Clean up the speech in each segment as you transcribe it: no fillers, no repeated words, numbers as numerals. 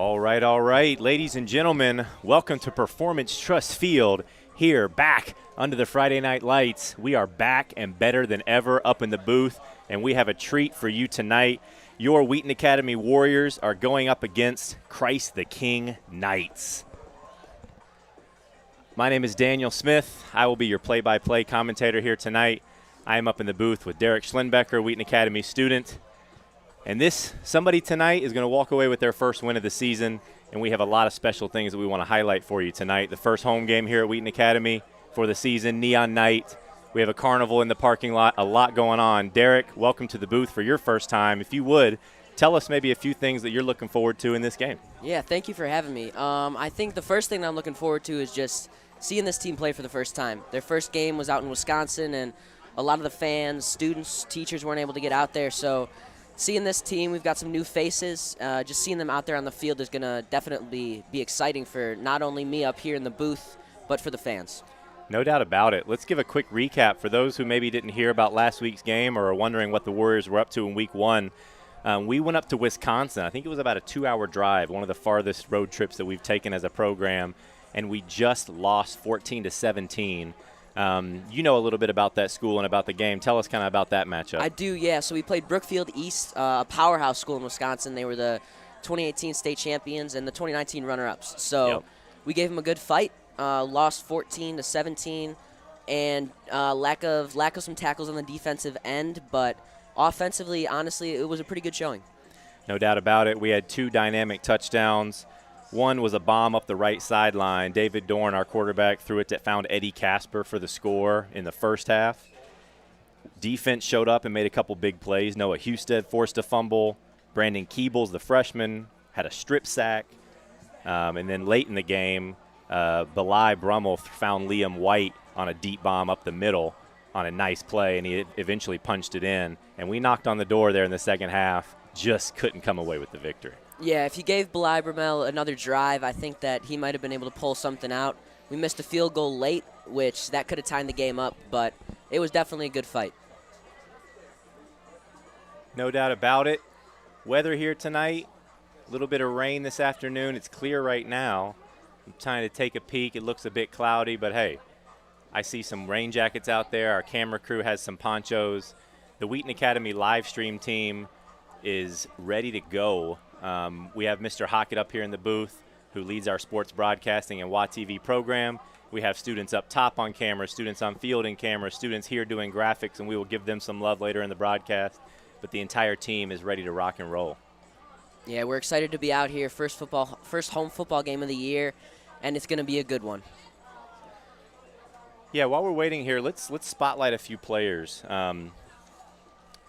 All right. Ladies and gentlemen, welcome to Performance Trust Field here back under the Friday night lights. We are back and better than ever up in the booth, and we have a treat for you tonight. Your Wheaton Academy Warriors are going up against Christ the King Knights. My name is Daniel Smith. I will be your play-by-play commentator here tonight. I am up in the booth with Derek Schlenbecker, Wheaton Academy student. And somebody tonight is going to walk away with their first win of the season, and we have a lot of special things that we want to highlight for you tonight. The first home game here at Wheaton Academy for the season, Neon Night. We have a carnival in the parking lot, a lot going on. Derek, welcome to the booth for your first time. If you would, tell us maybe a few things that you're looking forward to in this game. Yeah, thank you for having me. I think the first thing I'm looking forward to is just seeing this team play for the first time. Their first game was out in Wisconsin, and a lot of the fans, students, teachers weren't able to get out there, so seeing this team, we've got some new faces. Just seeing them out there on the field is going to definitely be exciting for not only me up here in the booth, but for the fans. No doubt about it. Let's give a quick recap for those who maybe didn't hear about last week's game or are wondering what the Warriors were up to in week one. We went up to Wisconsin. I think it was about a 2-hour drive, one of the farthest road trips that we've taken as a program, and we just lost 14-17. You know a little bit about that school and about the game. Tell us kind of about that matchup. I do, yeah. So we played Brookfield East, a powerhouse school in Wisconsin. They were the 2018 state champions and the 2019 runner-ups. So we gave them a good fight, lost 14-17, and lack of some tackles on the defensive end. But offensively, honestly, it was a pretty good showing. No doubt about it. We had 2 dynamic touchdowns. One was a bomb up the right sideline. David Dorn, our quarterback, threw it that found Eddie Casper for the score in the first half. Defense showed up and made a couple big plays. Noah Husted forced a fumble. Brandon Keebles, the freshman, had a strip sack. And then late in the game, Belai Brummel found Liam White on a deep bomb up the middle on a nice play, and he eventually punched it in. And we knocked on the door there in the second half, just couldn't come away with the victory. Yeah, if you gave Belai Brummel another drive, I think that he might have been able to pull something out. We missed a field goal late, which that could have timed the game up, but it was definitely a good fight. No doubt about it. Weather here tonight, a little bit of rain this afternoon. It's clear right now. I'm trying to take a peek. It looks a bit cloudy, but hey, I see some rain jackets out there. Our camera crew has some ponchos. The Wheaton Academy live stream team is ready to go. We have Mr. Hockett up here in the booth who leads our sports broadcasting and WATV program. We have students up top on camera, students on fielding camera, students here doing graphics, and we will give them some love later in the broadcast. But the entire team is ready to rock and roll. Yeah, we're excited to be out here. First home football game of the year, and it's going to be a good one. Yeah, while we're waiting here, let's spotlight a few players.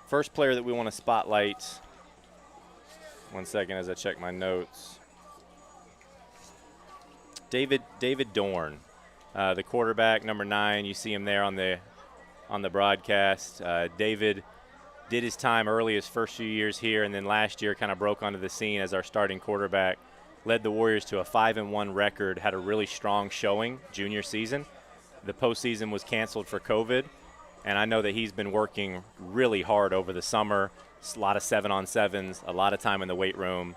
First player that we want to spotlight. One second as I check my notes. David Dorn, the quarterback, number 9. You see him there on the broadcast. David did his time early, his first few years here, and then last year kind of broke onto the scene as our starting quarterback. Led the Warriors to a 5-1 record, had a really strong showing junior season. The postseason was canceled for COVID, and I know that he's been working really hard over the summer. A lot of 7-on-7s, a lot of time in the weight room,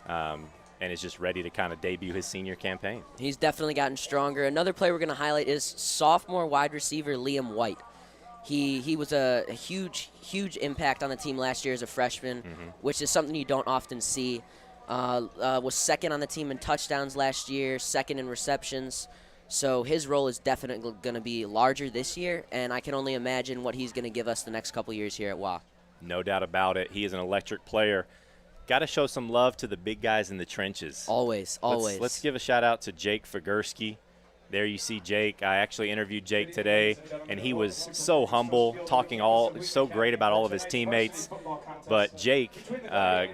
and is just ready to kind of debut his senior campaign. He's definitely gotten stronger. Another player we're going to highlight is sophomore wide receiver Liam White. He was a huge impact on the team last year as a freshman, which is something you don't often see. Was second on the team in touchdowns last year, second in receptions. So his role is definitely going to be larger this year, and I can only imagine what he's going to give us the next couple years here at WA. No doubt about it. He is an electric player. Got to show some love to the big guys in the trenches. Always. Let's give a shout-out to Jake Fagursky. There you see Jake. I actually interviewed Jake today, and he was so humble, talking so great about all of his teammates. But Jake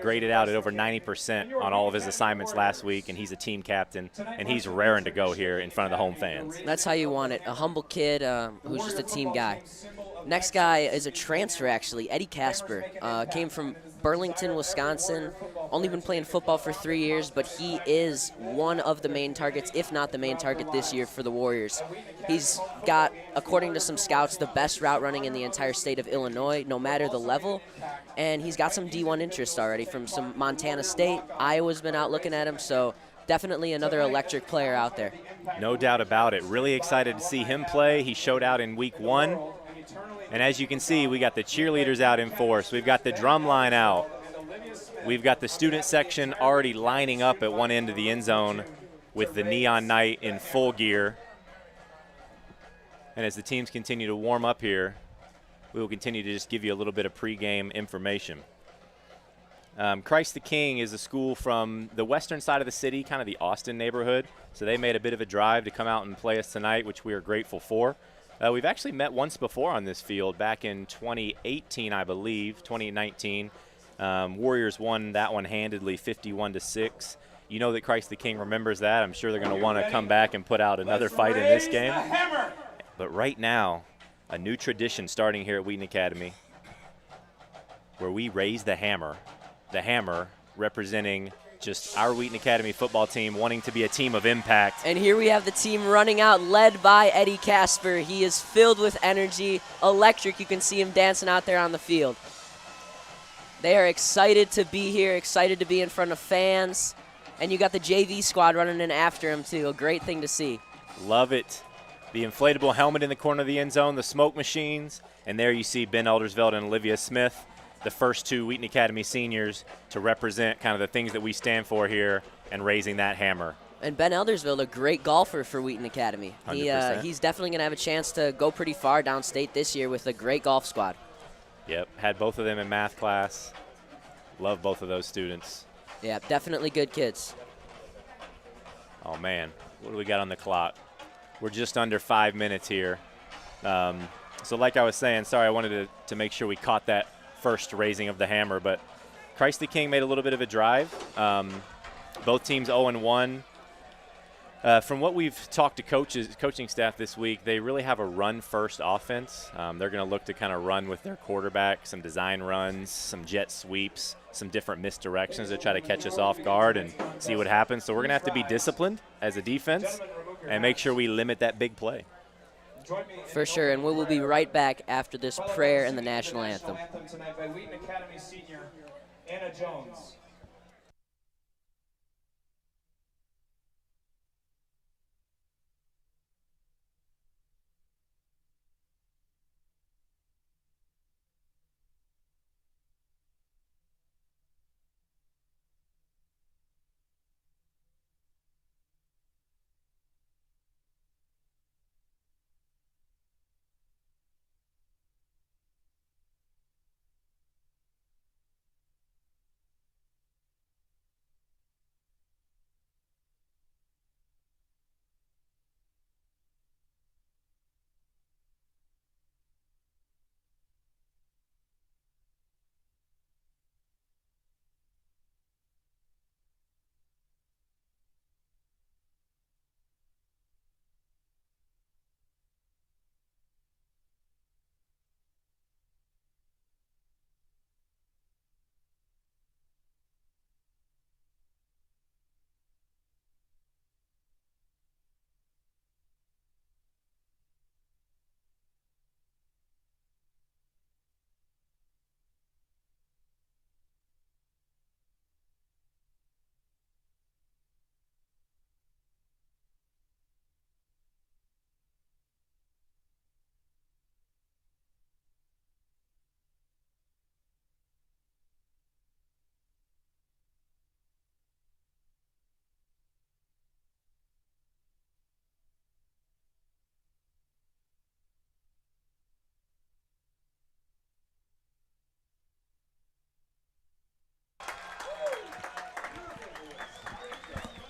graded out at over 90% on all of his assignments last week, and he's a team captain, and he's raring to go here in front of the home fans. That's how you want it, a humble kid who's just a team guy. Next guy is a transfer, actually, Eddie Casper. Came from Burlington, Wisconsin. Only been playing football for 3 years, but he is one of the main targets, if not the main target this year for the Warriors. He's got, according to some scouts, the best route running in the entire state of Illinois, no matter the level. And he's got some D1 interest already from some Montana State. Iowa's been out looking at him, so definitely another electric player out there. No doubt about it. Really excited to see him play. He showed out in week 1. And as you can see, we got the cheerleaders out in force. We've got the drum line out. We've got the student section already lining up at one end of the end zone with the Neon Night in full gear. And as the teams continue to warm up here, we will continue to just give you a little bit of pregame information. Christ the King is a school from the western side of the city, kind of the Austin neighborhood. So they made a bit of a drive to come out and play us tonight, which we are grateful for. We've actually met once before on this field back in 2018, I believe, 2019. Warriors won that one handedly, 51-6. You know that Christ the King remembers that. I'm sure they're going to want to come back and put out another fight in this game. But right now, a new tradition starting here at Wheaton Academy where we raise the hammer representing just our Wheaton Academy football team wanting to be a team of impact. And here we have the team running out, led by Eddie Casper. He is filled with energy, electric. You can see him dancing out there on the field. They are excited to be here, excited to be in front of fans. And you got the JV squad running in after him, too. A great thing to see. Love it. The inflatable helmet in the corner of the end zone, the smoke machines, and there you see Ben Eldersveld and Olivia Smith, the first 2 Wheaton Academy seniors to represent kind of the things that we stand for here and raising that hammer. And Ben Eldersveld, a great golfer for Wheaton Academy. He's definitely going to have a chance to go pretty far downstate this year with a great golf squad. Yep, had both of them in math class. Love both of those students. Yeah, definitely good kids. Oh, man, what do we got on the clock? We're just under 5 minutes here. So like I was saying, sorry, I wanted to make sure we caught that first raising of the hammer, but Christ the King made a little bit of a drive. Both teams 0-1. From what we've talked to coaching staff this week, they really have a run-first offense. They're going to look to kind of run with their quarterback, some design runs, some jet sweeps, some different misdirections to try to catch us off guard and see what happens. So we're going to have to be disciplined as a defense and make sure we limit that big play. For sure, and we will be right back after this prayer and the national anthem. Tonight by Wheaton Academy senior Anna Jones.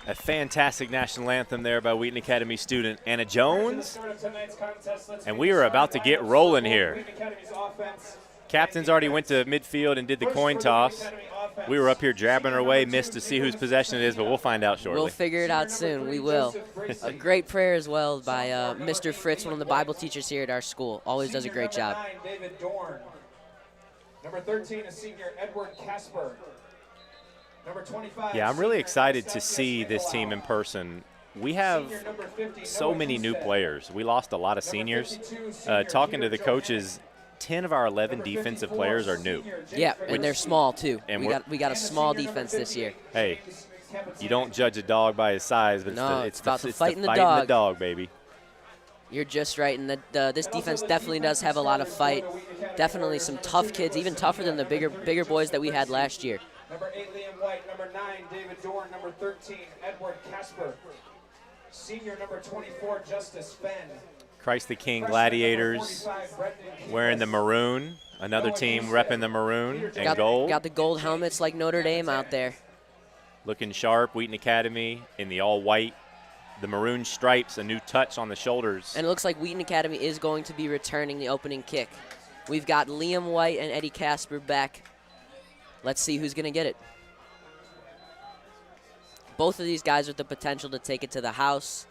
A fantastic national anthem there by Wheaton Academy student Anna Jones. And we are about to get rolling here. Captains already went to midfield and did the coin toss. We were up here jabbing our way, missed to see whose possession it is, but we'll find out shortly. We'll figure it out soon. We will. A great prayer as well by Mr. Fritz, one of the Bible teachers here at our school. Always does a great job. Number 13 is senior Edward Casper. Number 25. Yeah, I'm really excited to see this team in person. We have so many new players. We lost a lot of seniors. Talking to the coaches, 10 of our 11 defensive players are new. Yeah, and they're small too. And we got a small defense this year. Hey, you don't judge a dog by his size, but it's about the it's fight in the the dog. dog, baby. You're just right, and this defense definitely does have a lot of fight. Definitely some tough kids, even tougher than the bigger boys that we had last year. Number 8, Liam White. Number 9, David Dorn. Number 13, Edward Casper. Senior number 24, Justice Fenn. Christ the King Gladiators wearing the maroon. Another team repping the maroon and gold. Got the gold helmets like Notre Dame out there. Looking sharp, Wheaton Academy in the all-white. The maroon stripes, a new touch on the shoulders. And it looks like Wheaton Academy is going to be returning the opening kick. We've got Liam White and Eddie Casper back. Let's see who's going to get it. Both of these guys with the potential to take it to the house.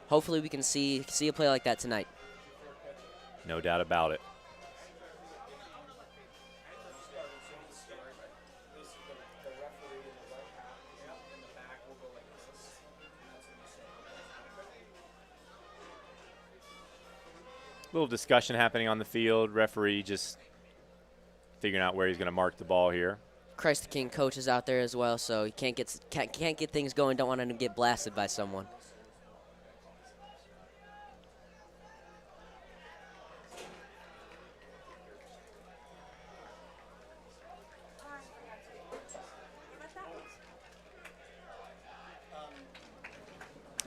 Hopefully we can see a play like that tonight. No doubt about it. Little discussion happening on the field. Referee just figuring out where he's going to mark the ball here. Christ the King coach is out there as well, so he can't get things going. Don't want him to get blasted by someone.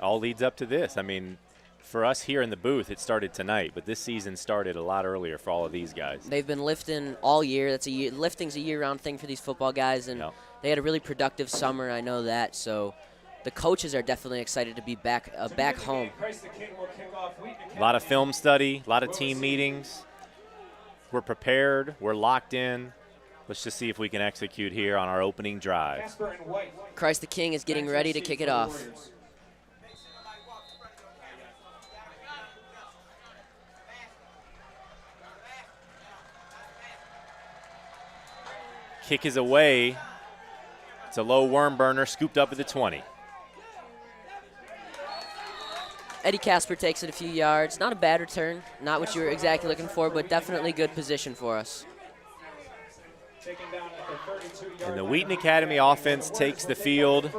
All leads up to this. I mean, for us here in the booth, it started tonight, but this season started a lot earlier for all of these guys. They've been lifting all year. Lifting's a year-round thing for these football guys, and they had a really productive summer. I know that. So the coaches are definitely excited to be back home. A lot of film study, a lot of team meetings. We're prepared. We're locked in. Let's just see if we can execute here on our opening drive. Christ the King is getting ready to kick it off. Kick is away. It's a low worm burner, scooped up at the 20. Eddie Casper takes it a few yards. Not a bad return. Not what you were exactly looking for, but definitely good position for us. And the Wheaton Academy offense takes the field.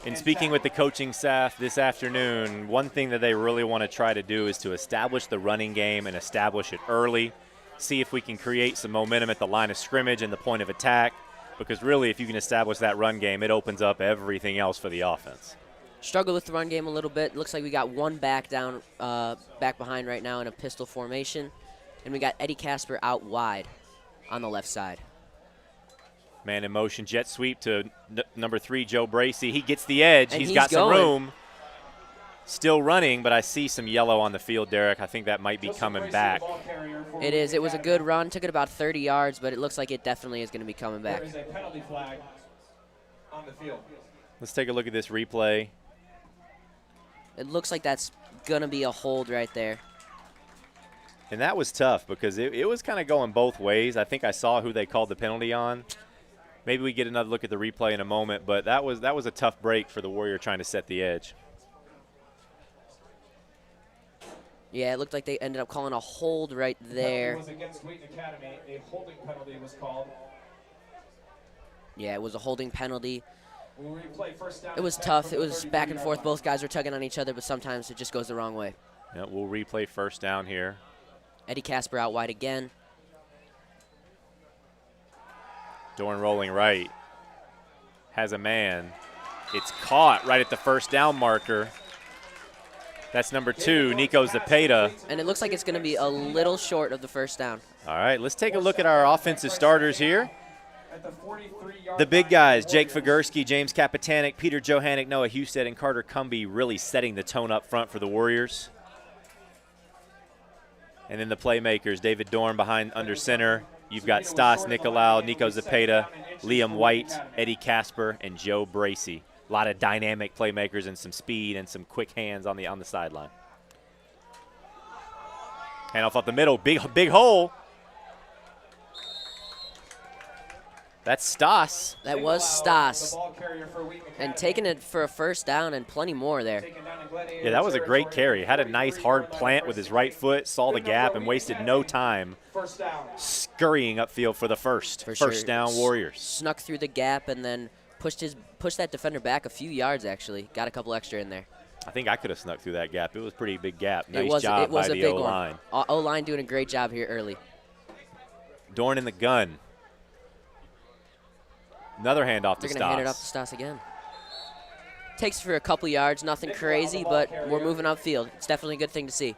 In speaking with the coaching staff this afternoon, one thing that they really want to try to do is to establish the running game and establish it early. See if we can create some momentum at the line of scrimmage and the point of attack, because really if you can establish that run game, it opens up everything else for the offense. Struggle with the run game a little bit. Looks like we got one back behind right now in a pistol formation, and we got Eddie Casper out wide on the left side. Man in motion, jet sweep to number 3, Joe Bracey. He gets the edge. And he's got some going. room. Still running, but I see some yellow on the field, Derek. I think that might be coming back. It is. It was a good run. Took it about 30 yards, but it looks like it definitely is going to be coming back. There is a penalty flag on the field. Let's take a look at this replay. It looks like that's going to be a hold right there. And that was tough because it was kind of going both ways. I think I saw who they called the penalty on. Maybe we get another look at the replay in a moment, but that was a tough break for the Warrior trying to set the edge. Yeah, it looked like they ended up calling a hold right there. It was against Wheaton Academy. A holding penalty was called. Yeah, it was a holding penalty. We'll replay first down. It was tough. It was back and forth. Both guys were tugging on each other, but sometimes it just goes the wrong way. Yeah, we'll replay first down here. Eddie Casper out wide again. Dorn rolling right. Has a man. It's caught right at the first down marker. That's number 2, Nico Zepeda. And it looks like it's going to be a little short of the first down. All right, let's take a look at our offensive starters here. The big guys, Jake Figursky, James Kapitanek, Peter Johannick, Noah Husted, and Carter Cumby really setting the tone up front for the Warriors. And then the playmakers, David Dorn behind under center. You've got Stas Nicolau, Nico Zepeda, Liam White, Eddie Casper, and Joe Bracey. A lot of dynamic playmakers and some speed and some quick hands on the sideline. Hand off up the middle, big hole. That's Stas. That was Stas. And taking it for a first down and plenty more there. Yeah, that was a great carry. Had a nice hard plant with his right foot, saw the gap, and wasted no time scurrying upfield for the first down Warriors. Snuck through the gap and then pushed that defender back a few yards, actually. Got a couple extra in there. I think I could have snuck through that gap. It was a pretty big gap. Nice It was job a by the big O-line. one. O-line doing a great job here early. Dorn in the gun. Another handoff to Stas. They're going to hand it off to Stas again. Takes for a couple yards, nothing crazy, but we're moving upfield. It's definitely a good thing to see.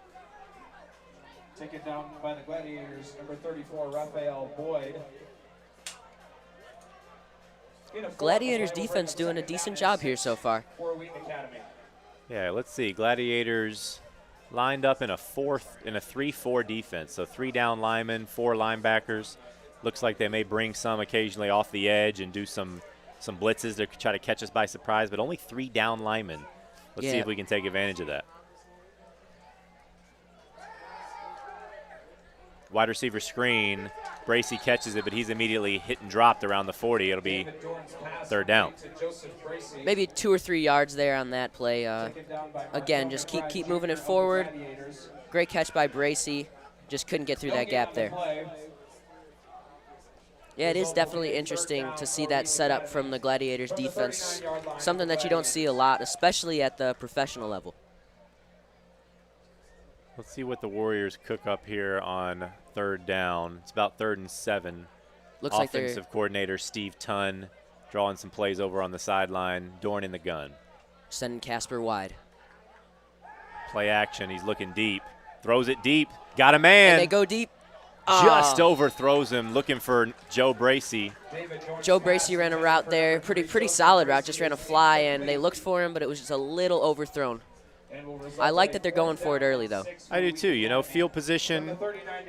Taken down by the Gladiators, number 34, Raphael Boyd. Gladiators defense doing a decent job here so far. Yeah, let's see. Gladiators lined up in a 3-4 defense. So 3 down linemen, 4 linebackers. Looks like they may bring some occasionally off the edge and do some blitzes to try to catch us by surprise, but only 3 down linemen. Let's see if we can take advantage of that. Wide receiver screen. Bracy catches it, but he's immediately hit and dropped around the 40. It'll be 3rd down. Maybe 2 or 3 yards there on that play. Again, just keep moving it forward. Great catch by Bracy. Just couldn't get through that gap there. Yeah, it is definitely interesting to see that setup from the Gladiators defense. Something that you don't see a lot, especially at the professional level. Let's see what the Warriors cook up here on 3rd down. It's about 3rd and 7. Looks like offensive coordinator Steve Tunn drawing some plays over on the sideline. Dorn in the gun. Sending Casper wide. Play action. He's looking deep. Throws it deep. Got a man. And they go deep. Just overthrows him, looking for Joe Bracy. Joe Bracy ran a route there, pretty solid route, just ran a fly, and they looked for him, but it was just a little overthrown. I like that they're going for it early, though. I do too. You know, field position.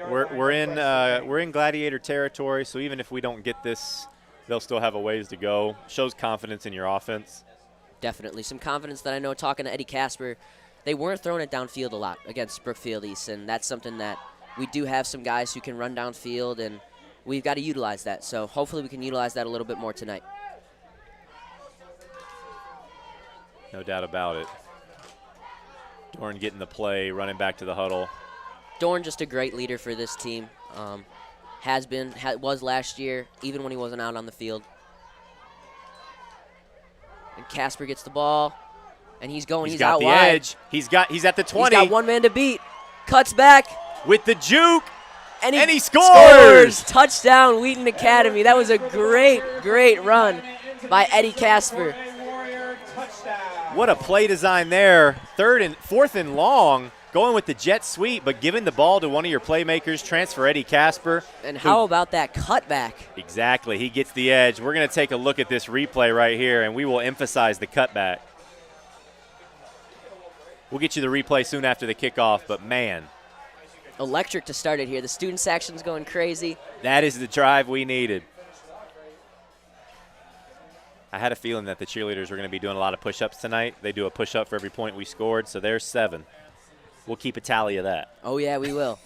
We're in Gladiator territory, so even if we don't get this, they'll still have a ways to go. Shows confidence in your offense. Definitely some confidence that I know. Talking to Eddie Casper, they weren't throwing it downfield a lot against Brookfield East, and that's something that we do have some guys who can run downfield, and we've got to utilize that. So hopefully we can utilize that a little bit more tonight. No doubt about it. Dorn getting the play, running back to the huddle. Dorn just a great leader for this team. Was last year, even when he wasn't out on the field. And Casper gets the ball, and he's going. He's out wide. Edge. He's at the 20. He's got one man to beat. Cuts back. With the juke, and he scores! Touchdown, Wheaton Academy. That was a great run by Eddie Casper. What a play design there. 4th and long, going with the jet sweep, but giving the ball to one of your playmakers, transfer Eddie Casper. And how about that cutback? Exactly. He gets the edge. We're going to take a look at this replay right here, and we will emphasize the cutback. We'll get you the replay soon after the kickoff, but man. Electric to start it here. The student section's going crazy. That is the drive we needed. I had a feeling that the cheerleaders were going to be doing a lot of push-ups tonight. They do a push-up for every point we scored, so there's 7. We'll keep a tally of that. Oh, yeah, we will.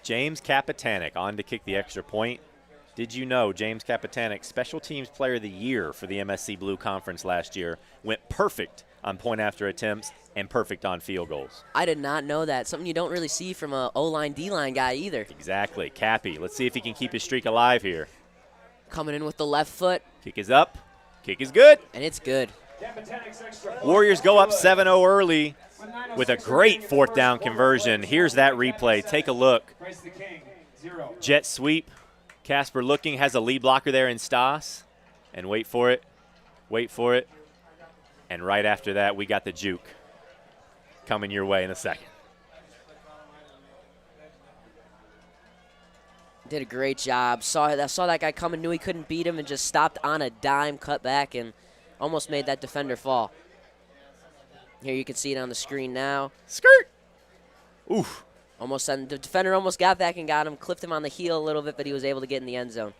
James Kapitanek on to kick the extra point. Did you know James Kapitanek, Special Teams Player of the Year for the MSC Blue Conference last year, went perfect on point after attempts and perfect on field goals? I did not know that. Something you don't really see from a O-line, D-line guy either. Exactly. Cappy, let's see if he can keep his streak alive here. Coming in with the left foot. Kick is up. Kick is good. And it's good. Warriors go up 7-0 early with a great 4th down conversion. Here's that replay. Take a look. Jet sweep. Casper looking, has a lead blocker there in Stas. And wait for it. And right after that, we got the juke coming your way in a second. Did a great job. Saw that guy coming, knew he couldn't beat him, and just stopped on a dime, cut back, and almost made that defender fall. Here you can see it on the screen now. Skirt! Oof. The defender almost got back and got him, clipped him on the heel a little bit, but he was able to get in the end zone.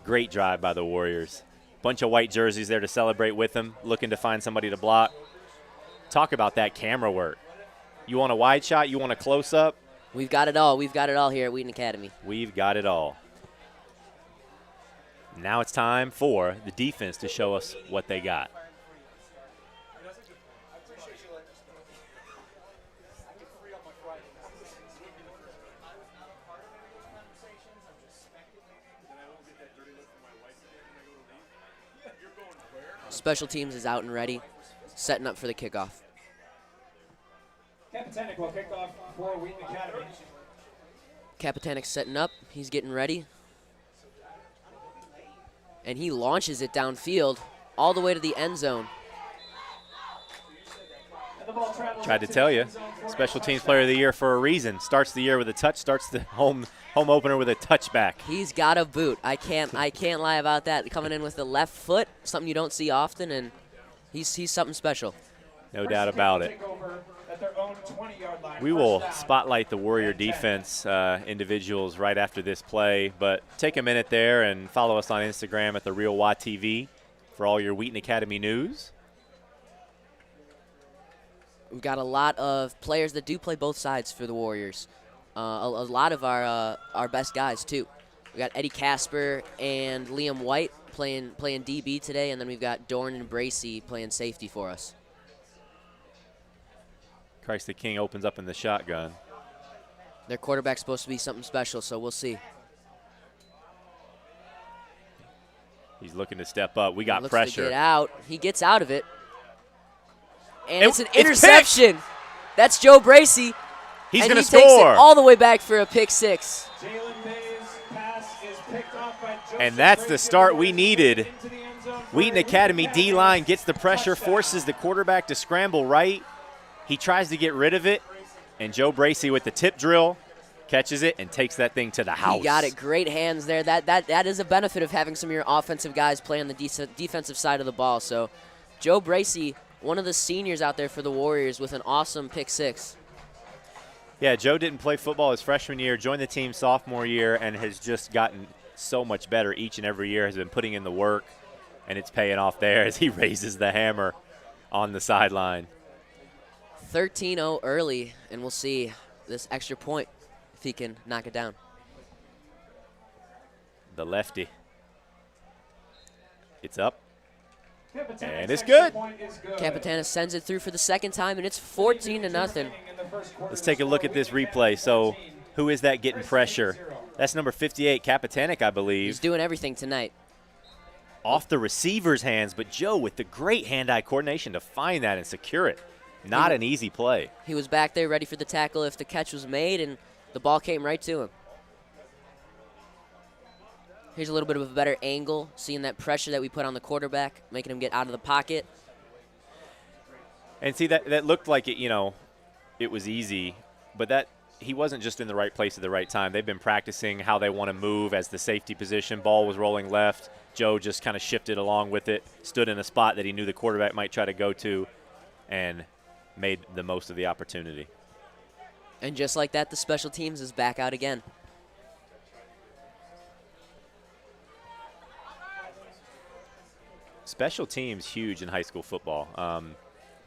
Great drive by the Warriors. Bunch of white jerseys there to celebrate with them, looking to find somebody to block. Talk about that camera work. You want a wide shot? You want a close-up? We've got it all. We've got it all here at Wheaton Academy. We've got it all. Now it's time for the defense to show us what they got. Special teams is out and ready, setting up for the kickoff. Kapitanek will kick off for Wheaton Academy. Kapitanek setting up. He's getting ready. And he launches it downfield all the way to the end zone. Tried to tell you, special teams player of the year for a reason. Starts the year with a touch, starts the home opener with a touchback. He's got a boot. I can't lie about that. Coming in with the left foot, something you don't see often, and he's something special. No doubt about it. We will spotlight the Warrior defense individuals right after this play, but take a minute there and follow us on Instagram at The Real WaTV for all your Wheaton Academy news. We've got a lot of players that do play both sides for the Warriors. A lot of our best guys, too. We got Eddie Casper and Liam White playing DB today, and then we've got Dorn and Bracey playing safety for us. Christ the King opens up in the shotgun. Their quarterback's supposed to be something special, so we'll see. He's looking to step up. We got Looks pressure. To get out. He gets out of it. And it's an interception. That's Joe Bracey. He's going to score. Takes it all the way back for a pick six. And that's the start we needed. Wheaton Academy D-line gets the pressure, forces the quarterback to scramble right. He tries to get rid of it, and Joe Bracey with the tip drill catches it and takes that thing to the house. He got it. Great hands there. That is a benefit of having some of your offensive guys play on the defensive side of the ball. So Joe Bracey, one of the seniors out there for the Warriors, with an awesome pick six. Yeah, Joe didn't play football his freshman year, joined the team sophomore year, and has just gotten so much better each and every year, has been putting in the work, and it's paying off there as he raises the hammer on the sideline. 13-0 early, and we'll see this extra point if he can knock it down. The lefty. It's up. And it's good. Capitana sends it through for the second time, and it's 14-0. Let's take a look at this replay. So who is that getting pressure? That's number 58, Kapitanek, I believe. He's doing everything tonight. Off the receiver's hands, but Joe with the great hand-eye coordination to find that and secure it. Not an easy play. He was back there ready for the tackle if the catch was made, and the ball came right to him. Here's a little bit of a better angle, seeing that pressure that we put on the quarterback, making him get out of the pocket. And see, that looked like it, it was easy, but that he wasn't just in the right place at the right time. They've been practicing how they want to move as the safety position. Ball was rolling left. Joe just kind of shifted along with it, stood in a spot that he knew the quarterback might try to go to, and made the most of the opportunity. And just like that, the special teams is back out again. Special teams huge in high school football.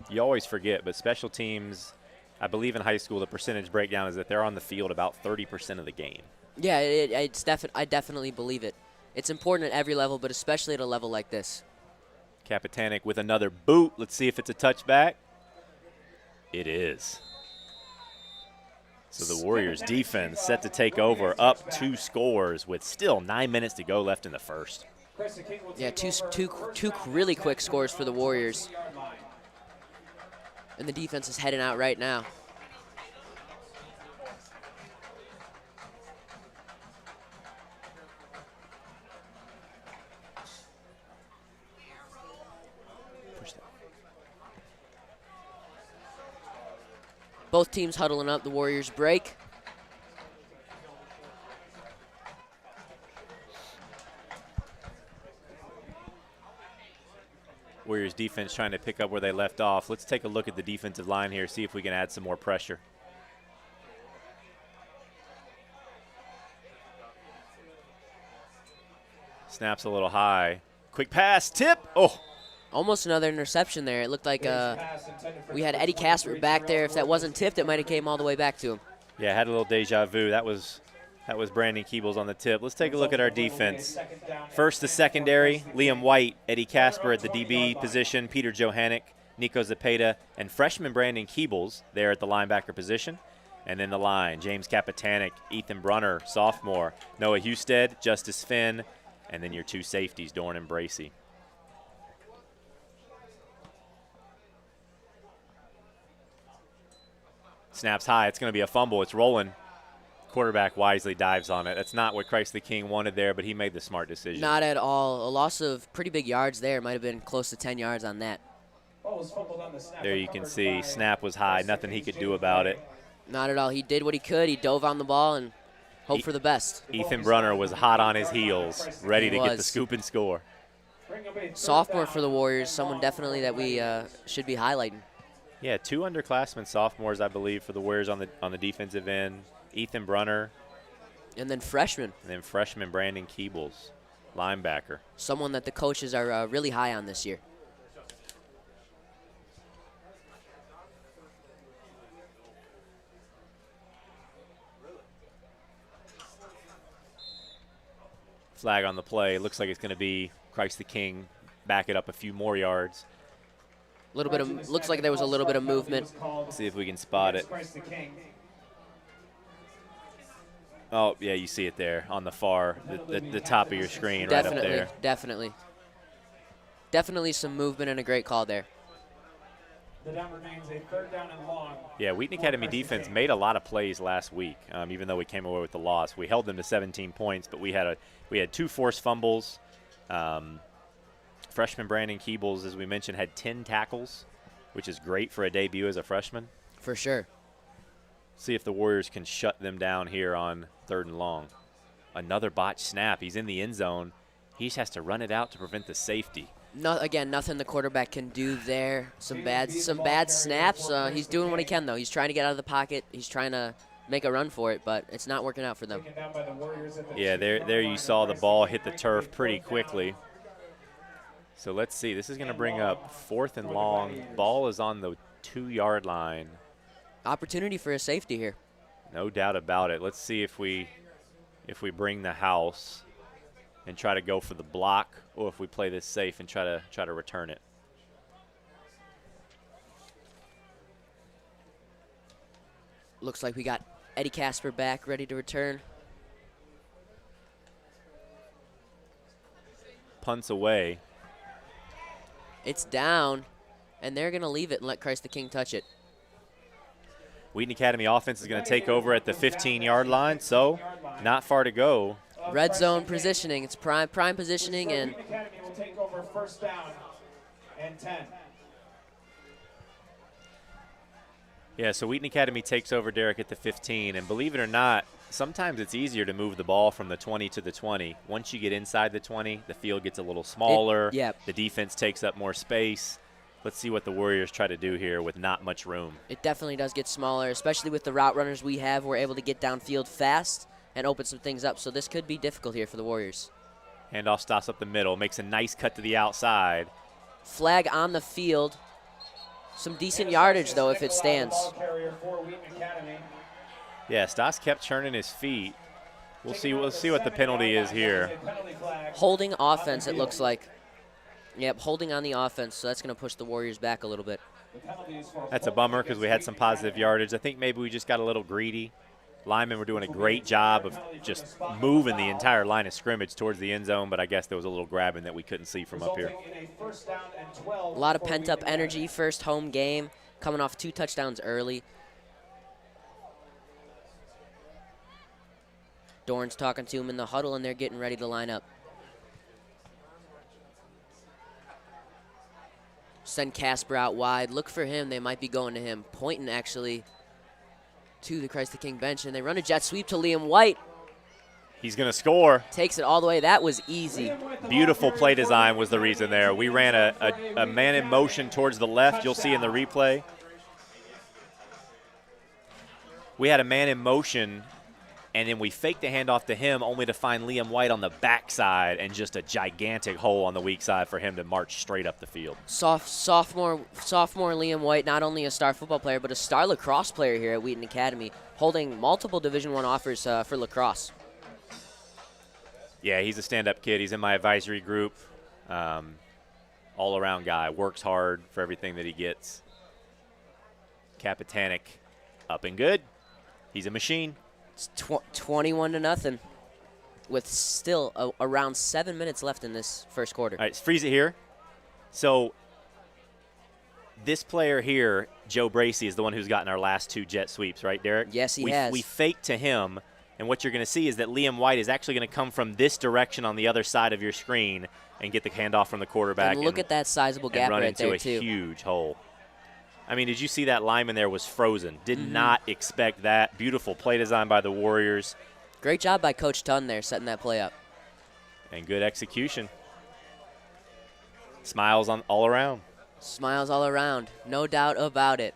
You always forget, but special teams, I believe in high school, the percentage breakdown is that they're on the field about 30% of the game. Yeah, I definitely believe it. It's important at every level, but especially at a level like this. Kapitanek with another boot. Let's see if it's a touchback. It is. So the Warriors defense set to take over, up 2 scores with still 9 minutes to go left in the first. Yeah, two really quick scores for the Warriors. And the defense is heading out right now. Both teams huddling up. The Warriors break. Warriors defense trying to pick up where they left off. Let's take a look at the defensive line here, see if we can add some more pressure. Snaps a little high. Quick pass, tip. Oh, Almost another interception there. It looked like we had Eddie Casper back there. If that wasn't tipped, it might have came all the way back to him. Yeah, had a little deja vu. That was Brandon Keebles on the tip. Let's take a look at our defense. First, the secondary, Liam White, Eddie Casper at the DB position, Peter Johannick, Nico Zepeda, and freshman Brandon Keebles there at the linebacker position. And then the line, James Kapitanek, Ethan Brunner, sophomore, Noah Husted, Justice Finn, and then your two safeties, Dorn and Bracey. Snaps high. It's going to be a fumble. It's rolling. Quarterback wisely dives on it. That's not what Christ the King wanted there, but he made the smart decision. Not at all. A loss of pretty big yards there. Might have been close to 10 yards on that. There you can see snap was high. Nothing he could do about it. Not at all. He did what he could. He dove on the ball and hoped for the best. Ethan Brunner was hot on his heels, ready to get the scoop and score. Sophomore for the Warriors, someone definitely that we should be highlighting. Yeah, 2 underclassmen sophomores, I believe, for the Warriors on the defensive end. Ethan Brunner. And then freshman. And then freshman Brandon Keebles, linebacker. Someone that the coaches are really high on this year. Flag on the play. Looks like it's going to be Christ the King back it up a few more yards. Little bit of looks like there was a little bit of movement. Let's see if we can spot it. Oh, yeah, you see it there on the far, the top of your screen right up there. Definitely some movement and a great call there. The down remains a 3rd down and long. Yeah, Wheaton Academy defense made a lot of plays last week, even though we came away with the loss. We held them to 17 points, but we had 2 forced fumbles. Freshman Brandon Keebles, as we mentioned, had 10 tackles, which is great for a debut as a freshman. For sure. See if the Warriors can shut them down here on 3rd and long. Another botched snap. He's in the end zone. He just has to run it out to prevent the safety. No, again, nothing the quarterback can do there. Some bad snaps. He's doing what he can, though. He's trying to get out of the pocket. He's trying to make a run for it, but it's not working out for them. Yeah, there you saw the ball hit the turf pretty quickly. So let's see. This is going to bring up 4th and long. Ball is on the 2-yard line. Opportunity for a safety here. No doubt about it. Let's see if we bring the house and try to go for the block, or if we play this safe and try to return it. Looks like we got Eddie Casper back, ready to return. Punts away. It's down, and they're going to leave it and let Christ the King touch it. Wheaton Academy offense is going to take over at the 15-yard line, so not far to go. Red zone positioning. It's prime positioning, and Wheaton Academy will take over 1st down and 10. Yeah, so Wheaton Academy takes over, Derek, at the 15, and believe it or not, sometimes it's easier to move the ball from the 20 to the 20. Once you get inside the 20, the field gets a little smaller. The defense takes up more space. Let's see what the Warriors try to do here with not much room. It definitely does get smaller, especially with the route runners we have. We're able to get downfield fast and open some things up, so this could be difficult here for the Warriors. Handoff stops up the middle, makes a nice cut to the outside. Flag on the field. Some decent yardage, though, if it stands. Yeah, Stas kept churning his feet. We'll see what the penalty is here. Holding offense, it looks like. Yep, holding on the offense, so that's going to push the Warriors back a little bit. That's a bummer because we had some positive yardage. I think maybe we just got a little greedy. Linemen were doing a great job of just moving the entire line of scrimmage towards the end zone, but I guess there was a little grabbing that we couldn't see from up here. A lot of pent-up energy, first home game, coming off 2 touchdowns early. Dorn's talking to him in the huddle, and they're getting ready to line up. Send Casper out wide. Look for him. They might be going to him. Pointing, actually, to the Christ the King bench, and they run a jet sweep to Liam White. He's going to score. Takes it all the way. That was easy. Beautiful play design was the reason there. We ran a man in motion towards the left. You'll see in the replay. We had a man in motion and then we fake the handoff to him only to find Liam White on the backside and just a gigantic hole on the weak side for him to march straight up the field. Sophomore Liam White, not only a star football player, but a star lacrosse player here at Wheaton Academy, holding multiple Division I offers for lacrosse. Yeah, he's a stand-up kid. He's in my advisory group. All-around guy, works hard for everything that he gets. Kapitanek up and good. He's a machine. It's 21-0 with still around 7 minutes left in this first quarter. All right, let's freeze it here. So this player here, Joe Bracey, is the one who's gotten our last 2 jet sweeps, right, Derek? Yes, he has. We faked to him, and what you're going to see is that Liam White is actually going to come from this direction on the other side of your screen and get the handoff from the quarterback. And look at that sizable gap right there, too. Run into a huge hole. I mean, did you see that lineman there was frozen? Did not expect that. Beautiful play design by the Warriors. Great job by Coach Tunn there setting that play up. And good execution. Smiles all around. Smiles all around. No doubt about it.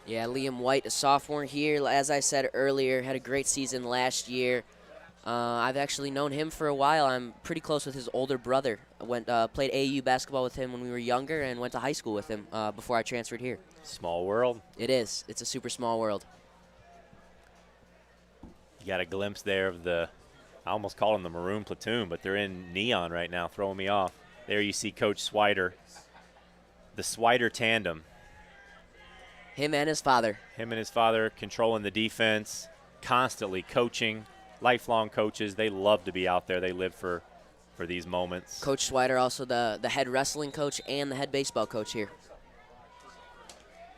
Yeah, Liam White, a sophomore here. As I said earlier, had a great season last year. I've actually known him for a while. I'm pretty close with his older brother. I played AAU basketball with him when we were younger and went to high school with him before I transferred here. Small world. It is. It's a super small world. You got a glimpse there of I almost called them the Maroon Platoon, but they're in neon right now, throwing me off. There you see Coach Swider. The Swider tandem. Him and his father. Him and his father controlling the defense, constantly coaching. Lifelong coaches. They love to be out there. They live for these moments. Coach Swider, also the head wrestling coach and the head baseball coach here.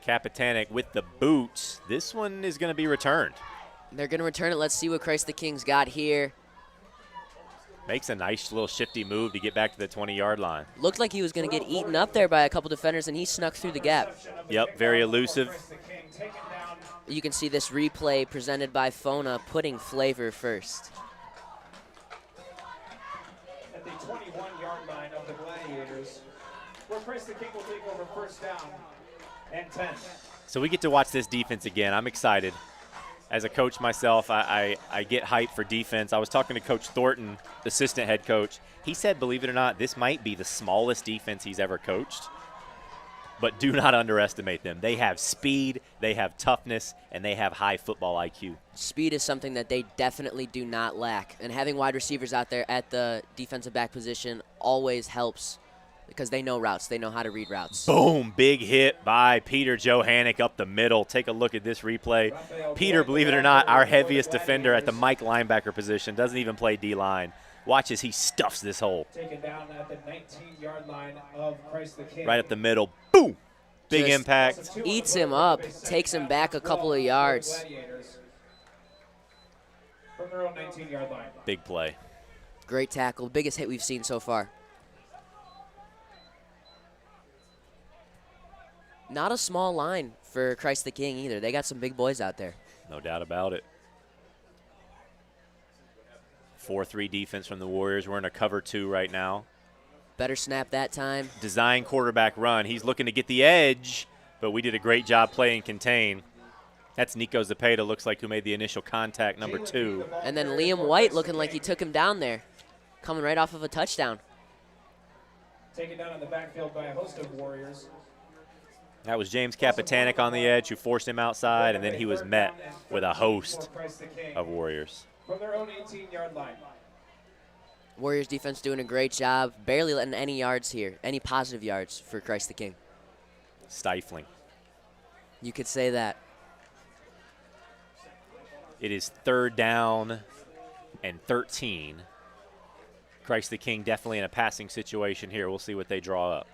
Kapitanek with the boots. This one is going to be returned. They're going to return it. Let's see what Christ the King's got here. Makes a nice little shifty move to get back to the 20-yard line. Looked like he was going to get eaten up there by a couple defenders, and he snuck through the gap. Yep, very elusive. You can see this replay presented by Fona, putting flavor first. At the 21-yard line of the Gladiators, where Christ the King will take over first down and 10. So we get to watch this defense again. I'm excited. As a coach myself, I get hyped for defense. I was talking to Coach Thornton, the assistant head coach. He said, believe it or not, this might be the smallest defense he's ever coached. But do not underestimate them. They have speed, they have toughness, and they have high football IQ. Speed is something that they definitely do not lack. And having wide receivers out there at the defensive back position always helps because they know routes. They know how to read routes. Boom, big hit by Peter Johannick up the middle. Take a look at this replay. Peter, believe it or not, our heaviest defender at the Mike linebacker position, doesn't even play D-line. Watch as he stuffs this hole. Taken down at the 19-yard line of Christ the King. Right up the middle. Boom! Big Just impact. Eats him up, takes him back a couple of yards. From their own 19-yard line. Big play. Great tackle, biggest hit we've seen so far. Not a small line for Christ the King either. They got some big boys out there. No doubt about it. 4-3 defense from the Warriors. We're in a cover 2 right now. Better snap that time. Design quarterback run. He's looking to get the edge, but we did a great job playing contain. That's Nico Zepeda, looks like, who made the initial contact, number 2. And then Liam White looking like he took him down there, coming right off of a touchdown. Taken down in the backfield by a host of Warriors. That was James Kapitanek on the edge who forced him outside, and then he was met with a host of Warriors. From their own 18-yard line. Warriors defense doing a great job, barely letting any yards here, any positive yards for Christ the King. Stifling. You could say that. It is 3rd down and 13. Christ the King definitely in a passing situation here. We'll see what they draw up.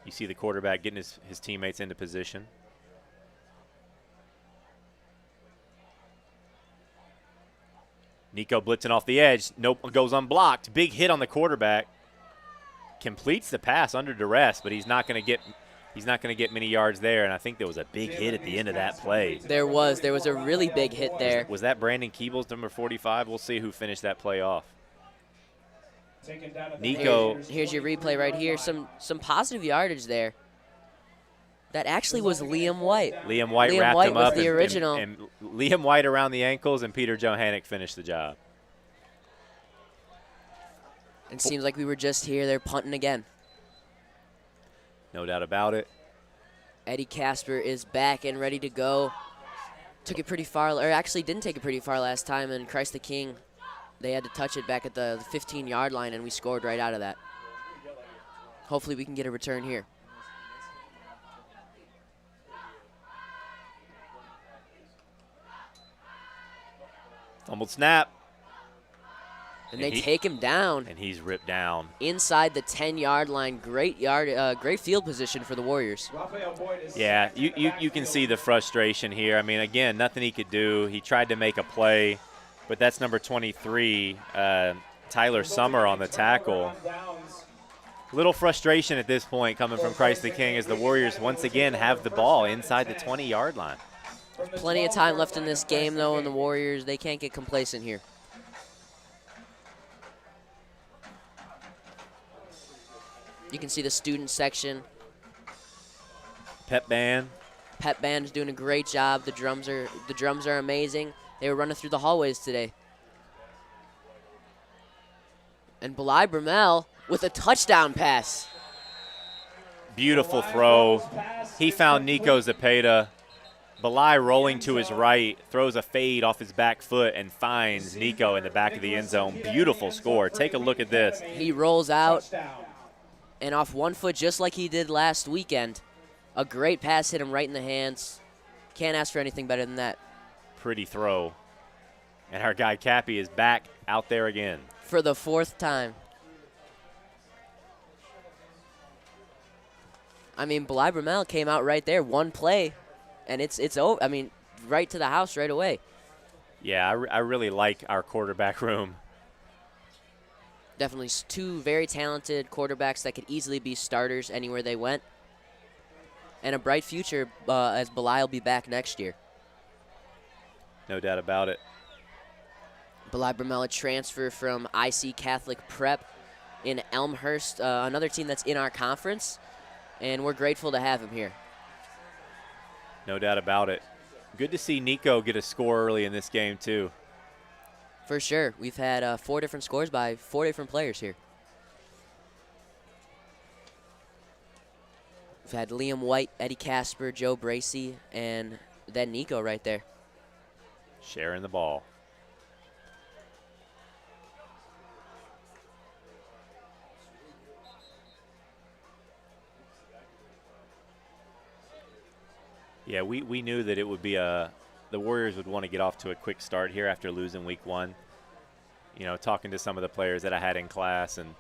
You see the quarterback getting his teammates into position. Nico blitzing off the edge. Nope, goes unblocked. Big hit on the quarterback. Completes the pass under duress, but he's not going to get many yards there. And I think there was a big hit at the end of that play. There was a really big hit there. Was that Brandon Keebles, number 45? We'll see who finished that play off. Taken down at the Nico. Warriors' Here's your replay right here. 23-yard Some positive yardage there. That actually was Liam White. Liam White Liam wrapped White him was up. the original. And Liam White around the ankles, and Peter Johannick finished the job. It seems like we were just here. They're punting again. No doubt about it. Eddie Casper is back and ready to go. Took it pretty far, or actually didn't take it pretty far last time, and Christ the King, they had to touch it back at the 15-yard line, and we scored right out of that. Hopefully we can get a return here. Fumbled snap. And they take him down. And he's ripped down. Inside the 10-yard line. Great field position for the Warriors. Yeah, you can see the frustration here. I mean, again, nothing he could do. He tried to make a play, but that's number 23, Tyler Summer on the tackle. Little frustration at this point coming from Christ the King as the Warriors once again have the ball inside the 20-yard line. Plenty of time left in this game, though, and the Warriors, they can't get complacent here. You can see the student section. Pep band. Pep band is doing a great job. The drums are amazing. They were running through the hallways today. And Belai Brumell with a touchdown pass. Beautiful throw. He found Nico Zepeda. Belai rolling to his right, throws a fade off his back foot and finds Nico in the back of the end zone. Beautiful score. Take a look at this. He rolls out and off one foot just like he did last weekend. A great pass hit him right in the hands. Can't ask for anything better than that. Pretty throw. And our guy Cappy is back out there again. For the 4th time. I mean, Belai Brumell came out right there, one play, and it's over. I mean, right to the house right away. Yeah, I really like our quarterback room. Definitely two very talented quarterbacks that could easily be starters anywhere they went. And a bright future as Belai will be back next year. No doubt about it. Belai Brumell, a transfer from IC Catholic Prep in Elmhurst, another team that's in our conference, and we're grateful to have him here. No doubt about it. Good to see Nico get a score early in this game, too. For sure. We've had 4 different scores by 4 different players here. We've had Liam White, Eddie Casper, Joe Bracey, and then Nico right there. Sharing the ball. Yeah, we knew that it would be the Warriors would want to get off to a quick start here after losing week 1. You know, talking to some of the players that I had in class, and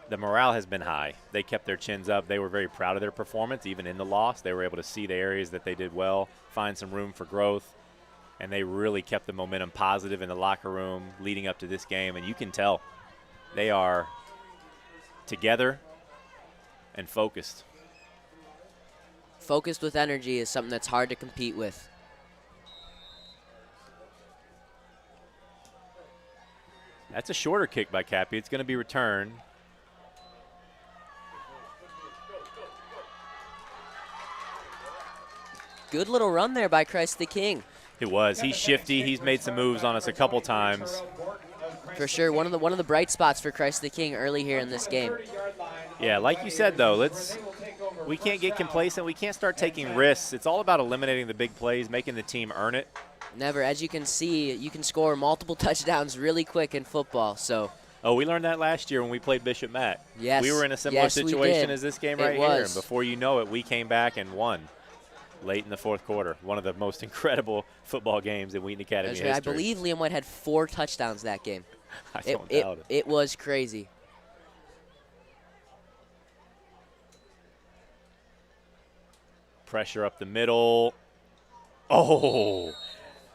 the morale has been high. They kept their chins up. They were very proud of their performance, even in the loss. They were able to see the areas that they did well, find some room for growth, and they really kept the momentum positive in the locker room leading up to this game. And you can tell they are together and focused. Focused with energy is something that's hard to compete with. That's a shorter kick by Cappy. It's going to be returned. Good little run there by Christ the King. It was. He's shifty. He's made some moves on us a couple times. For sure, one of the bright spots for Christ the King early here in this game. Yeah, like you said, though, we can't get complacent. We can't start taking risks. It's all about eliminating the big plays, making the team earn it. Never. As you can see, you can score multiple touchdowns really quick in football. So. Oh, we learned that last year when we played Bishop Matt. Yes. We were in a similar situation as this game right here. And before you know it, we came back and won late in the 4th quarter. One of the most incredible football games in Wheaton Academy history. I believe Liam White had 4 touchdowns that game. I don't doubt it. It was crazy. Pressure up the middle. Oh!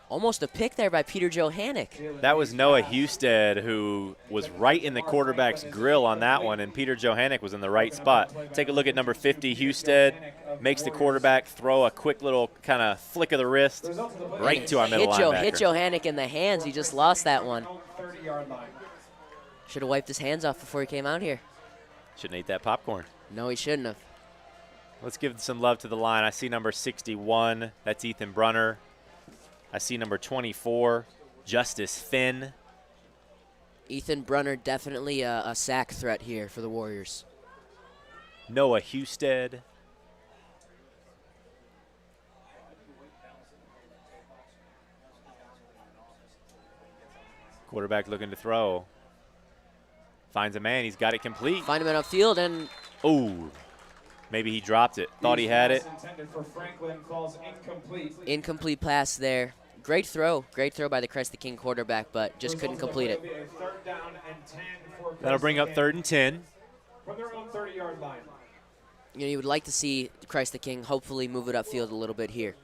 Almost a pick there by Peter Johannick. That was Noah Husted, who was right in the quarterback's grill on that one, and Peter Johannick was in the right spot. Take a look at number 50, Husted. Makes the quarterback throw a quick little kind of flick of the wrist right to our middle linebacker. Hit Johannick in the hands. He just lost that one. Should have wiped his hands off before he came out here. Shouldn't eat that popcorn. No, he shouldn't have. Let's give some love to the line. I see number 61. That's Ethan Brunner. I see number 24, Justice Finn. Ethan Brunner definitely a sack threat here for the Warriors. Noah Husted. Quarterback looking to throw. Finds a man. He's got it complete. Find him in upfield, and Oh, maybe he dropped it. Thought he had it. Intended for Franklin falls incomplete. incomplete pass there. Great throw by the Christ the King quarterback, but just couldn't complete it. A third down and 10 for That'll bring up 3rd and 10. from their own 30-yard line. You know, you would like to see Christ the King hopefully move it upfield a little bit here.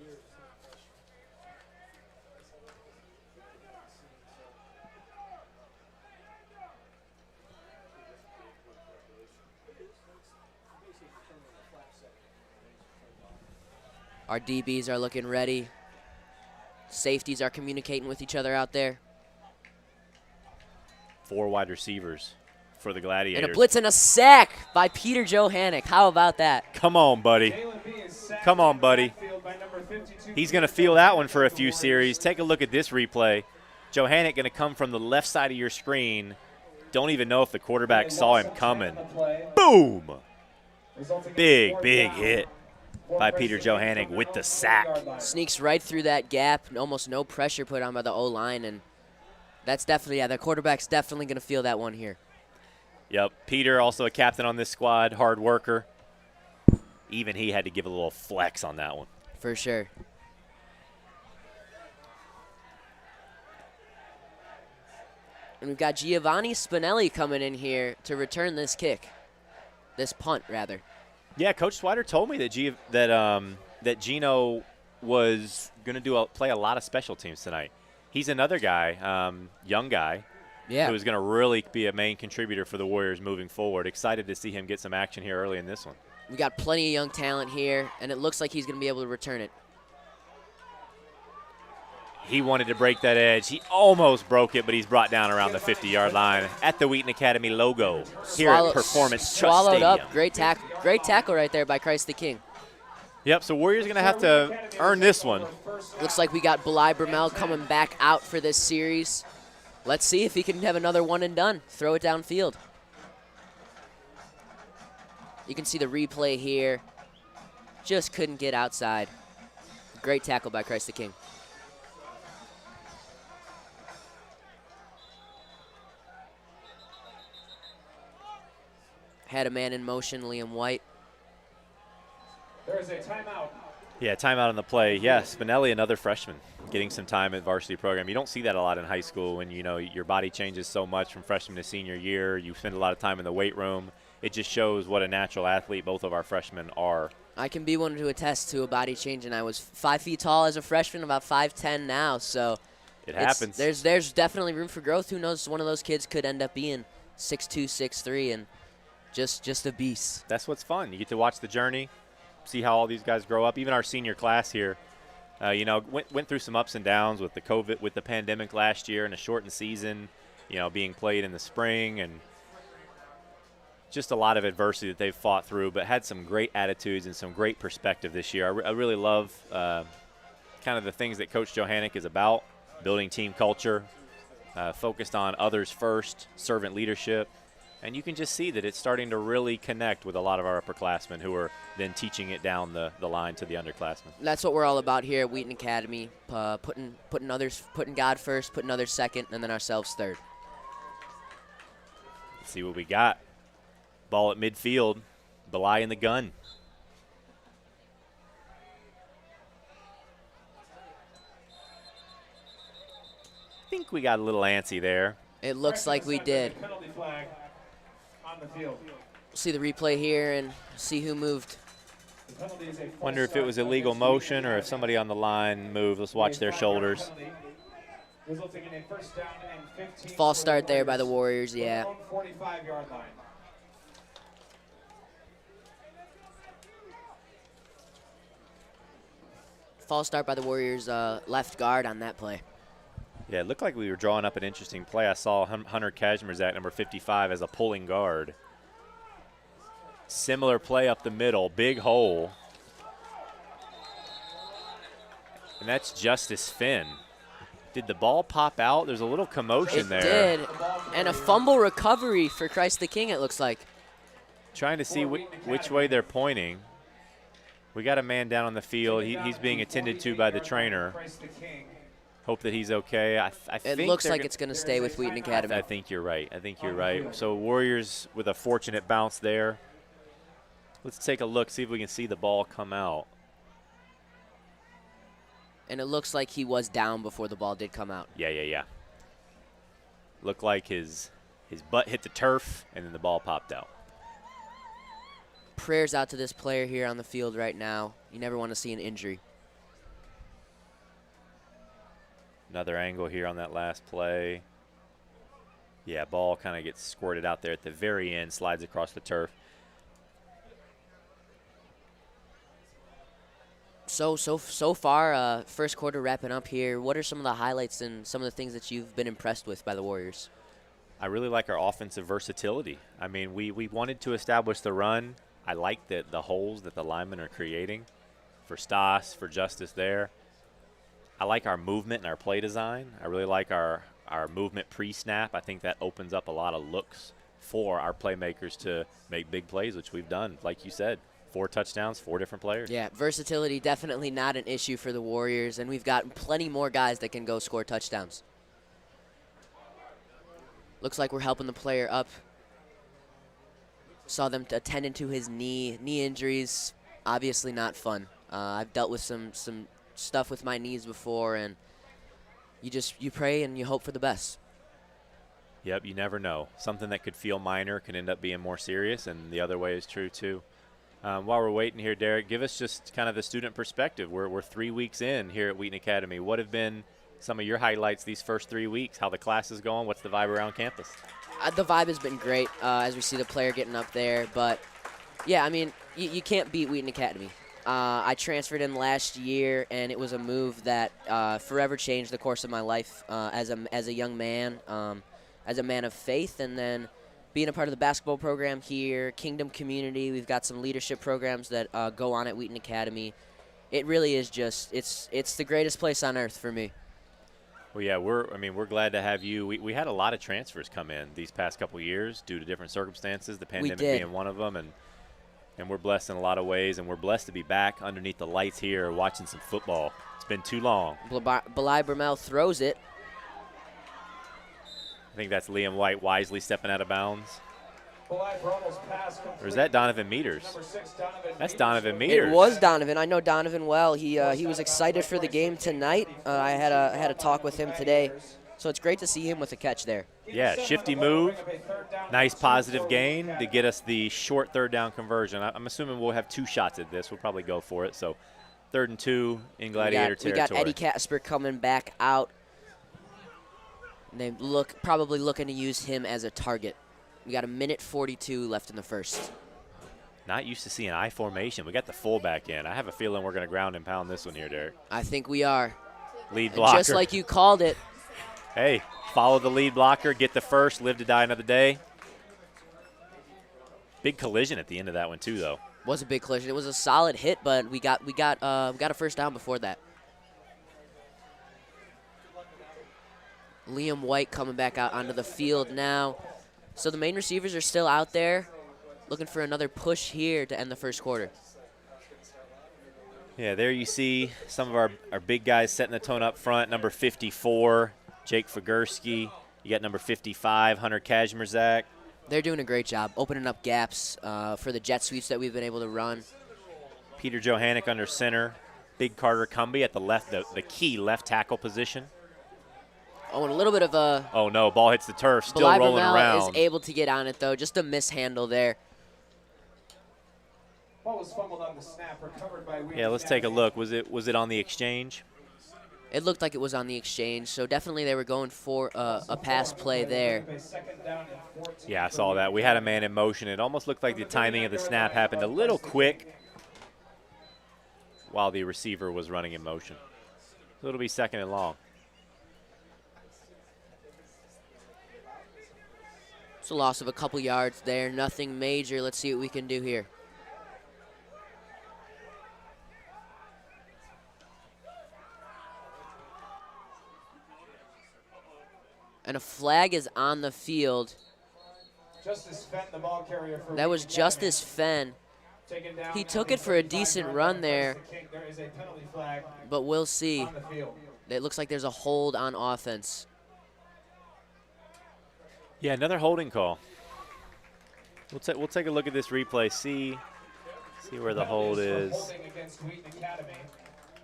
Our DBs are looking ready. Safeties are communicating with each other out there. 4 wide receivers for the Gladiators. And a blitz and a sack by Peter Johannick. How about that? Come on, buddy. Come on, buddy. He's going to feel that one for a few series. Take a look at this replay. Johannick going to come from the left side of your screen. Don't even know if the quarterback saw him coming. Boom! Big hit by Peter Johannick with the sack. Sneaks right through that gap. Almost no pressure put on by the O-line. And that's definitely, the quarterback's definitely going to feel that one here. Yep. Peter, also a captain on this squad, hard worker. Even he had to give a little flex on that one. For sure. And we've got Giovanni Spinelli coming in here to return this kick. This punt, rather. Yeah, Coach Swider told me that Gino was going to play a lot of special teams tonight. He's another guy, young guy, Yeah. who's going to really be a main contributor for the Warriors moving forward. Excited to see him get some action here early in this one. We got plenty of young talent here, and it looks like he's going to be able to return it. He wanted to break that edge. He almost broke it, but he's brought down around the 50-yard line at the Wheaton Academy logo here at Performance Trust Swallowed Stadium. up. Great tackle right there by Christ the King. Yep, so Warriors going to have to earn this one. Looks like we got Belai Brumell coming back out for this series. Let's see if he can have another one and done. Throw it downfield. You can see the replay here. Just couldn't get outside. Great tackle by Christ the King. Had a man in motion, Liam White. There is a timeout. Yeah, timeout on the play. Yeah, Spinelli, another freshman, getting some time at varsity program. You don't see that a lot in high school when, you know, your body changes so much from freshman to senior year. You spend a lot of time in the weight room. It just shows what a natural athlete both of our freshmen are. I can be one to attest to a body change, and I was 5 feet tall as a freshman, about 5'10" now. So It happens. There's definitely room for growth. Who knows? One of those kids could end up being 6'2", 6'3", and just a beast. That's what's fun. You get to watch the journey, see how all these guys grow up. Even our senior class here, went through some ups and downs with the pandemic last year and a shortened season, being played in the spring, and just a lot of adversity that they've fought through, but had some great attitudes and some great perspective this year. I really love kind of the things that Coach Johannick is about, building team culture, focused on others first, servant leadership. And you can just see that it's starting to really connect with a lot of our upperclassmen who are then teaching it down the line to the underclassmen. That's what we're all about here at Wheaton Academy, putting God first, putting others second, and then ourselves third. Let's see what we got. Ball at midfield, Belai in the gun. I think we got a little antsy there. It looks like we did. Penalty flag on the field. See the replay here and see who moved. The penalty is a false Wonder if it was start illegal by motion or if somebody on the line moved. Let's watch their shoulders. Resulting in a first down and 15 False for start the there by the Warriors. Warriors, yeah. From their own 45-yard line. False start by the Warriors left guard on that play. Yeah, it looked like we were drawing up an interesting play. I saw Hunter Kazmierzak, number 55, as a pulling guard. Similar play up the middle, big hole. And that's Justice Finn. Did the ball pop out? There's a little commotion there. It did, and a fumble recovery for Christ the King, it looks like. Trying to see which way they're pointing. We got a man down on the field. He's being attended to by the trainer. Hope that he's okay. I think it looks like it's going to stay with Wheaton Academy. I think you're right. I think you're right. So Warriors with a fortunate bounce there. Let's take a look, see if we can see the ball come out. And it looks like he was down before the ball did come out. Yeah. Looked like his butt hit the turf, and then the ball popped out. Prayers out to this player here on the field right now. You never want to see an injury. Another angle here on that last play. Yeah, ball kind of gets squirted out there at the very end, slides across the turf. So far, first quarter wrapping up here. What are some of the highlights and some of the things that you've been impressed with by the Warriors? I really like our offensive versatility. I mean, we wanted to establish the run. I like the holes that the linemen are creating for Stas, for Justice there. I like our movement and our play design. I really like our movement pre-snap. I think that opens up a lot of looks for our playmakers to make big plays, which we've done, like you said. 4 touchdowns, 4 different players. Yeah, versatility definitely not an issue for the Warriors, and we've got plenty more guys that can go score touchdowns. Looks like we're helping the player up. Saw them attending to his knee injuries. Obviously not fun. I've dealt with some stuff with my knees before, and you pray and you hope for the best. Yep, you never know. Something that could feel minor can end up being more serious, and the other way is true too. While we're waiting here, Derek, give us just kind of the student perspective. We're 3 weeks in here at Wheaton Academy. What have been some of your highlights these first 3 weeks? How the class is going? What's the vibe around campus? The vibe has been great as we see the player getting up there. But, yeah, I mean, you can't beat Wheaton Academy. I transferred in last year, and it was a move that forever changed the course of my life as a young man, as a man of faith, and then being a part of the basketball program here, Kingdom Community. We've got some leadership programs that go on at Wheaton Academy. It really is just it's the greatest place on earth for me. Well, yeah, we're glad to have you. We had a lot of transfers come in these past couple years due to different circumstances, the pandemic being one of them, and we're blessed in a lot of ways, and we're blessed to be back underneath the lights here watching some football. It's been too long. Belai Bermel throws it. I think that's Liam White wisely stepping out of bounds. Or is that Donovan Meters? That's Donovan Meters. It was Donovan. I know Donovan well. He was excited for the game tonight. I had a talk with him today, so it's great to see him with a catch there. Yeah, shifty move, nice positive gain to get us the short third down conversion. I'm assuming we'll have 2 shots at this. We'll probably go for it. So 3rd and 2 in Gladiator territory. We got Eddie Casper coming back out. They probably looking to use him as a target. We got 1:42 left in the first. Not used to seeing I formation. We got the fullback in. I have a feeling we're going to ground and pound this one here, Derek. I think we are. Lead blocker. Just like you called it. Hey, follow the lead blocker, get the first, live to die another day. Big collision at the end of that one too, though. Was a big collision. It was a solid hit, but we got a first down before that. Liam White coming back out onto the field now. So the main receivers are still out there looking for another push here to end the first quarter. Yeah, there you see some of our big guys setting the tone up front. Number 54, Jake Fagursky. You got number 55, Hunter Kazmierzak. They're doing a great job opening up gaps for the jet sweeps that we've been able to run. Peter Johannick under center. Big Carter Cumbie at the left, the key left tackle position. Oh, and a little bit of a... Oh, no, ball hits the turf, still Belai rolling Bermel around. is able to get on it, though. Just a mishandle there. Ball was fumbled on the snap, recovered by Wheaton. Yeah, let's take a look. Was it on the exchange? It looked like it was on the exchange, so definitely they were going for a pass play there. Yeah, I saw that. We had a man in motion. It almost looked like the timing of the snap happened a little quick while the receiver was running in motion. So it'll be 2nd and long. It's a loss of a couple yards there. Nothing major. Let's see what we can do here. And a flag is on the field. Justice Fenn, the ball carrier for That was Wheaton Academy. Justice Fenn. Taken down He at took the it for a 35 decent yard run line. there, There is a penalty flag but we'll see. on the field. It looks like there's a hold on offense. Yeah, another holding call. We'll take a look at this replay, see where the hold is. Holding against Wheaton Academy.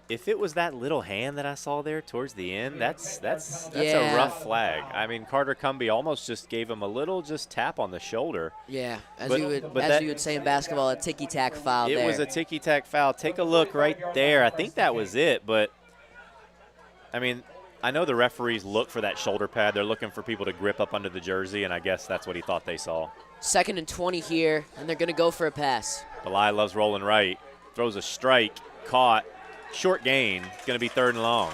If it was that little hand that I saw there towards the end, that's Yeah. a rough flag. I mean, Carter Cumbie almost just gave him a little just tap on the shoulder. Yeah, as But- you would but that- you would say in basketball, a ticky-tack foul It there. was a ticky-tack foul. Take a look right there. I think that was it, but, I mean, I know the referees look for that shoulder pad. They're looking for people to grip up under the jersey, and I guess that's what he thought they saw. 2nd and 20 here, and they're going to go for a pass. Belai loves rolling right. Throws a strike. Caught. Short gain. It's going to be 3rd and long.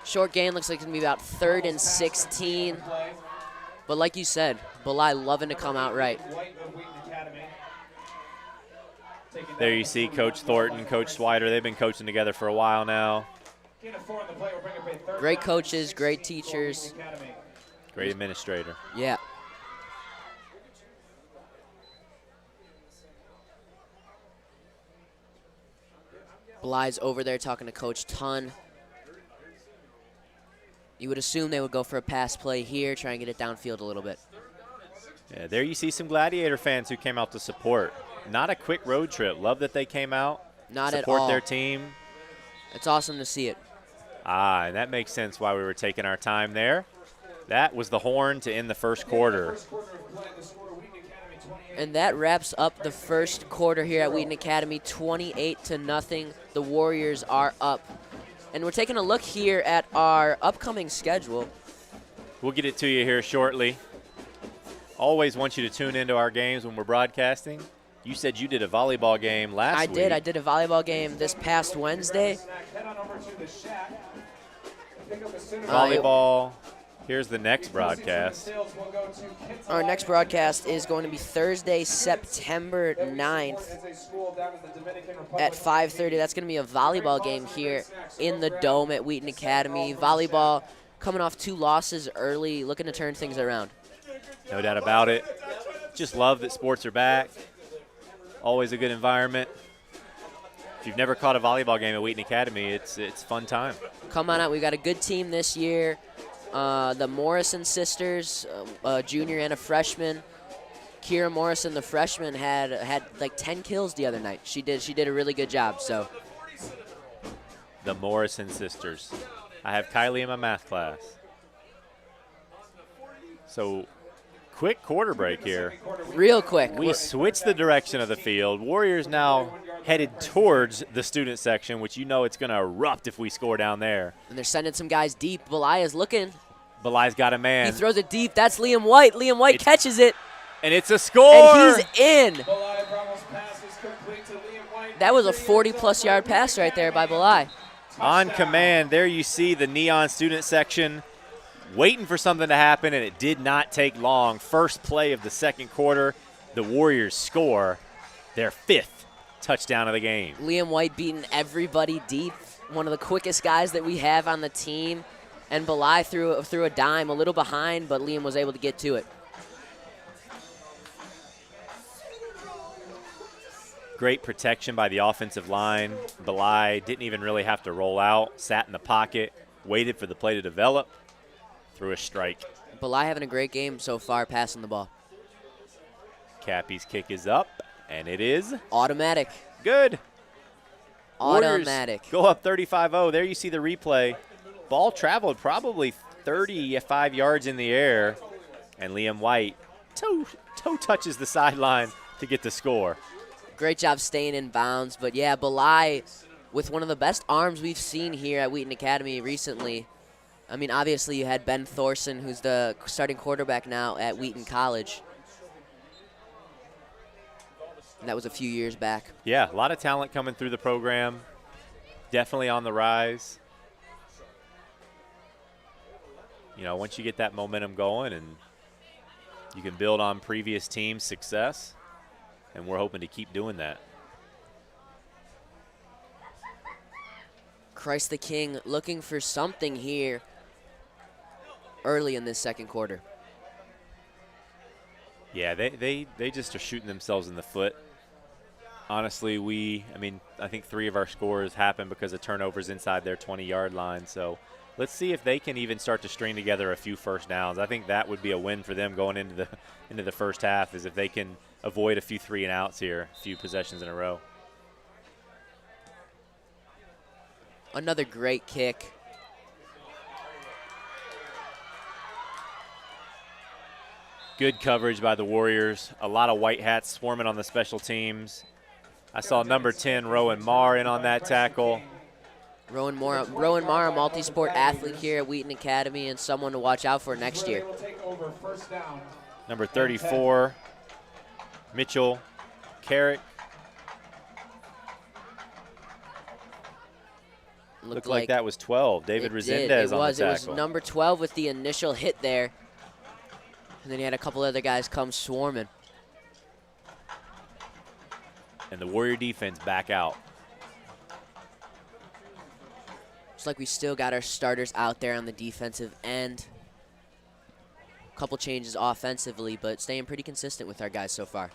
Short gain looks like it's going to be about 3rd and 16. But like you said, Belai loving to come out right. White of Wheaton Academy. Taken There down you at see 45 Coach Thornton, line. Coach Swider. They've been coaching together for a while now. Gain of 4 on the play will bring up a third Great down, coaches, great 16 for teachers. Wheaton Academy. Great administrator. Yeah. Belai's over there talking to Coach Tunn. You would assume they would go for a pass play here, try and get it downfield a little bit. Yeah, there you see some Gladiator fans who came out to support. Not a quick road trip. Love that they came out. Not at support all. their team. It's awesome to see it. And that makes sense why we were taking our time there. That was the horn to end the first quarter. First quarter of play, the score Wheaton Academy 28. And that wraps up the first quarter here at Wheaton Academy, 28-0. The Warriors are up. And we're taking a look here at our upcoming schedule. We'll get it to you here shortly. Always want you to tune into our games when we're broadcasting. You said you did a volleyball game last week. I did. I did a volleyball game this past Wednesday. Head on over to the shack. Pick up a center. Volleyball. Here's the next broadcast. Sales will go to Kids Our next Alive. broadcast is going to be Thursday, September 9th It's a school down in the Dominican Republic. at 5:30. That's going to be a volleyball game here in the Dome at Wheaton Academy. Volleyball coming off 2 losses early, looking to turn things around. No doubt about it. Just love that sports are back. Always a good environment. If you've never caught a volleyball game at Wheaton Academy, it's fun time. Come on out. We've got a good team this year. The Morrison sisters, a junior and a freshman. Kira Morrison, the freshman, had like 10 kills the other night. She did a really good job. So The Morrison sisters. I have Kylie in my math class. So, quick quarter break here. real quick, We switched the direction of the field. Warriors now headed towards the student section, which you know it's going to erupt if we score down there. and they're sending some guys deep. Belaya's looking. Belai's got a man. He throws it deep. That's Liam White. Liam White It's- catches it, And it's a score. and he's in. Belai Bravo's pass is complete to Liam White. That was a 40-plus yard pass right there by Belai. On command, there you see the neon student section waiting for something to happen, and it did not take long. First play of the second quarter, the Warriors score their 5th touchdown of the game. Liam White beating everybody deep. One of the quickest guys that we have on the team. And Belai threw a dime a little behind, but Liam was able to get to it. Great protection by the offensive line. Belai didn't even really have to roll out, sat in the pocket, waited for the play to develop, threw a strike. Belai having a great game so far passing the ball. Cappy's kick is up, and it is Automatic. good. Warriors Automatic. go up 35-0. There you see the replay. Ball traveled probably 35 yards in the air, and Liam White toe touches the sideline to get the score. Great job staying in bounds. But, yeah, Belai with one of the best arms we've seen here at Wheaton Academy recently. I mean, obviously you had Ben Thorson, who's the starting quarterback now at Wheaton College. And that was a few years back. Yeah, a lot of talent coming through the program. Definitely on the rise. You know, once you get that momentum going and You can build on previous teams' success, and we're hoping to keep doing that. Christ the King looking for something here early in this second quarter. Yeah, they just are shooting themselves in the foot. Honestly, I think 3 of our scores happened because of turnovers inside their 20-yard line. So let's see if they can even start to string together a few first downs. I think that would be a win for them going into the first half, is if they can avoid a few 3-and-outs here, a few possessions in a row. Another great kick. Good coverage by the Warriors. A lot of white hats swarming on the special teams. I saw number 10, Rowan Marr, in on that tackle. Rowan Marr, a multi-sport athlete here at Wheaton Academy and someone to watch out for next year. Number 34, Mitchell Carrick. Looked like that was 12. David Resendez on the tackle. It was number 12 with the initial hit there. And then he had a couple other guys come swarming. And the Warrior defense back out. Looks like we still got our starters out there on the defensive end. A couple changes offensively, but staying pretty consistent with our guys so far.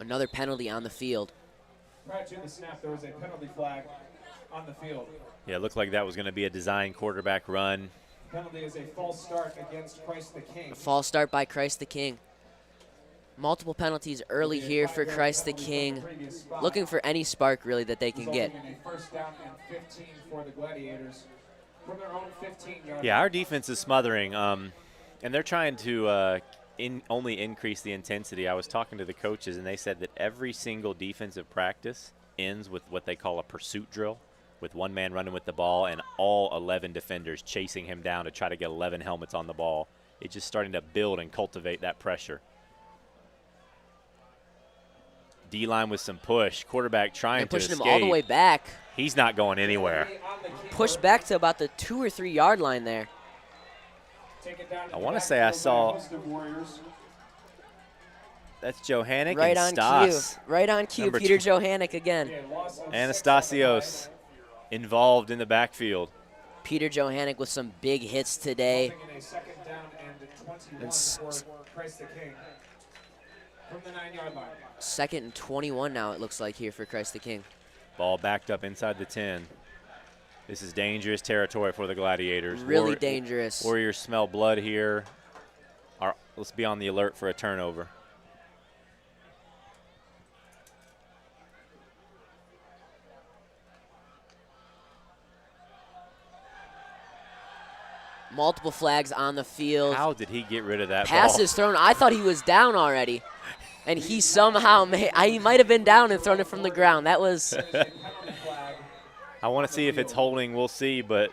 Another penalty on the field. Prior to the snap, there was a penalty flag on the field. Yeah, it looked like that was going to be a design quarterback run. Penalty is a false start against Christ the King. A false start by Christ the King. Multiple penalties early here for Christ the King. Looking for any spark, really, that they can get. First down and 15 for the Gladiators from their own 15-yard. Yeah, our defense is smothering, and they're trying to only increase the intensity. I was talking to the coaches, and they said that every single defensive practice ends with what they call a pursuit drill, with one man running with the ball and all 11 defenders chasing him down to try to get 11 helmets on the ball. It's just starting to build and cultivate that pressure. D-line with some push. Quarterback trying to escape. Pushing him all the way back. He's not going anywhere. Pushed back to about the 2 or 3 yard line there. I want to say I saw. That's Johannick right and on Stas. cue. Right on cue. Number Peter 2. Johannick again. Anastasios involved in the backfield. Peter Johannick with some big hits today. From the 9-yard line. 2nd and 21 now, it looks like, here for Christ the King. Ball backed up inside the 10. This is dangerous territory for the Gladiators. Really dangerous. Warriors smell blood here. Let's be on the alert for a turnover. Multiple flags on the field. How did he get rid of that Passes ball? thrown. I thought he was down already. And he somehow he might have been down and thrown it from the ground. That was. I want to see if it's holding. We'll see, but.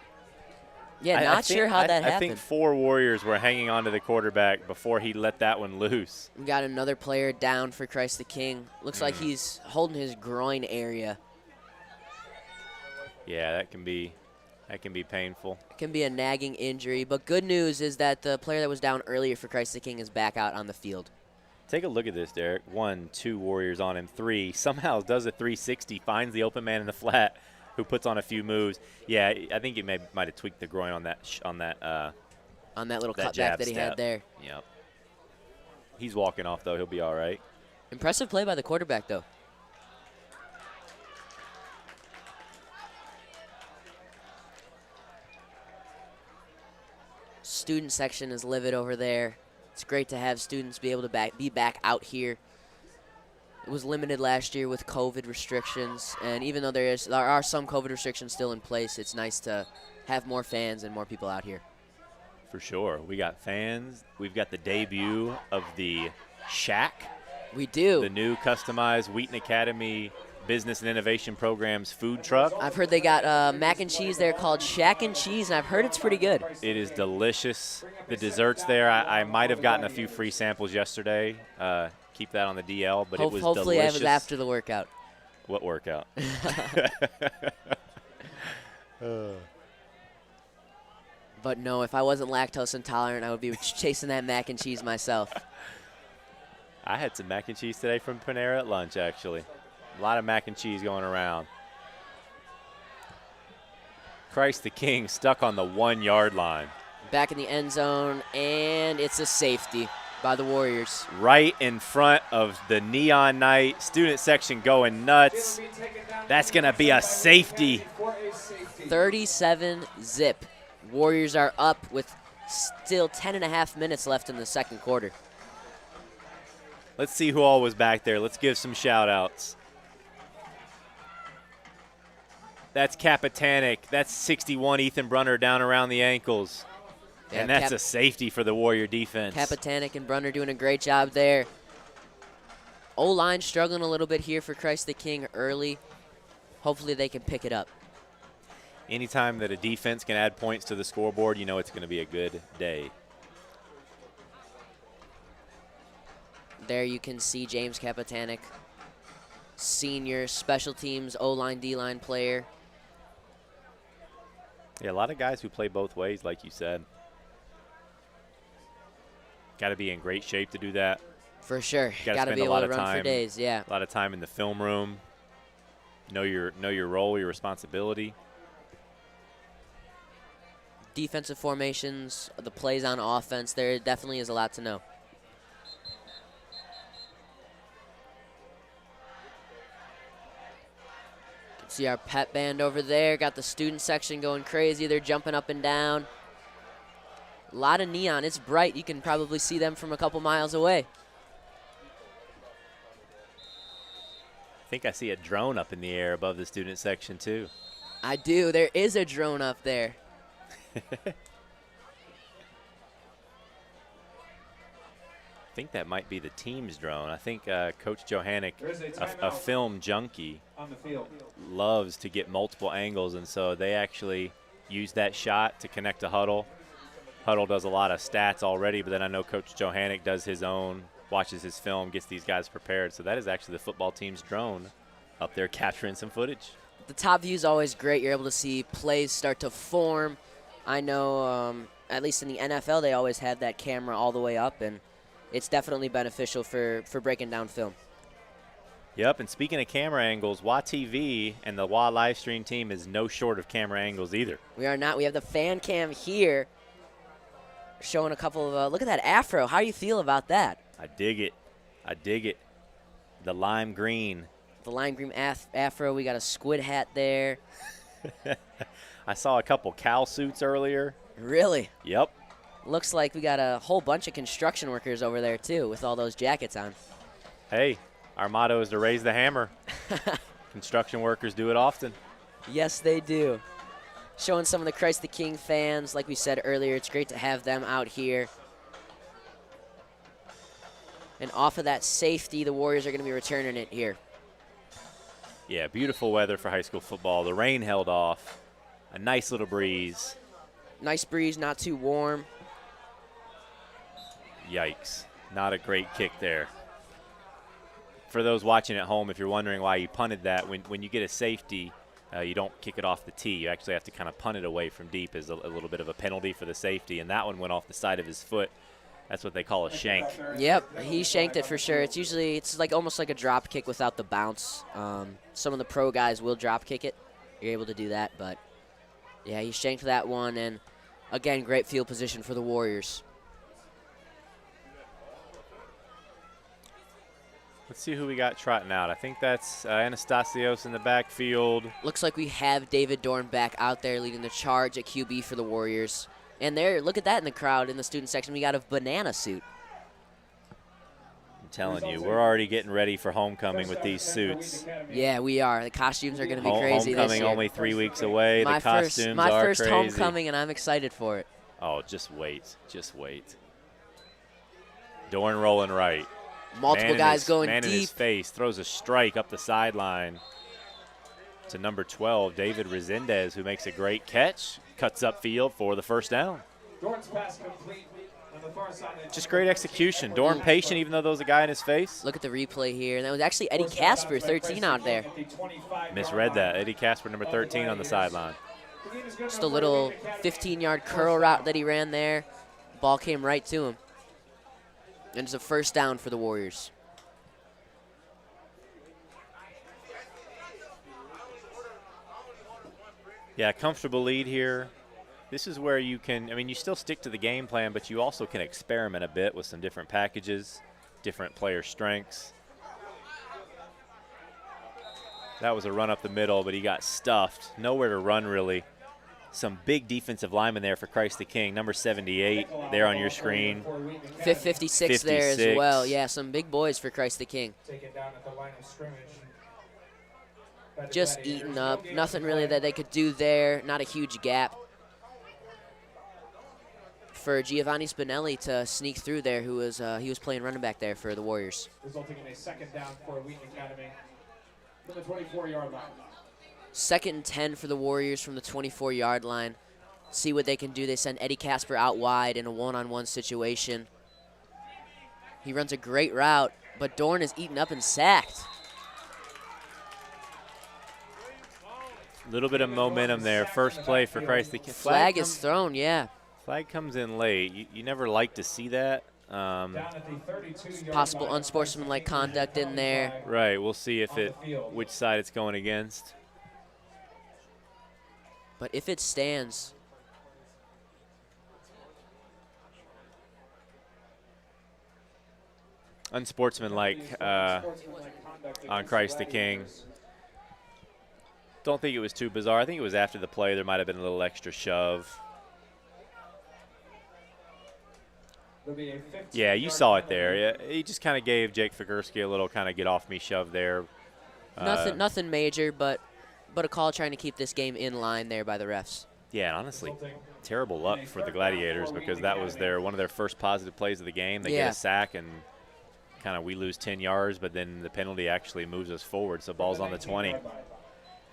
Yeah, not sure how that happened. I think 4 Warriors were hanging on to the quarterback before he let that one loose. We got another player down for Christ the King. Looks like he's holding his groin area. Yeah, that can be painful. It can be a nagging injury, but good news is that the player that was down earlier for Christ the King is back out on the field. Take a look at this, Derek. 1, 2 Warriors on him. 3 somehow does a 360, finds the open man in the flat, who puts on a few moves. Yeah, I think he might have tweaked the groin on that little cutback that he had there. Yep. He's walking off though. He'll be all right. Impressive play by the quarterback though. Student section is livid over there. It's great to have students be able to be back out here. It was limited last year with COVID restrictions, and even though there are some COVID restrictions still in place, it's nice to have more fans and more people out here. For sure. We got fans. We've got the debut of the Shack. We do. The new customized Wheaton Academy Business and Innovation Program's food truck. I've heard they got mac and cheese there called Shack and Cheese, and I've heard it's pretty good. It is delicious. The desserts there, I might have gotten a few free samples yesterday. Keep that on the DL, but it was hopefully delicious. I was after the workout. What workout? But no, if I wasn't lactose intolerant, I would be chasing that mac and cheese myself. I had some mac and cheese today from Panera at lunch, actually. A lot of mac and cheese going around. Christ the King stuck on the 1-yard line. Back in the end zone, and it's a safety by the Warriors. Right in front of the neon night. Student section going nuts. That's going to be a safety. 37-zip. Warriors are up with still 10.5 minutes left in the second quarter. Let's see who all was back there. Let's give some shout-outs. That's Kapitanek. That's 61 Ethan Brunner down around the ankles. Yeah, and that's a safety for the Warrior defense. Kapitanek and Brunner doing a great job there. O-line struggling a little bit here for Christ the King early. Hopefully they can pick it up. Anytime that a defense can add points to the scoreboard, you know it's going to be a good day. There you can see James Kapitanek, senior special teams O-line, D-line player. Yeah, a lot of guys who play both ways, like you said. Got to be in great shape to do that. For sure. Got to be able to run for days, yeah. A lot of time in the film room. Know your role, your responsibility. Defensive formations, the plays on offense, there definitely is a lot to know. See our pep band over there. Got the student section going crazy. They're jumping up and down. A lot of neon. It's bright. You can probably see them from a couple miles away. I think I see a drone up in the air above the student section, too. I do. There is a drone up there. I think that might be the team's drone. I think Coach Johannick, a film junkie, on the field, loves to get multiple angles, and so they actually use that shot to connect to Huddle. Huddle does a lot of stats already, but then I know Coach Johannick does his own, watches his film, gets these guys prepared. So that is actually the football team's drone up there capturing some footage. The top view is always great. You're able to see plays start to form. I know, at least in the NFL, they always have that camera all the way up, and it's definitely beneficial for breaking down film. Yep, and speaking of camera angles, WA TV and the WA live stream team is no short of camera angles either. We are not. We have the fan cam here showing a couple of, look at that afro. How do you feel about that? I dig it. I dig it. The lime green. The lime green afro. We got a squid hat there. I saw a couple cow suits earlier. Really? Yep. Looks like we got a whole bunch of construction workers over there, too, with all those jackets on. Hey, our motto is to raise the hammer. Construction workers do it often. Yes, they do. Showing some of the Christ the King fans. Like we said earlier, it's great to have them out here. And off of that safety, the Warriors are going to be returning it here. Yeah, beautiful weather for high school football. The rain held off. A nice little breeze. Nice breeze, not too warm. Yikes. Not a great kick there. For those watching at home, if you're wondering why you punted that, when you get a safety, you don't kick it off the tee. You actually have to kind of punt it away from deep as a little bit of a penalty for the safety, and that one went off the side of his foot. That's what they call a shank. Yep, he shanked it for sure. It's like almost like a drop kick without the bounce. Some of the pro guys will drop kick it. You're able to do that, but yeah, he shanked that one, and again, great field position for the Warriors. Let's see who we got trotting out. I think that's Anastasios in the backfield. Looks like we have David Dorn back out there leading the charge at QB for the Warriors. And there, look at that in the crowd in the student section. We got a banana suit. I'm telling you, we're already getting ready for homecoming with these suits. Yeah, we are. The costumes are going to be crazy this year. Homecoming only 3 weeks away. The costumes my are first crazy. homecoming, and I'm excited for it. Oh, just wait. Just wait. Dorn rolling right. Multiple guys going man deep. In his face, throws a strike up the sideline to number 12, David Resendez, who makes a great catch, cuts upfield for the first down. Dorn's pass complete on the far side. Just great execution. Dorn patient, even though there was a guy in his face. Look at the replay here. And that was actually Eddie Casper, 13 out there. Misread that. Eddie Casper, number 13 on the sideline. Just a little 15-yard curl route that he ran there. Ball came right to him. And it's a first down for the Warriors. Yeah, comfortable lead here. This is where you can, I mean, you still stick to the game plan, but you also can experiment a bit with some different packages, different player strengths. That was a run up the middle, but he got stuffed. Nowhere to run, really. Some big defensive linemen there for Christ the King. Number 78 there on your screen. 56 there as well. Yeah, some big boys for Christ the King. Just eaten up. Nothing really that they could do there. Not a huge gap for Giovanni Spinelli to sneak through there, who was he was playing running back there for the Warriors. Resulting in a second down for Wheaton Academy from the 24-yard line. 2nd and 10 for the Warriors from the 24-yard line. See what they can do. They send Eddie Casper out wide in a one-on-one situation. He runs a great route, but Dorn is eaten up and sacked. A little bit of momentum there. First play for Christ the King. Flag is thrown, yeah. Flag comes in late. You never like to see that. Possible unsportsmanlike conduct in there. Right, we'll see if which side it's going against. But if it stands, unsportsmanlike on Christ the King. Don't think it was too bizarre. I think it was after the play. There might have been a little extra shove. Yeah, you saw it there. Yeah, he just kind of gave Jake Figursky a little kind of get off me shove there. Nothing major, but a call trying to keep this game in line there by the refs. Yeah, honestly, terrible luck for the Gladiators because that was one of their first positive plays of the game. They get a sack and kind of we lose 10 yards, but then the penalty actually moves us forward, so ball's on the 20.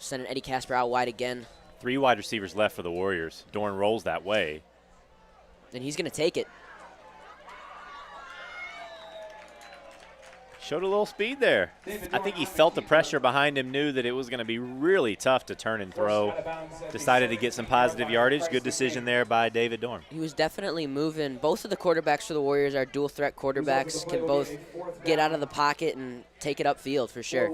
Sending Eddie Casper out wide again. 3 wide receivers left for the Warriors. Dorn rolls that way. And he's going to take it. Showed a little speed there. I think he felt the pressure behind him, knew that it was going to be really tough to turn and throw. Decided to get some positive yardage. Good decision there by David Dorn. He was definitely moving. Both of the quarterbacks for the Warriors are dual threat quarterbacks, can both get out of the pocket and take it upfield for sure.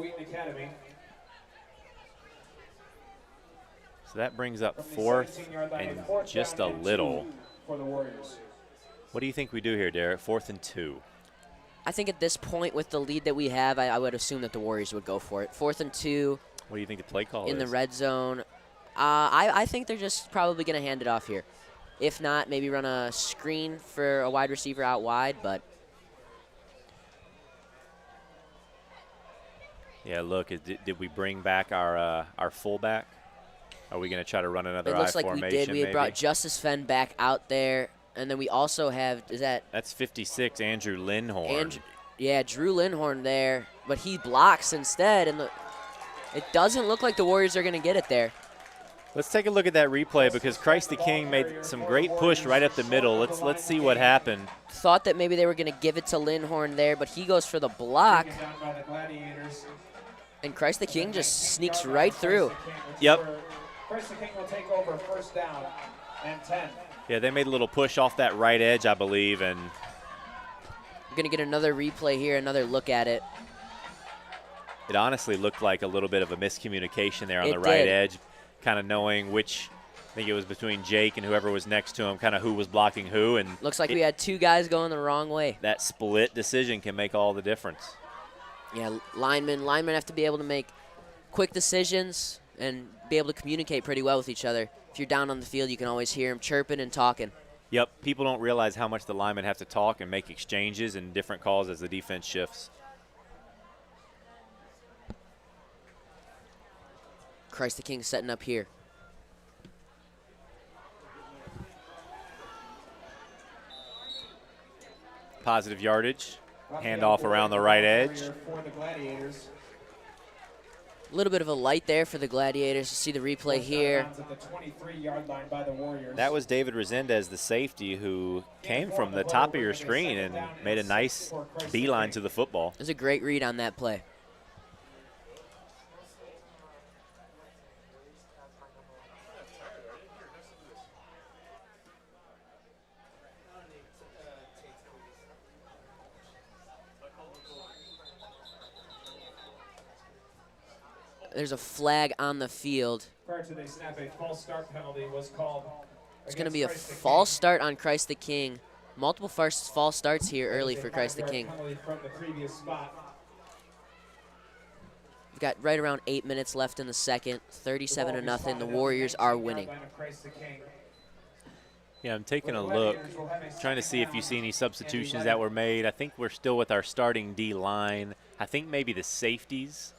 So that brings up 4th and just a little. What do you think we do here, Derek? 4th and 2. I think at this point with the lead that we have, I would assume that the Warriors would go for it. 4th and 2. What do you think the play call in is? The red zone. I think they're just probably going to hand it off here. If not, maybe run a screen for a wide receiver out wide, but. Yeah, look, did we bring back our fullback? Are we going to try to run another I formation? It looks like we did. We had brought Justice Fenn back out there. And then we also have, That's 56, Andrew Lindhorn. Yeah, Drew Lindhorn there, but he blocks instead, and it doesn't look like the Warriors are going to get it there. Let's take a look at that replay because Christ the King made some great push right up the middle. Let's see what happened. Thought that maybe they were going to give it to Lindhorn there, but he goes for the block. And Christ the King just sneaks right through. Yep. Christ the King will take over 1st down and 10. Yeah, they made a little push off that right edge, I believe, and we're going to get another replay here, another look at it. It honestly looked like a little bit of a miscommunication there on the right edge, kind of knowing which, I think it was between Jake and whoever was next to him, kind of who was blocking who. And looks like we had 2 guys going the wrong way. That split decision can make all the difference. Yeah, linemen have to be able to make quick decisions and be able to communicate pretty well with each other. If you're down on the field, you can always hear them chirping and talking. Yep, people don't realize how much the linemen have to talk and make exchanges and different calls as the defense shifts. Christ the King setting up here. Positive yardage, handoff around the right edge. A little bit of a light there for the Gladiators to see the replay here. That was David Resendez, the safety, who came from the top of your screen and made a nice beeline to the football. It was a great read on that play. There's a flag on the field. Prior to the snap, a false start penalty was called. It's going to be a against Christ the false King. start on Christ the King. Multiple false starts here That early was a for Christ the 5-yard King. penalty from the previous spot. We've got right around 8 minutes left in the second. 37 to The ball nothing. The spotted at the Warriors are 19-yard winning. line of Christ the King. Yeah, I'm taking a look, trying to see if you see any substitutions that were made. I think we're still with our starting D line. I think maybe the safeties.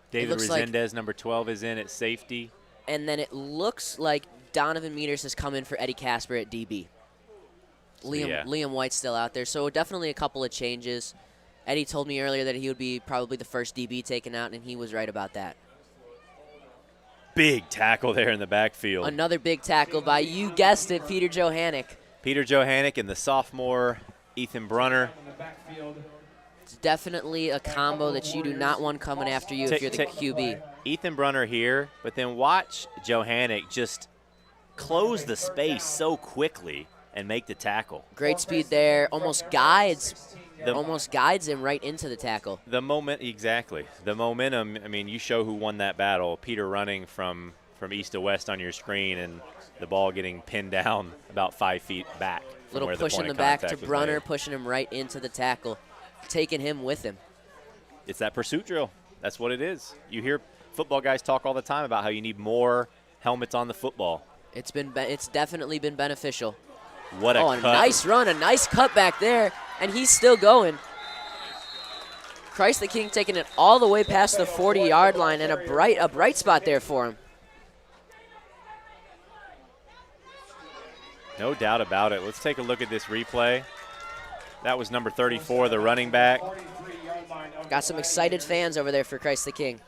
David looks like- Resendez, number 12, is in at safety. And then it looks like Donovan Meters has come in for Eddie Casper at DB. Liam White's still out there, so definitely a couple of changes. Eddie told me earlier that he would be probably the first DB taken out, and he was right about that. Big tackle there in the backfield. Another big tackle by, you guessed it, Peter Johannick. Peter Johannick and the sophomore Ethan Brunner. In the backfield. It's definitely a combo that you do not want coming after you if you're the QB. Ethan Brunner here, but then watch Johannick just close the space so quickly and make the tackle. Great speed there, almost guides him right into the tackle. The exactly. The momentum, I mean, you show who won that battle. Peter running from east to west on your screen and the ball getting pinned down about 5 feet back. from Little where push point in the of back to contact was Brunner, made. pushing him right into the tackle, taking him with him. It's that pursuit drill. That's what it is. You hear football guys talk all the time about how you need more helmets on the football. It's definitely been beneficial. What a Oh, cut. a nice run, a nice cut back there, and he's still going. Christ the King taking it all the way past the 40-yard line, and a bright spot there for him. No doubt about it. Let's take a look at this replay. That was number 34, the running back. 43-yard line of Got some excited fans over there for Christ the King.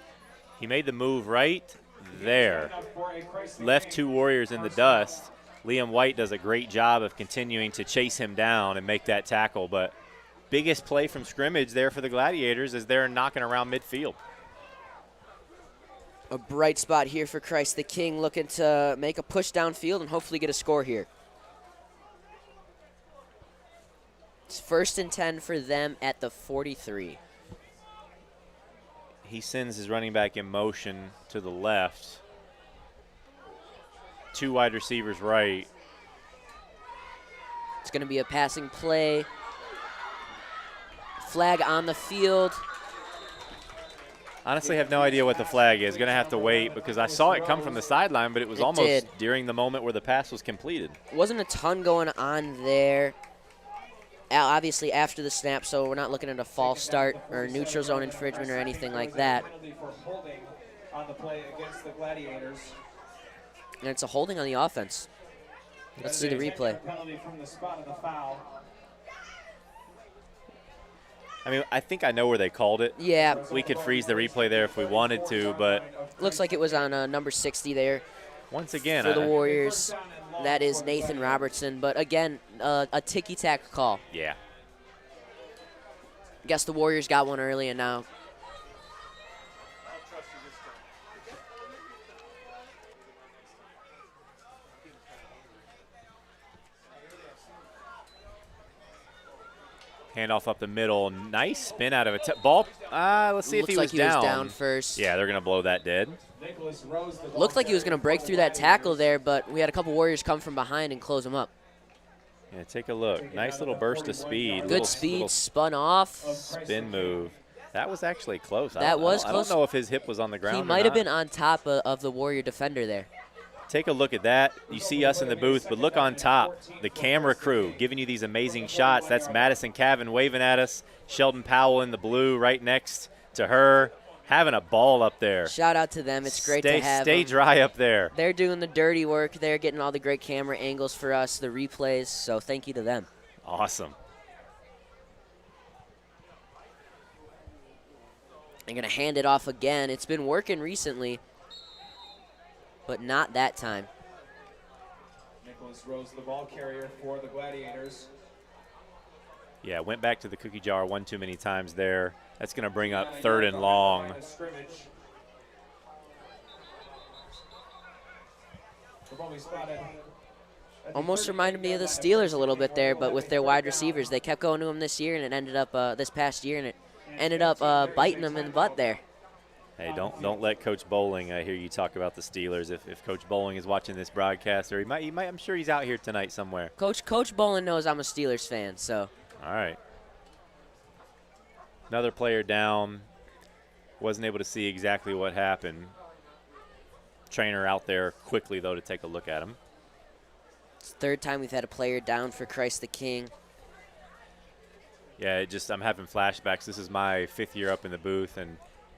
He made the move right there. for a Christ the Left King. two Warriors in the dust. Liam White does a great job of continuing to chase him down and make that tackle. But biggest play from scrimmage there for the Gladiators is they're knocking around midfield. A bright spot here for Christ the King, looking to make a push downfield and hopefully get a score here. It's 1st and 10 for them at the 43. He sends his running back in motion to the left. 2 wide receivers right. It's going to be a passing play. Flag on the field. Honestly, I have no idea what the flag is. Going to have to wait because I saw it come from the sideline, but it was It almost did. during the moment where the pass was completed. Wasn't a ton going on there. Obviously after the snap, so we're not looking at a false start or neutral zone infringement or anything like that. Penalty for holding on the play against the Gladiators. And it's a holding on the offense. Let's see the replay. Penalty from the spot of the foul. I mean, I think I know where they called it. Yeah, We could freeze the replay there if we wanted to, but looks like it was on number 60 there once again, for the Warriors. That is Nathan Robertson. But again, a ticky-tack call. yeah. Guess the Warriors got one early and now. Handoff up the middle. Nice spin out of it. Ball. Let's see if Looks he like was he down. was down first. Yeah, they're going to blow that dead. Nicholas Rose, the Looked like he was going to break through that tackle there, but we had a couple Warriors come from behind and close him up. Yeah, take a look. Nice little burst of speed. Good speed, spun off. Spin move. That was actually close. That was I close. don't know if his hip was on the ground. He or might have not. been on top of the Warrior defender there. Take a look at that. You see us in the booth, but look on top. The camera crew giving you these amazing shots. That's Madison Cavan waving at us. Sheldon Powell in the blue right next to her. Having a ball up there. Shout out to them. It's great to have Stay them. dry up there. They're doing the dirty work. They're getting all the great camera angles for us, the replays, so thank you to them. Awesome. They're going to hand it off again. It's been working recently, but not that time. Nicholas Rose, the ball carrier for the Gladiators. Yeah, went back to the cookie jar one too many times there. That's going to bring up 3rd and long. Line of scrimmage. The ball we spotted at the Almost 30 reminded me of the line Steelers a little bit there, but with their wide receivers. They kept going to them this year, and it ended up this past year, and it ended up biting them in the butt there. Hey, don't let Coach Bowling hear you talk about the Steelers. If Coach Bowling is watching this broadcast, or he might, I'm sure he's out here tonight somewhere. Coach Bolin knows I'm a Steelers fan, so. All right. Another player down. Wasn't able to see exactly what happened. Trainer out there quickly, though, to take a look at him. It's the third time we've had a player down for Christ the King. Yeah, I'm having flashbacks. This is my 5th year up in the booth, and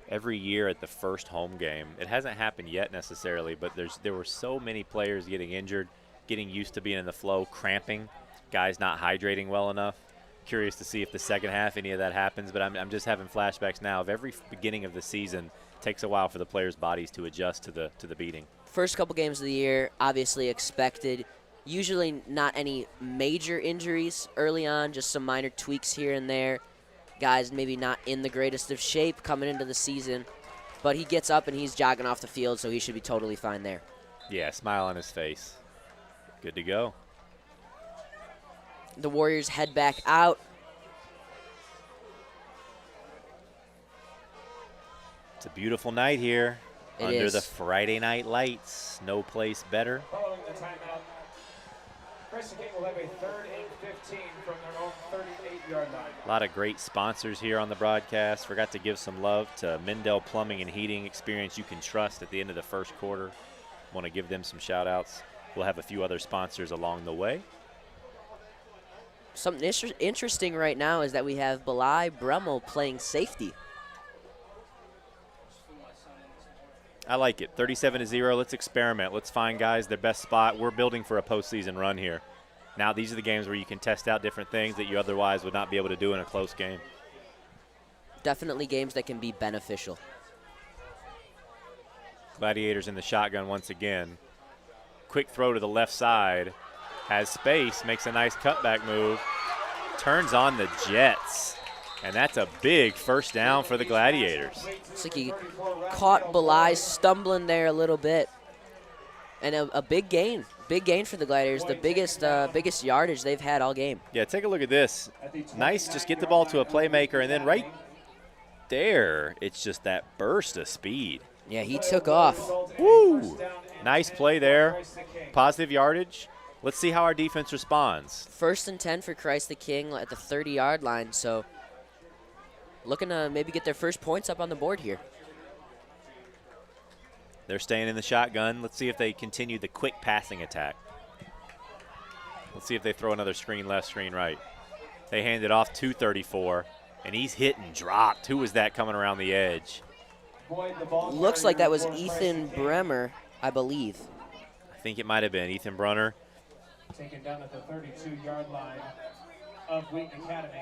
every year at the first home game, it hasn't happened yet necessarily, but there were so many players getting injured, getting used to being in the flow, cramping, guys not hydrating well enough. Curious to see if the second half any of that happens, but I'm just having flashbacks now of every beginning of the season. Takes a while for the players' bodies to adjust to the beating. First couple games of the year, obviously expected. Usually not any major injuries early on, just some minor tweaks here and there. Guys maybe not in the greatest of shape coming into the season, but he gets up and he's jogging off the field, so he should be totally fine there. Yeah, smile on his face. Good to go. The Warriors head back out. It's a beautiful night here under is. the Friday night lights. No place better. Following the timeout, Christ the King will have a 3rd and 15 from their own 38-yard line. A lot of great sponsors here on the broadcast. Forgot to give some love to Mendel Plumbing and Heating, experience you can trust at the end of the first quarter. Want to give them some shout-outs. We'll have a few other sponsors along the way. Something interesting right now is that we have Belai Bremmel playing safety. I like it. 37-0. Let's experiment. Let's find guys their best spot. We're building for a postseason run here. Now these are the games where you can test out different things that you otherwise would not be able to do in a close game. Definitely games that can be beneficial. Gladiators in the shotgun once again. Quick throw to the left side. Has space, makes a nice cutback move. Turns on the Jets. And that's a big first down for the Gladiators. Looks like he caught Belai stumbling there a little bit. And a big gain. Big gain for the Gladiators. The biggest yardage they've had all game. Yeah, take a look at this. Nice, just get the ball to a playmaker, and then right there, it's just that burst of speed. Yeah, he took off. Woo! Nice play there. Positive yardage. Let's see how our defense responds. 1st and 10 for Christ the King at the 30-yard line, so looking to maybe get their first points up on the board here. They're staying in the shotgun. Let's see if they continue the quick passing attack. Let's see if they throw another screen left, screen right. They hand it off to 34, and he's hit and dropped. Who was that coming around the edge? Looks like that was Ethan Bremer, I believe. I think it might have been Ethan Brunner. Taken down at the 32-yard line of Wheaton Academy.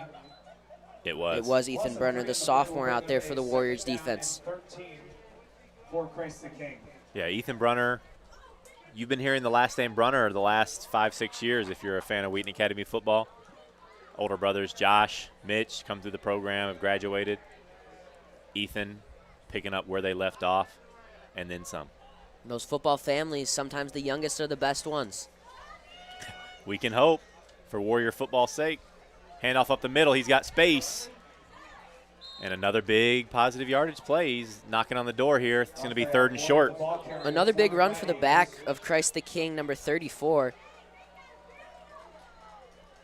It was. It was Ethan Brunner, the sophomore out there for the Warriors defense. 13 for Christ the King. Yeah, Ethan Brunner. You've been hearing the last name Brunner the last 5-6 years if you're a fan of Wheaton Academy football. Older brothers Josh, Mitch come through the program, have graduated. Ethan picking up where they left off, and then some. Those football families, sometimes the youngest are the best ones. We can hope for Warrior football's sake. Handoff up the middle. He's got space. And another big positive yardage play. He's knocking on the door here. It's going to be 3rd and short. Another big run for the back of Christ the King, number 34.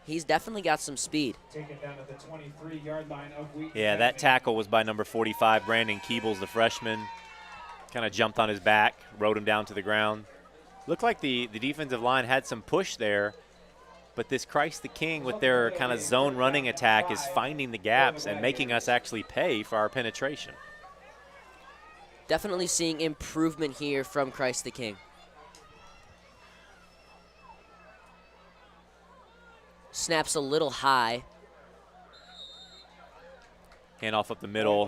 He's definitely got some speed. Taken down at the 23-yard line of Wheaton Yeah, that Academy. tackle was by number 45, Brandon Keebles, the freshman. Kind of jumped on his back, rode him down to the ground. Looked like the defensive line had some push there. But this Christ the King with their kind of zone running attack is finding the gaps and making us actually pay for our penetration. Definitely seeing improvement here from Christ the King. Snaps a little high. Handoff up the middle.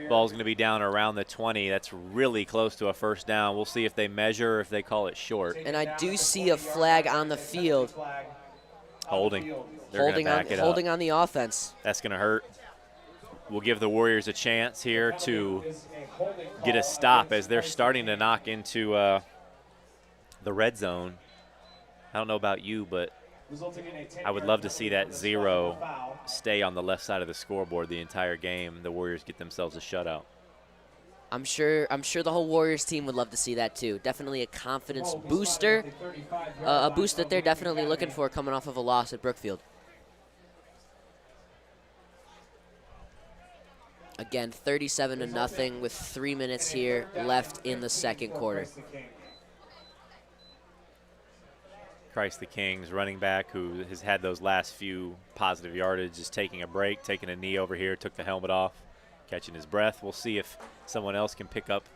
Ball's going to be down around the 20. That's really close to a first down. We'll see if they measure or if they call it short. And I do see a flag on the field. Holding. They're going to back it up. Holding on the offense. That's going to hurt. We'll give the Warriors a chance here to get a stop as they're starting to knock into the red zone. I don't know about you, but I would love to see that 0 stay on the left side of the scoreboard the entire game. The Warriors get themselves a shutout. I'm sure the whole Warriors team would love to see that too. Definitely a confidence booster, a boost that they're definitely looking for coming off of a loss at Brookfield. Again, 37-0 with 3 minutes here left in the second quarter. Christ the King's running back, who has had those last few positive yardage, is taking a break, taking a knee over here, took the helmet off, catching his breath. We'll see if someone else can pick up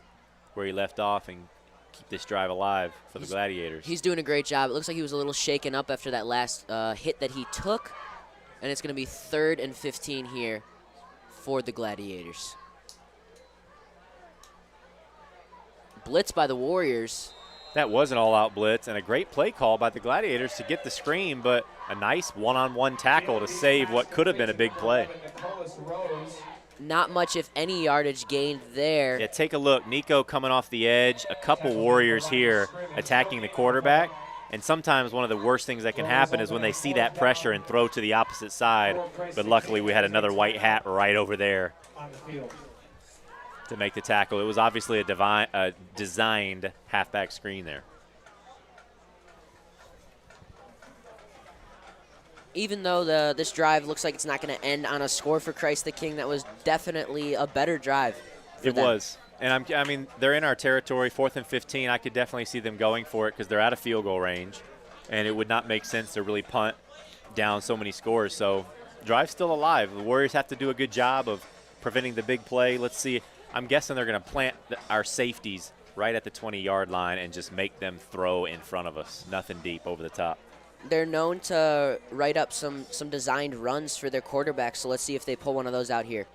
where he left off and keep this drive alive for the Gladiators. He's doing a great job. It looks like he was a little shaken up after that last hit that he took, and it's going to be 3rd and 15 here for the Gladiators. Blitz by the Warriors. That was an all-out blitz and a great play call by the Gladiators to get the screen, but a nice one-on-one tackle to save what could have been a big play. Not much, if any, yardage gained there. Yeah, take a look. Nico coming off the edge, a couple Warriors here attacking the quarterback, and sometimes one of the worst things that can happen is when they see that pressure and throw to the opposite side, but luckily we had another white hat right over there to make the tackle. It was obviously a designed halfback screen there. Even though this drive looks like it's not going to end on a score for Christ the King, that was definitely a better drive for them. It was. And I mean, they're in our territory, 4th and 15. I could definitely see them going for it because they're out of field goal range, and it would not make sense to really punt down so many scores. So drive's still alive. The Warriors have to do a good job of preventing the big play. Let's see. I'm guessing they're going to plant our safeties right at the 20-yard line and just make them throw in front of us. Nothing deep over the top. They're known to write up some designed runs for their quarterbacks, so let's see if they pull one of those out here.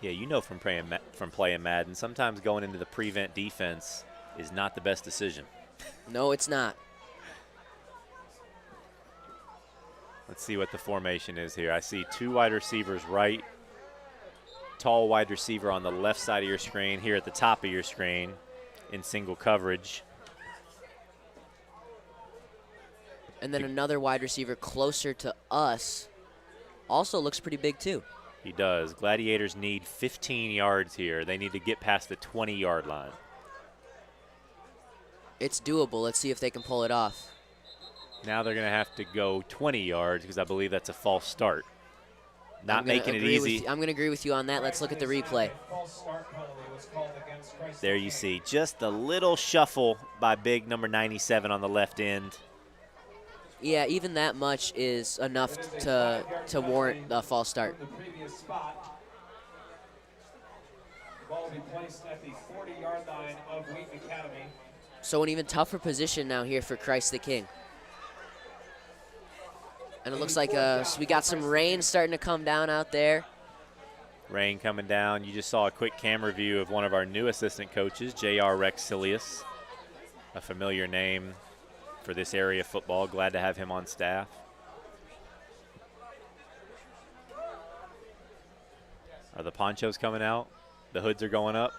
Yeah, you know from playing Madden, sometimes going into the prevent defense is not the best decision. No, it's not. Let's see what the formation is here. I see 2 wide receivers right, tall wide receiver on the left side of your screen, here at the top of your screen in single coverage. And then another wide receiver closer to us also looks pretty big too. He does. Gladiators need 15 yards here. They need to get past the 20-yard line. It's doable. Let's see if they can pull it off. Now they're going to have to go 20 yards because I believe that's a false start. Not making it easy. I'm going to agree with you on that. Let's look at the replay. There you see just a little shuffle by big number 97 on the left end. Yeah, even that much is enough to warrant a false start. So an even tougher position now here for Christ the King. And it looks like so we got some rain starting to come down out there. Rain coming down. You just saw a quick camera view of one of our new assistant coaches, J.R. Rexilius, a familiar name for this area of football. Glad to have him on staff. Are the ponchos coming out? The hoods are going up?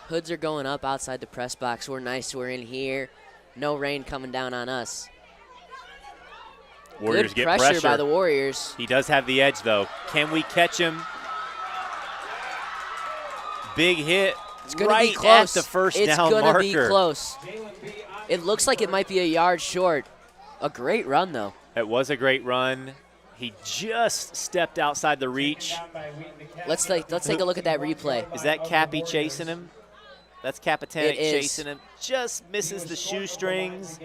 Hoods are going up outside the press box. We're nice. We're in here. No rain coming down on us. Warriors Good get pressure by the Warriors. He does have the edge, though. Can we catch him? Big hit. It's gonna right be close. at the first it's down gonna marker. Be close. It looks like it might be a yard short. A great run, though. It was a great run. He just stepped outside the reach. Let's take a look at that replay. Is that Cappy chasing him? That's Capitanic chasing him. Just misses the shoestrings.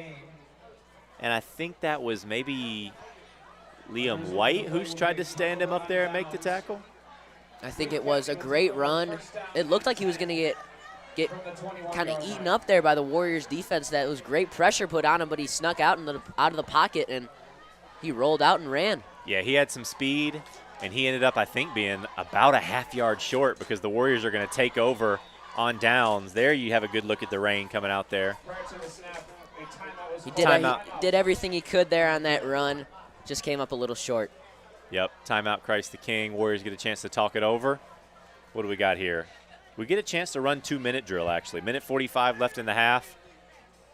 And I think that was maybe Liam White who's tried to stand him up there and make the tackle. I think it was a great run. It looked like he was going to get kind of eaten up there by the Warriors defense. That was great pressure put on him, but he snuck out of the pocket and he rolled out and ran. Yeah, he had some speed, and he ended up, I think, being about a half-yard short because the Warriors are going to take over on downs. There you have a good look at the rain coming out there. He did everything he could there on that run. Just came up a little short. Yep, timeout Christ the King. Warriors get a chance to talk it over. What do we got here? We get a chance to run 2-minute drill, actually. Minute 45 left in the half.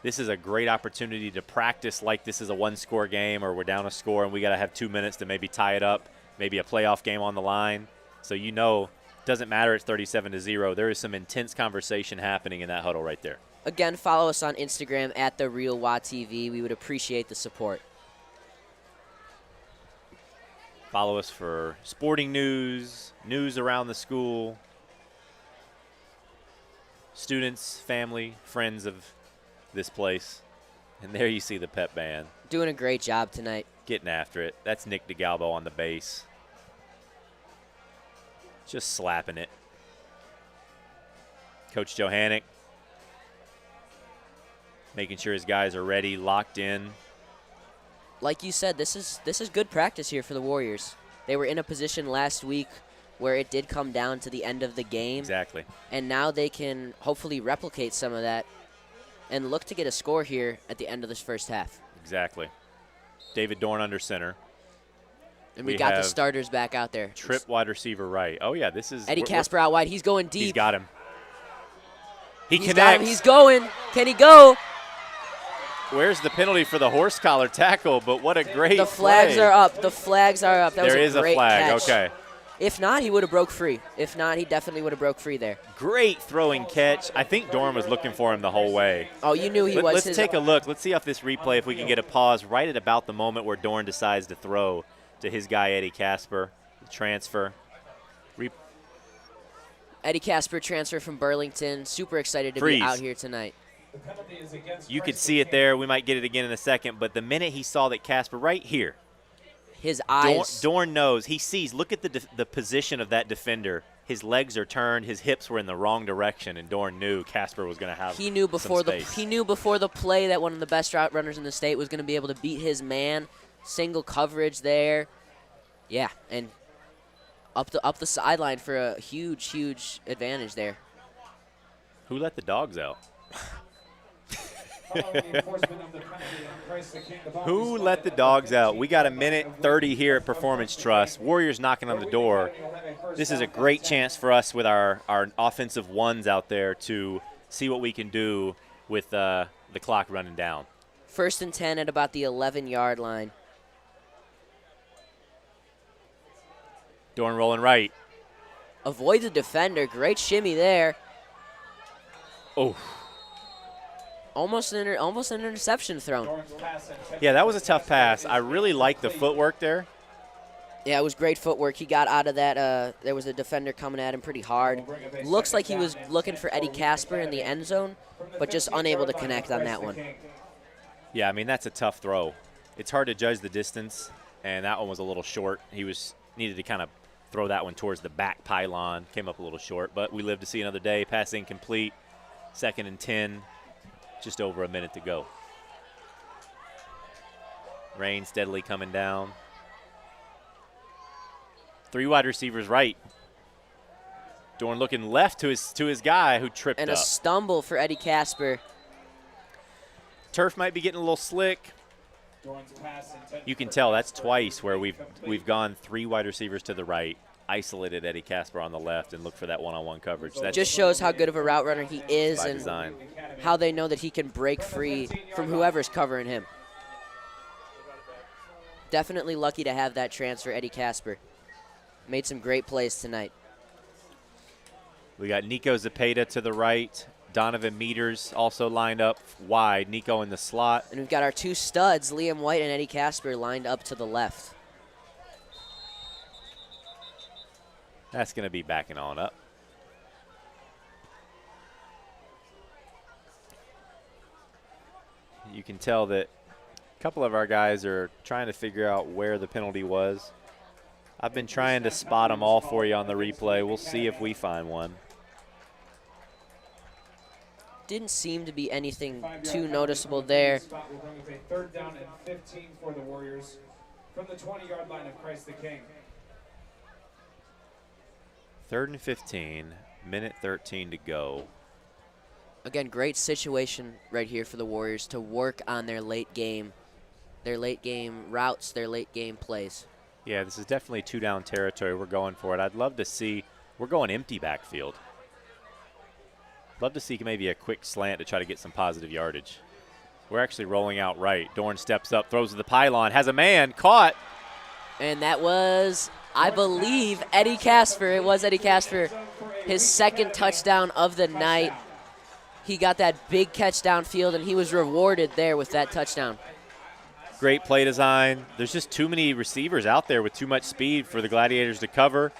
This is a great opportunity to practice like this is a one-score game or we're down a score and we got to have 2 minutes to maybe tie it up, maybe a playoff game on the line. So you know, doesn't matter, it's 37-0. There is some intense conversation happening in that huddle right there. Again, follow us on Instagram at TheRealWaTV. We would appreciate the support. Follow us for sporting news, news around the school, students, family, friends of this place. And there you see the pep band. Doing a great job tonight. Getting after it. That's Nick DeGalbo on the bass. Just slapping it. Coach Johannick making sure his guys are ready, locked in. Like you said, this is good practice here for the Warriors. They were in a position last week where it did come down to the end of the game. Exactly. And now they can hopefully replicate some of that and look to get a score here at the end of this first half. Exactly. David Dorn under center. And we got the starters back out there. Tripp wide receiver right. Oh, yeah, this is – Eddie Casper out wide. He's going deep. He's got him. He's connects. Got him. He's going. Can he go? Where's the penalty for the horse collar tackle? But what a great The flags play. are up. The flags are up. That there was is a flag. Catch. Okay. If not, he would have broke free. If not, he definitely would have broke free there. Great throwing catch. I think Dorn was looking for him the whole way. Oh, you knew he was. Let's take a look. Let's see off this replay if we can get a pause right at about the moment where Dorn decides to throw to his guy Eddie Casper. The transfer. Eddie Casper transfer from Burlington. Super excited to be out here tonight. You could see it there. We might get it again in a second. But the minute he saw that Casper right here, his eyes. Dorn knows. He sees. Look at the position of that defender. His legs are turned. His hips were in the wrong direction, and Dorn knew Casper was going to have. He knew before some space. He knew before the play that one of the best route runners in the state was going to be able to beat his man. Single coverage there. Yeah, and up the sideline for a huge advantage there. Who let the dogs out? Who let the dogs out? We got a minute 30 here at Performance Trust. Warriors knocking on the door. This is a great chance for us with our offensive ones out there to see what we can do with the clock running down. 1st and 10 at about the 11-yard line. Dorn rolling right. Avoids the defender. Great shimmy there. Oh. Almost an interception thrown. Yeah, that was a tough pass. I really like the footwork there. Yeah, it was great footwork. He got out of that. There was a defender coming at him pretty hard. Looks like he was looking for Eddie Casper in the end zone, but just unable to connect on that one. Yeah, I mean, that's a tough throw. It's hard to judge the distance, and that one was a little short. He needed to kind of throw that one towards the back pylon. Came up a little short, but we live to see another day. Pass incomplete. 2nd and 10. Just over a minute to go. Rain steadily coming down. 3 wide receivers right. Dorn looking left to his guy who tripped and up. And a stumble for Eddie Casper. Turf might be getting a little slick. You can tell that's twice where we've gone 3 wide receivers to the right, isolated Eddie Casper on the left, and look for that one-on-one coverage. That just shows how good of a route runner he is and design. How they know that he can break free from whoever's covering him. Definitely lucky to have that transfer, Eddie Casper. Made some great plays tonight. We got Nico Zepeda to the right. Donovan Meters also lined up wide. Nico in the slot. And we've got our 2 studs, Liam White and Eddie Casper, lined up to the left. That's going to be backing on up. You can tell that a couple of our guys are trying to figure out where the penalty was. I've been trying to spot them all for you on the replay. We'll see if we find one. Didn't seem to be anything too noticeable there. 3rd down and 15 for the Warriors from the 20-yard line of Christ the King. 3rd and 15, minute 13 to go. Again, great situation right here for the Warriors to work on their late game routes, their late game plays. Yeah, this is definitely 2-down territory. We're going for it. I'd love to see, we're going empty backfield. Love to see maybe a quick slant to try to get some positive yardage. We're actually rolling out right. Dorn steps up, throws to the pylon, has a man, caught. And that was I believe Eddie Casper. It was Eddie Casper. His second touchdown of the night. He got that big catch downfield, and he was rewarded there with that touchdown. Great play design. There's just too many receivers out there with too much speed for the Gladiators to cover.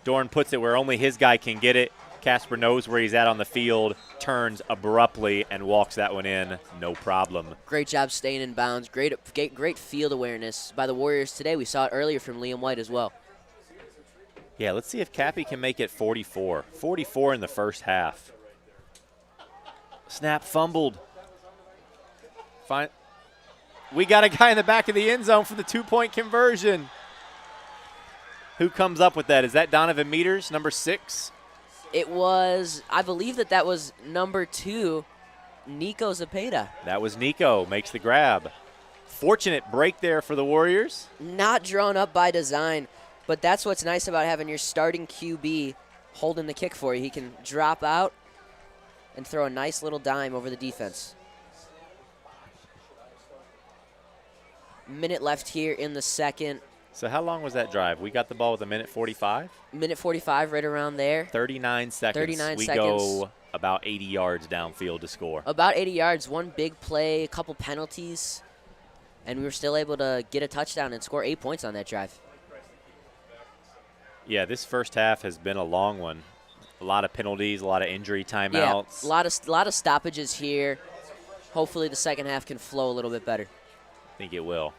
Dorn puts it where only his guy can get it. Casper knows where he's at on the field, turns abruptly, and walks that one in, no problem. Great job staying in bounds. Great field awareness by the Warriors today. We saw it earlier from Liam White as well. Yeah, let's see if Cappy can make it 44. 44 in the first half. Snap fumbled. Fine. We got a guy in the back of the end zone for the two-point conversion. Who comes up with that? Is that Donovan Meters, number 6? It was, I believe that was number 2, Nico Zepeda. That was Nico, makes the grab. Fortunate break there for the Warriors. Not drawn up by design, but that's what's nice about having your starting QB holding the kick for you. He can drop out and throw a nice little dime over the defense. Minute left here in the second. So how long was that drive? We got the ball with a minute 45? Minute 45, right around there. 39 seconds. 39 we seconds. Go about 80 yards downfield to score. About 80 yards, one big play, a couple penalties, and we were still able to get a touchdown and score 8 points on that drive. Yeah, this first half has been a long one. A lot of penalties, a lot of injury timeouts. Yeah, a lot of stoppages here. Hopefully the second half can flow a little bit better. I think it will.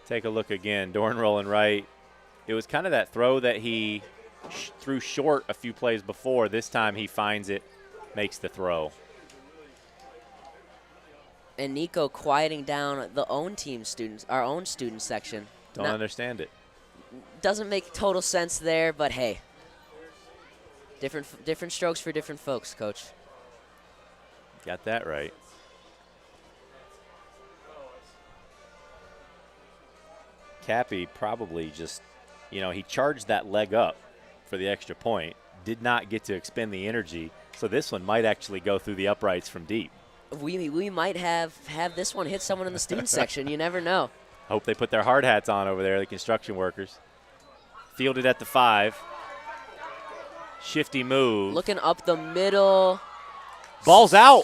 Take a look again. Dorn rolling right. It was kind of that throw that he threw short a few plays before. This time he finds it, makes the throw. And Nico quieting down our own student section. Don't understand it. Doesn't make total sense there, but hey. Different strokes for different folks, Coach. Got that right. Cappy probably just, he charged that leg up for the extra point, did not get to expend the energy, so this one might actually go through the uprights from deep. We might have this one hit someone in the student section. You never know. Hope they put their hard hats on over there, the construction workers. Fielded at the 5. Shifty move. Looking up the middle. Ball's out.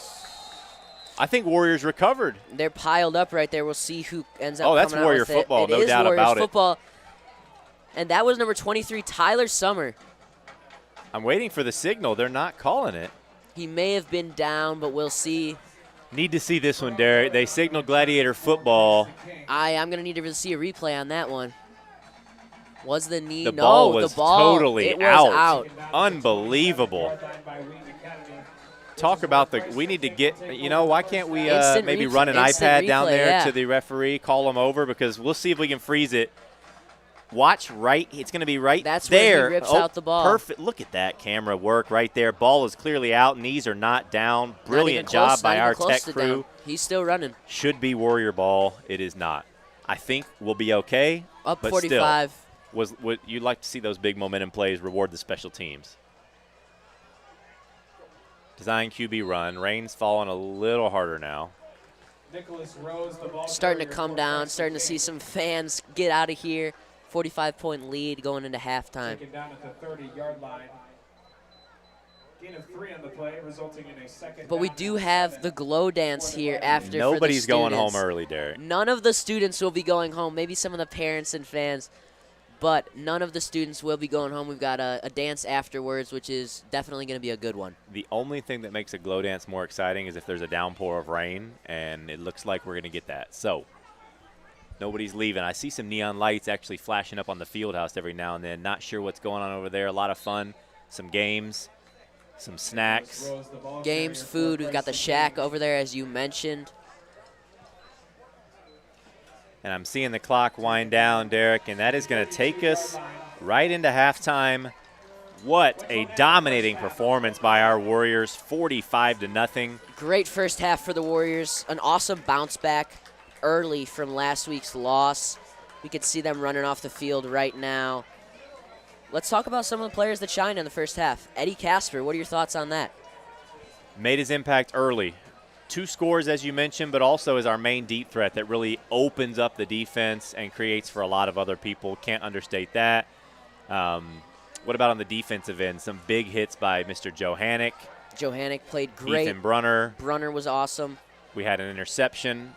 I think Warriors recovered. They're piled up right there. We'll see who ends up. Oh, that's coming Warrior out with football, it. no doubt Warriors about football. And that was number 23, Tyler Summer. I'm waiting for the signal. They're not calling it. He may have been down, but we'll see. Need to see this one, Derek. They signal Gladiator football. I'm going to need to see a replay on that one. Was the knee? The No, ball was the ball totally it was out. Unbelievable. Talk about we need to get, why can't we maybe run an iPad down there to the referee, call him over, because we'll see if we can freeze it. Watch right. It's going to be right That's there. Where he rips out the ball. Perfect. Look at that camera work right there. Ball is clearly out. Knees are not down. Brilliant job by our tech crew. He's still running. Should be Warrior ball. It is not. I think we'll be okay. Up but 45. Still, you'd like to see those big momentum plays reward the special teams. Design QB run. Rain's falling a little harder now. Nicholas Rose, the ball starting to come down. Starting to see some fans get out of here. 45-point lead going into halftime. Taken down at the 30-yard line. Gain of 3 on the play, resulting in a second. But we do have the glow dance here after. Nobody's for the going home students. early, Derek. None of the students will be going home. Maybe some of the parents and fans, but none of the students will be going home. We've got a dance afterwards, which is definitely going to be a good one. The only thing that makes a glow dance more exciting is if there's a downpour of rain, and it looks like we're going to get that. So nobody's leaving. I see some neon lights actually flashing up on the field house every now and then. Not sure what's going on over there. A lot of fun, some games, some snacks. Games, food. We've got the shack over there, as you mentioned. And I'm seeing the clock wind down, Derek, and that is going to take us right into halftime. What a dominating performance by our Warriors, 45-0. Great first half for the Warriors. An awesome bounce back early from last week's loss. We could see them running off the field right now. Let's talk about some of the players that shined in the first half. Eddie Casper, what are your thoughts on that? Made his impact early. 2 scores, as you mentioned, but also is our main deep threat that really opens up the defense and creates for a lot of other people. Can't understate that. What about on the defensive end? Some big hits by Mr. Johannick. Johannick played great. Ethan Brunner. Brunner was awesome. We had an interception.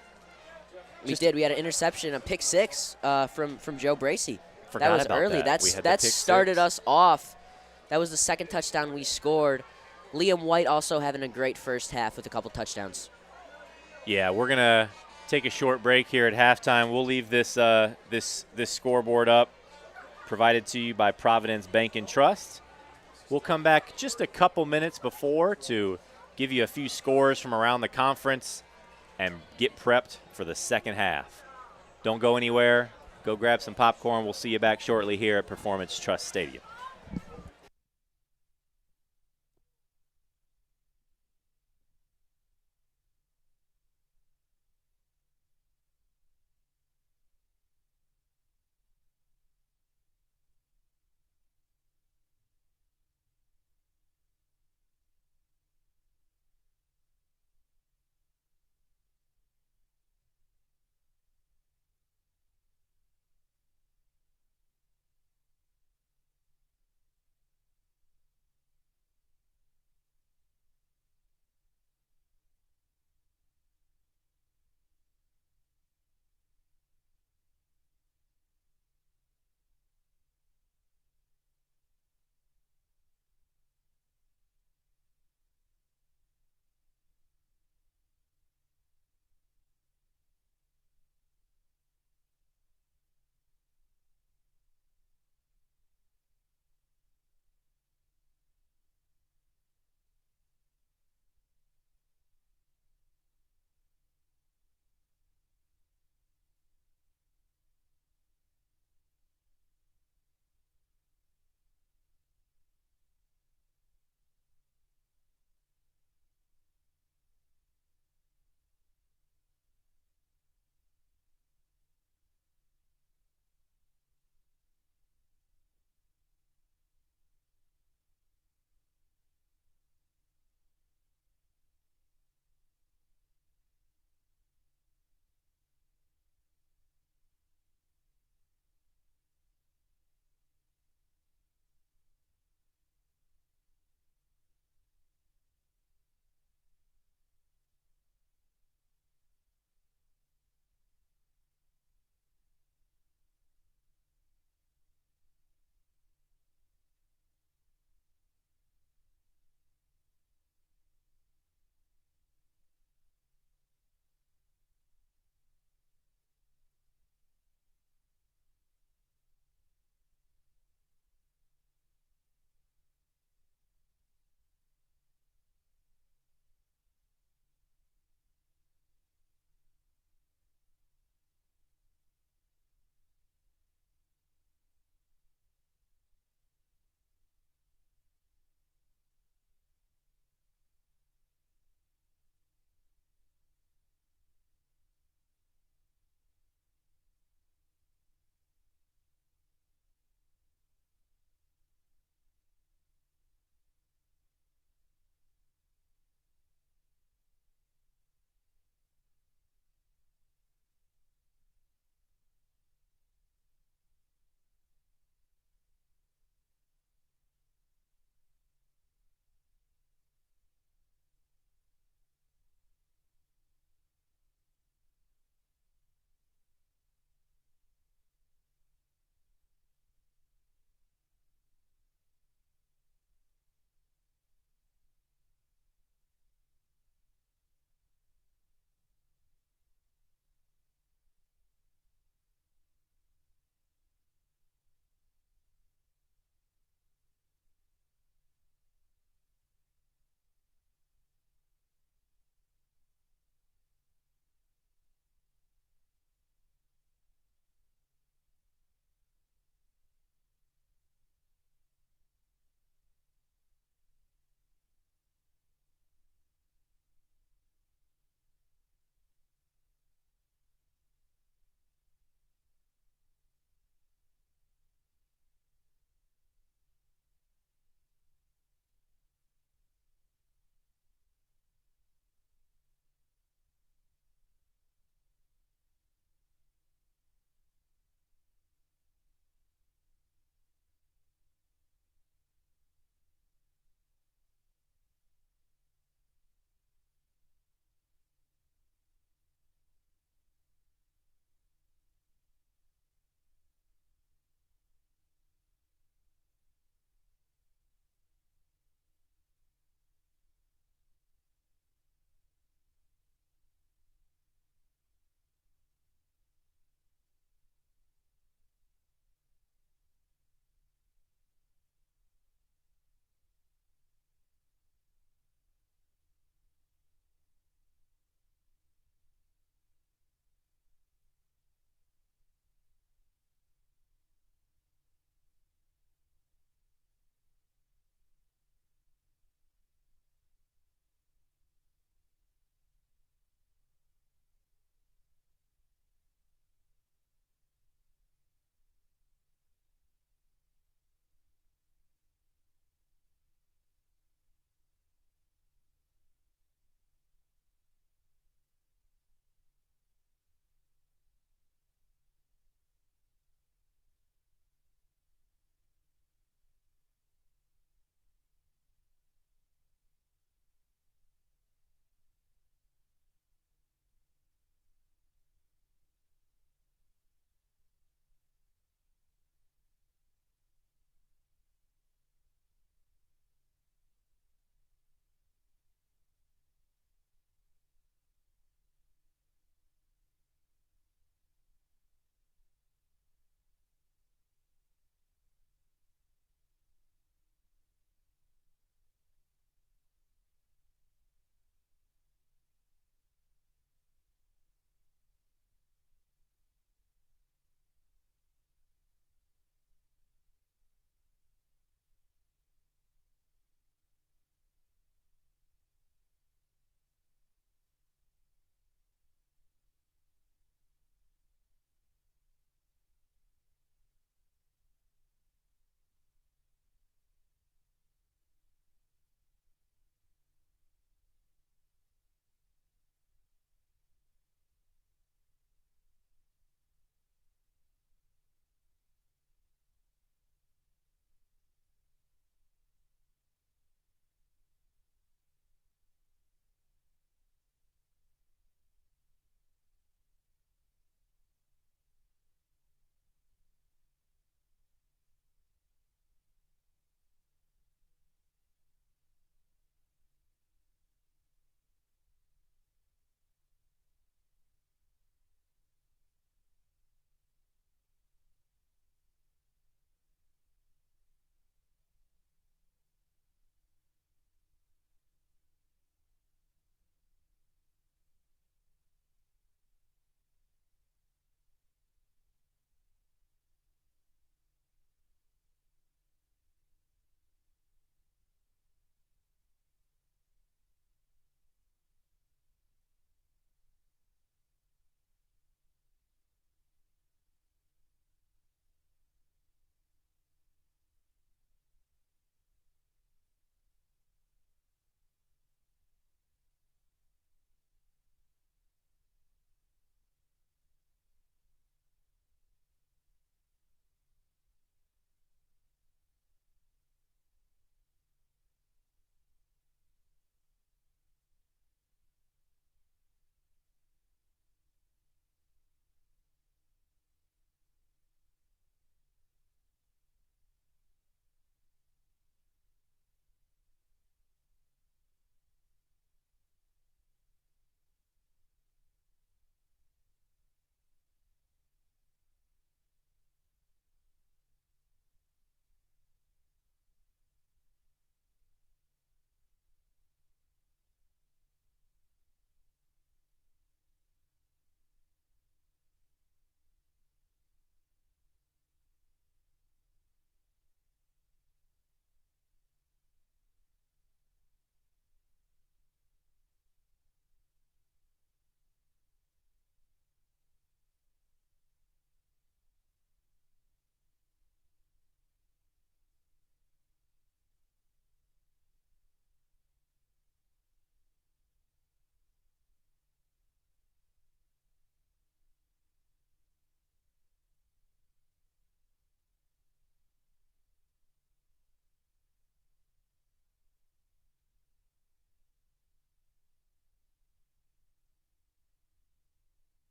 We did. We had an interception, a pick six from Joe Bracey. Forgot that was about early. that. That started us off. That was the second touchdown we scored. Liam White also having a great first half with a couple touchdowns. Yeah, we're gonna take a short break here at halftime. We'll leave this this scoreboard up, provided to you by Providence Bank and Trust. We'll come back just a couple minutes before to give you a few scores from around the conference and get prepped for the second half. Don't go anywhere. Go grab some popcorn. We'll see you back shortly here at Performance Trust Stadium.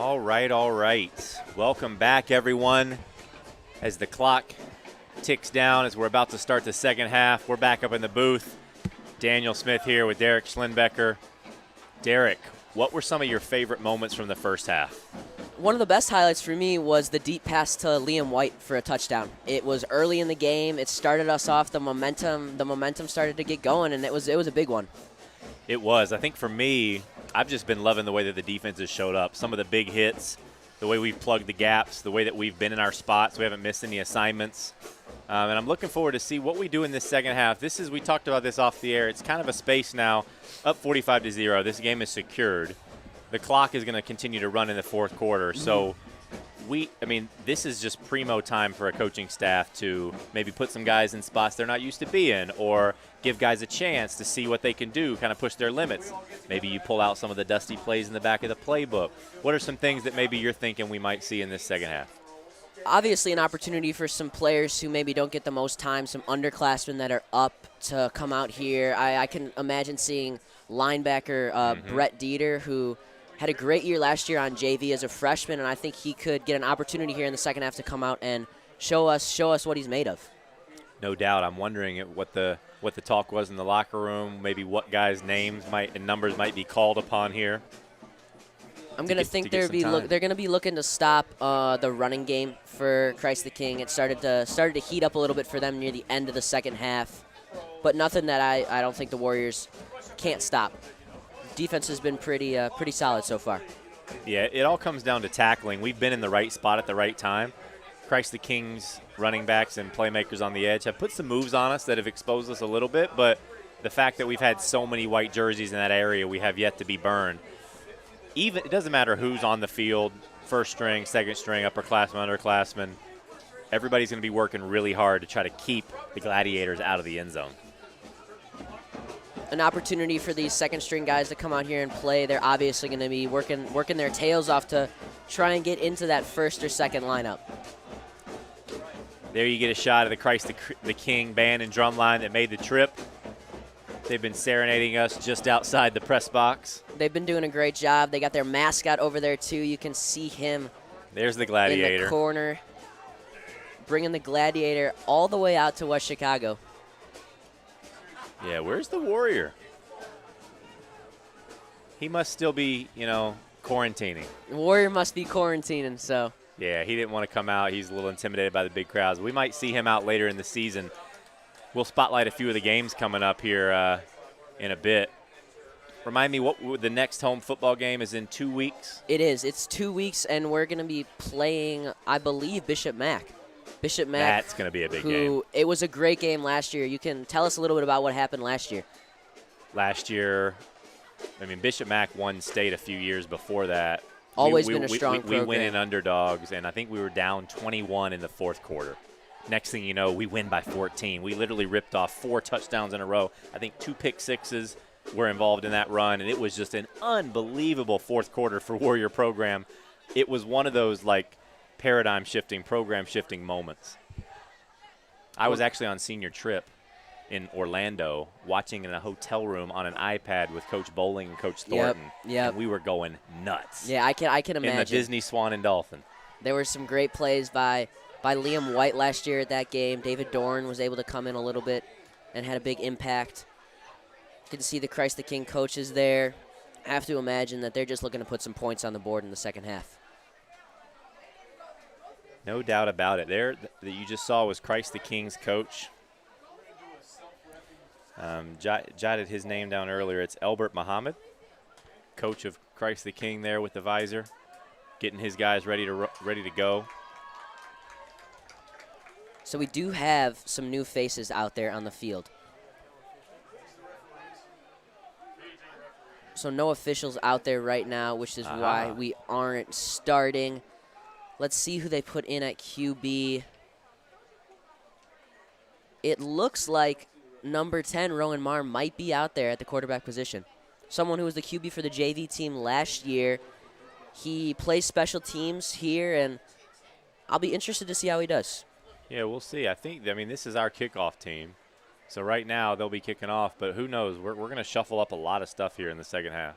All right. Welcome back, everyone. As the clock ticks down, as we're about to start the second half, we're back up in the booth. Daniel Smith here with Derek Schlenbecker. Derek, what were some of your favorite moments from the first half? One of the best highlights for me was the deep pass to Liam White for a touchdown. It was early in the game. It started us off. The momentum started to get going, and it was a big one. It was. I think for me, I've just been loving the way that the defense has showed up. Some of the big hits, the way we've plugged the gaps, the way that we've been in our spots. We haven't missed any assignments. And I'm looking forward to see what we do in this second half. We talked about this off the air. It's kind of a space now, up 45-0. This game is secured. The clock is going to continue to run in the fourth quarter. So this is just primo time for a coaching staff to maybe put some guys in spots they're not used to being, or give guys a chance to see what they can do, kind of push their limits. Maybe you pull out some of the dusty plays in the back of the playbook. What are some things that maybe you're thinking we might see in this second half? Obviously an opportunity for some players who maybe don't get the most time, some underclassmen that are up to come out here. I can imagine seeing linebacker Brett Dieter, who had a great year last year on JV as a freshman, and I think he could get an opportunity here in the second half to come out and show us what he's made of. No doubt. I'm wondering what the talk was in the locker room, maybe what guys' names and numbers might be called upon here. I'm going to think they're going to be looking to stop the running game for Christ the King. It started to heat up a little bit for them near the end of the second half, but nothing that I don't think the Warriors can't stop. Defense has been pretty solid so far. Yeah, it all comes down to tackling. We've been in the right spot at the right time. Christ the King's running backs and playmakers on the edge have put some moves on us that have exposed us a little bit, but the fact that we've had so many white jerseys in that area, we have yet to be burned. It doesn't matter who's on the field, first string, second string, upperclassmen, underclassmen. Everybody's going to be working really hard to try to keep the Gladiators out of the end zone. An opportunity for these second-string guys to come out here and play. They're obviously going to be working their tails off to try and get into that first or second lineup. There you get a shot of the Christ the King band and drum line that made the trip. They've been serenading us just outside the press box. They've been doing a great job. They got their mascot over there, too. You can see him. There's the Gladiator. In the corner, bringing the Gladiator all the way out to West Chicago. Yeah, where's the Warrior? He must still be, quarantining. The Warrior must be quarantining, so. Yeah, he didn't want to come out. He's a little intimidated by the big crowds. We might see him out later in the season. We'll spotlight a few of the games coming up here in a bit. Remind me, what the next home football game is in 2 weeks? It is. It's 2 weeks, and we're going to be playing, I believe, Bishop Mack. Bishop Mack. That's going to be a big game. It was a great game last year. You can tell us a little bit about what happened last year. Last year, Bishop Mack won state a few years before that. Always been a strong program. We went in underdogs, and I think we were down 21 in the fourth quarter. Next thing you know, we win by 14. We literally ripped off 4 touchdowns in a row. I think 2 pick sixes were involved in that run, and it was just an unbelievable fourth quarter for Warrior program. It was one of those, paradigm-shifting, program-shifting moments. I was actually on senior trip in Orlando watching in a hotel room on an iPad with Coach Bowling and Coach Thornton. Yep. And we were going nuts. Yeah, I can imagine. In the Disney Swan and Dolphin. There were some great plays by Liam White last year at that game. David Dorn was able to come in a little bit and had a big impact. You can see the Christ the King coaches there. I have to imagine that they're just looking to put some points on the board in the second half. No doubt about it. There that you just saw was Christ the King's coach. Jotted his name down earlier. It's Elbert Muhammad, coach of Christ the King there with the visor, getting his guys ready to go. So we do have some new faces out there on the field. So no officials out there right now, which is why we aren't starting. Let's see who they put in at QB. It looks like number 10, Rowan Marr, might be out there at the quarterback position. Someone who was the QB for the JV team last year. He plays special teams here, and I'll be interested to see how he does. Yeah, we'll see. I think, this is our kickoff team. So right now they'll be kicking off, but who knows? We're going to shuffle up a lot of stuff here in the second half.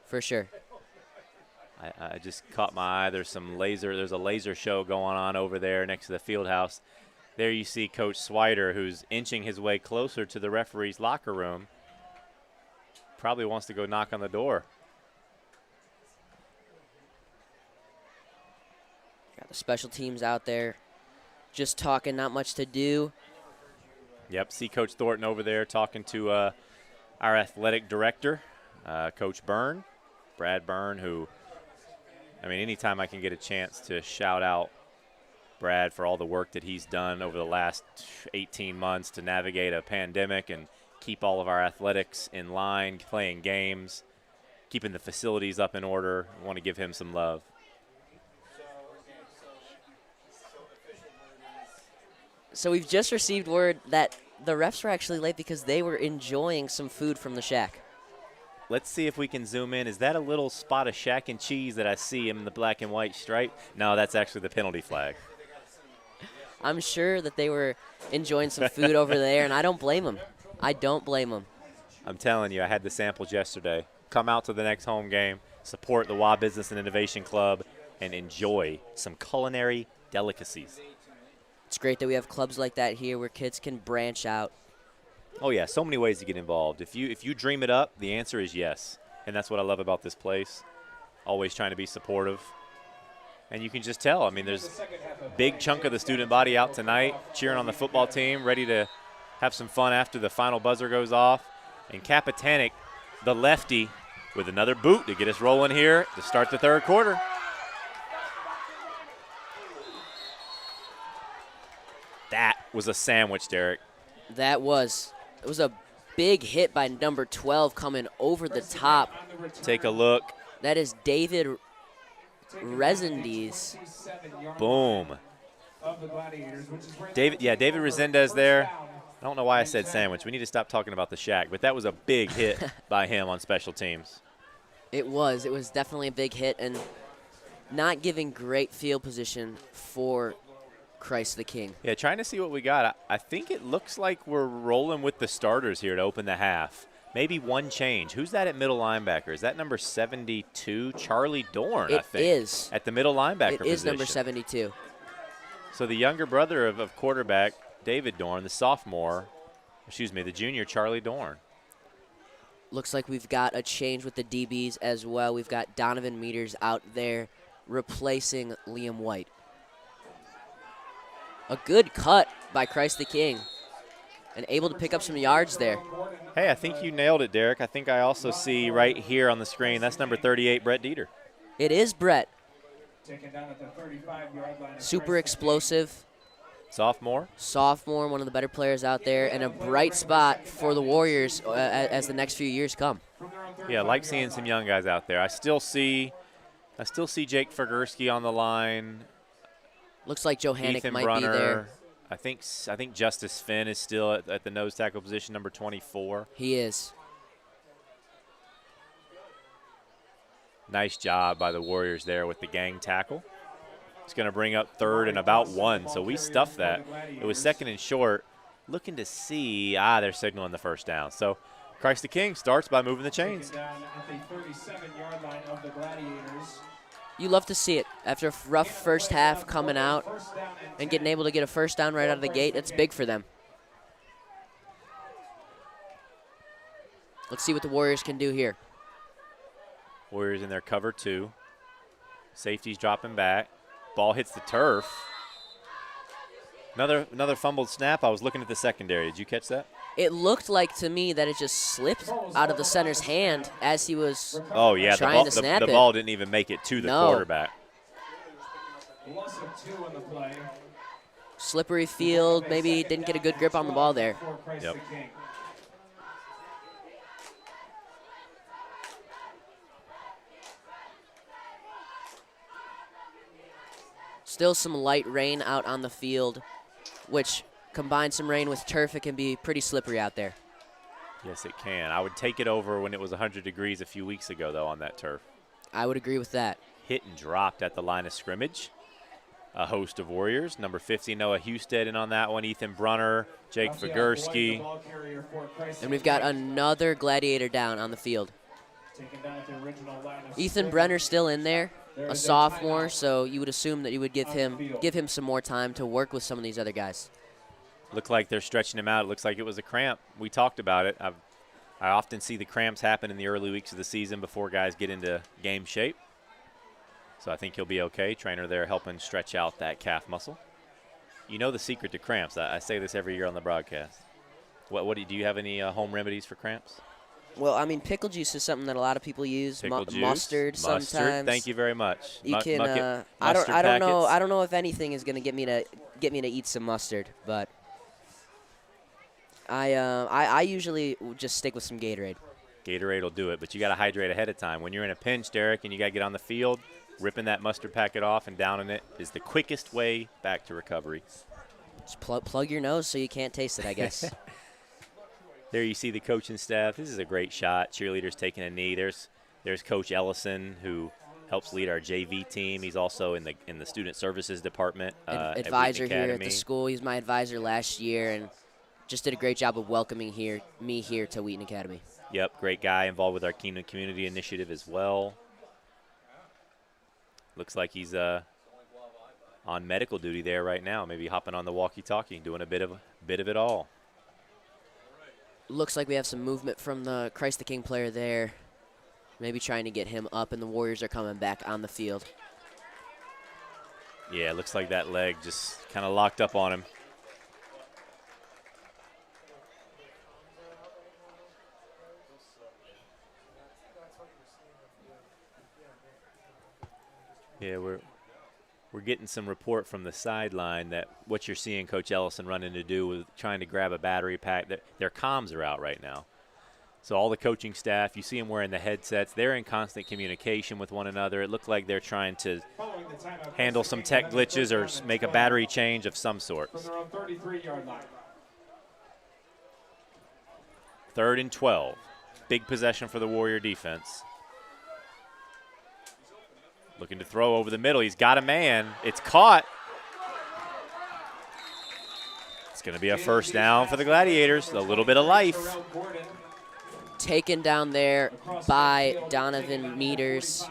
For sure. I just caught my eye. There's a laser show going on over there next to the field house. There you see Coach Swider, who's inching his way closer to the referee's locker room. Probably wants to go knock on the door. Got the special teams out there just talking, not much to do. Yep, see Coach Thornton over there talking to our athletic director, Coach Byrne, Brad Byrne, who, I mean, anytime I can get a chance to shout out Brad for all the work that he's done over the last 18 months to navigate a pandemic and keep all of our athletics in line, playing games, keeping the facilities up in order. I want to give him some love. So we've just received word that the refs were actually late because they were enjoying some food from the shack. Let's see if we can zoom in. Is that a little spot of shack and cheese that I see in the black and white stripe? No, that's actually the penalty flag. I'm sure that they were enjoying some food over there, and I don't blame them. I don't blame them. I'm telling you, I had the samples yesterday. Come out to the next home game, support the WA Business and Innovation Club, and enjoy some culinary delicacies. It's great that we have clubs like that here where kids can branch out. Oh, yeah, so many ways to get involved. If you dream it up, the answer is yes. And that's what I love about this place. Always trying to be supportive. And you can just tell. I mean, there's a big chunk of the student body out tonight cheering on the football team, ready to have some fun after the final buzzer goes off. And Kapatanik, the lefty, with another boot to get us rolling here to start the third quarter. That was a sandwich, Derek. It was a big hit by number 12 coming over the top. Take a look. That is David Resendiz. Boom. David Resendez there. I don't know why I said sandwich. We need to stop talking about the shack, but that was a big hit by him on special teams. It was definitely a big hit and not giving great field position for Christ the King. Yeah, trying to see what we got. I think it looks like we're rolling with the starters here to open the half. Maybe one change. Who's that at middle linebacker? Is that number 72? Charlie Dorn, I think. It is. At the middle linebacker position. It is number 72. So the younger brother of quarterback, David Dorn, the junior Charlie Dorn. Looks like we've got a change with the DBs as well. We've got Donovan Meters out there replacing Liam White. A good cut by Christ the King and able to pick up some yards there. Hey, I think you nailed it, Derek. I think I also see right here on the screen, that's number 38, Brett Dieter. It is Brett. Super explosive. Sophomore, one of the better players out there, and a bright spot for the Warriors as the next few years come. Yeah, I like seeing some young guys out there. I still see Jake Fergursky on the line. Looks like Johannick Ethan might Brunner. be there. I think Justice Finn is still at the nose tackle position, number 24. He is. Nice job by the Warriors there with the gang tackle. It's going to bring up third and about 1, so we stuffed that. It was second and short. Looking to see, they're signaling the first down. So Christ the King starts by moving the chains. You love to see it. After a rough first half coming out and getting able to get a first down right out of the gate, it's big for them. Let's see what the Warriors can do here. Warriors in their cover 2. Safety's dropping back. Ball hits the turf. Another fumbled snap. I was looking at the secondary. Did you catch that? It looked like to me that it just slipped out of the center's hand as he was trying to snap it. The ball didn't even make it to the quarterback. Slippery field. Maybe didn't get a good grip on the ball there. Yep. Still some light rain out on the field, which combine some rain with turf, it can be pretty slippery out there. Yes, it can. I would take it over when it was 100 degrees a few weeks ago, though, on that turf. I would agree with that. Hit and dropped at the line of scrimmage. A host of Warriors. Number 50, Noah Husted in on that one. Ethan Brunner, Jake Figursky. And we've got another Gladiator down on the field. Taken down at the original line of Ethan scrimmage. Brenner's still in there, There a is a sophomore, timeout so you would assume that you would give on the field. him some more time to work with some of these other guys. Looked like they're stretching him out. It looks like it was a cramp. We talked about it. I often see the cramps happen in the early weeks of the season before guys get into game shape. So I think he'll be okay. Trainer there helping stretch out that calf muscle. You know the secret to cramps. I say this every year on the broadcast. What do you have any home remedies for cramps? Well, I mean, pickle juice is something that a lot of people use. Pickle juice, Mustard sometimes. Thank you very much. You can. Mustard I don't know. packets. I don't know if anything is going to get me to eat some mustard, but I usually just stick with some Gatorade. Gatorade will do it, but you got to hydrate ahead of time. When you're in a pinch, Derek, and you got to get on the field, ripping that mustard packet off and downing it is the quickest way back to recovery. Just plug your nose so you can't taste it, I guess. There you see the coaching staff. This is a great shot. Cheerleaders taking a knee. There's Coach Ellison, who helps lead our JV team. He's also in the student services department. Advisor at here Academy. at the school. He's my advisor last year, and just did a great job of welcoming me here to Wheaton Academy. Yep, great guy, involved with our Kingdom Community Initiative as well. Looks like he's on medical duty there right now, maybe hopping on the walkie-talkie, doing a bit of it all. Looks like we have some movement from the Christ the King player there. Maybe trying to get him up, and the Warriors are coming back on the field. Yeah, it looks like that leg just kind of locked up on him. Yeah, we're getting some report from the sideline that what you're seeing Coach Ellison running to do with trying to grab a battery pack, their comms are out right now. So all the coaching staff, you see them wearing the headsets. They're in constant communication with one another. It looked like they're trying to handle some tech glitches or make a battery change of some sort. From their own 33-yard line. 3rd and 12. Big possession for the Warrior defense. Looking to throw over the middle. He's got a man. It's caught. It's going to be a first down for the Gladiators. A little bit of life. Taken down there by Donovan Meters.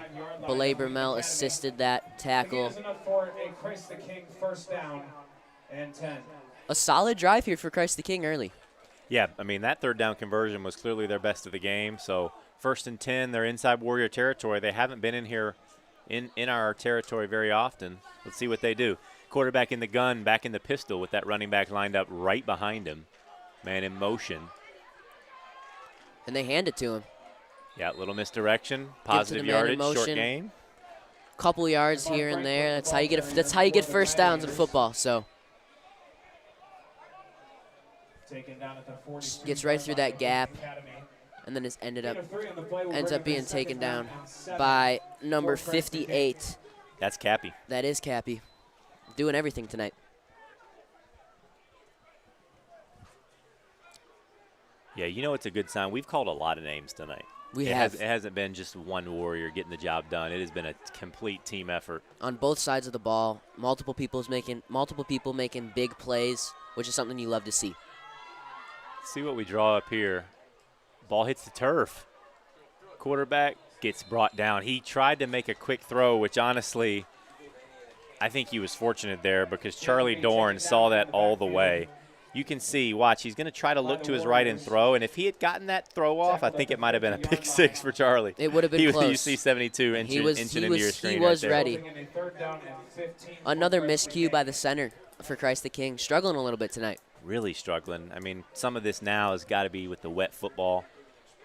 Belay Bermel assisted that tackle. For a Christ the King first down and 10. A solid drive here for Christ the King early. Yeah, I mean, that 3rd down conversion was clearly their best of the game. So 1st and 10, they're inside Warrior territory. They haven't been in here in our territory very often. Let's see what they do. Quarterback in the gun, back in the pistol with that running back lined up right behind him. Man in motion. And they hand it to him. Yeah, little misdirection, positive yardage, short gain. Couple yards here and there. That's how you get first downs in football. So gets right through that gap, and then ends up being taken down by number 58. That's Cappy. That is Cappy, doing everything tonight. Yeah, you know it's a good sign. We've called a lot of names tonight. It hasn't been just one Warrior getting the job done. It has been a complete team effort. On both sides of the ball, multiple people making big plays, which is something you love to see. Let's see what we draw up here. Ball hits the turf. Quarterback gets brought down. He tried to make a quick throw, which honestly, I think he was fortunate there because Charlie Dorn saw that all the way. You can see, watch, he's going to try to look to his right and throw, and if he had gotten that throw off, I think it might have been a pick six for Charlie. It would have been close. You see 72 inching into your screen. He was right ready. Another miscue by the center for Christ the King. Struggling a little bit tonight. Really struggling. I mean, some of this now has got to be with the wet football.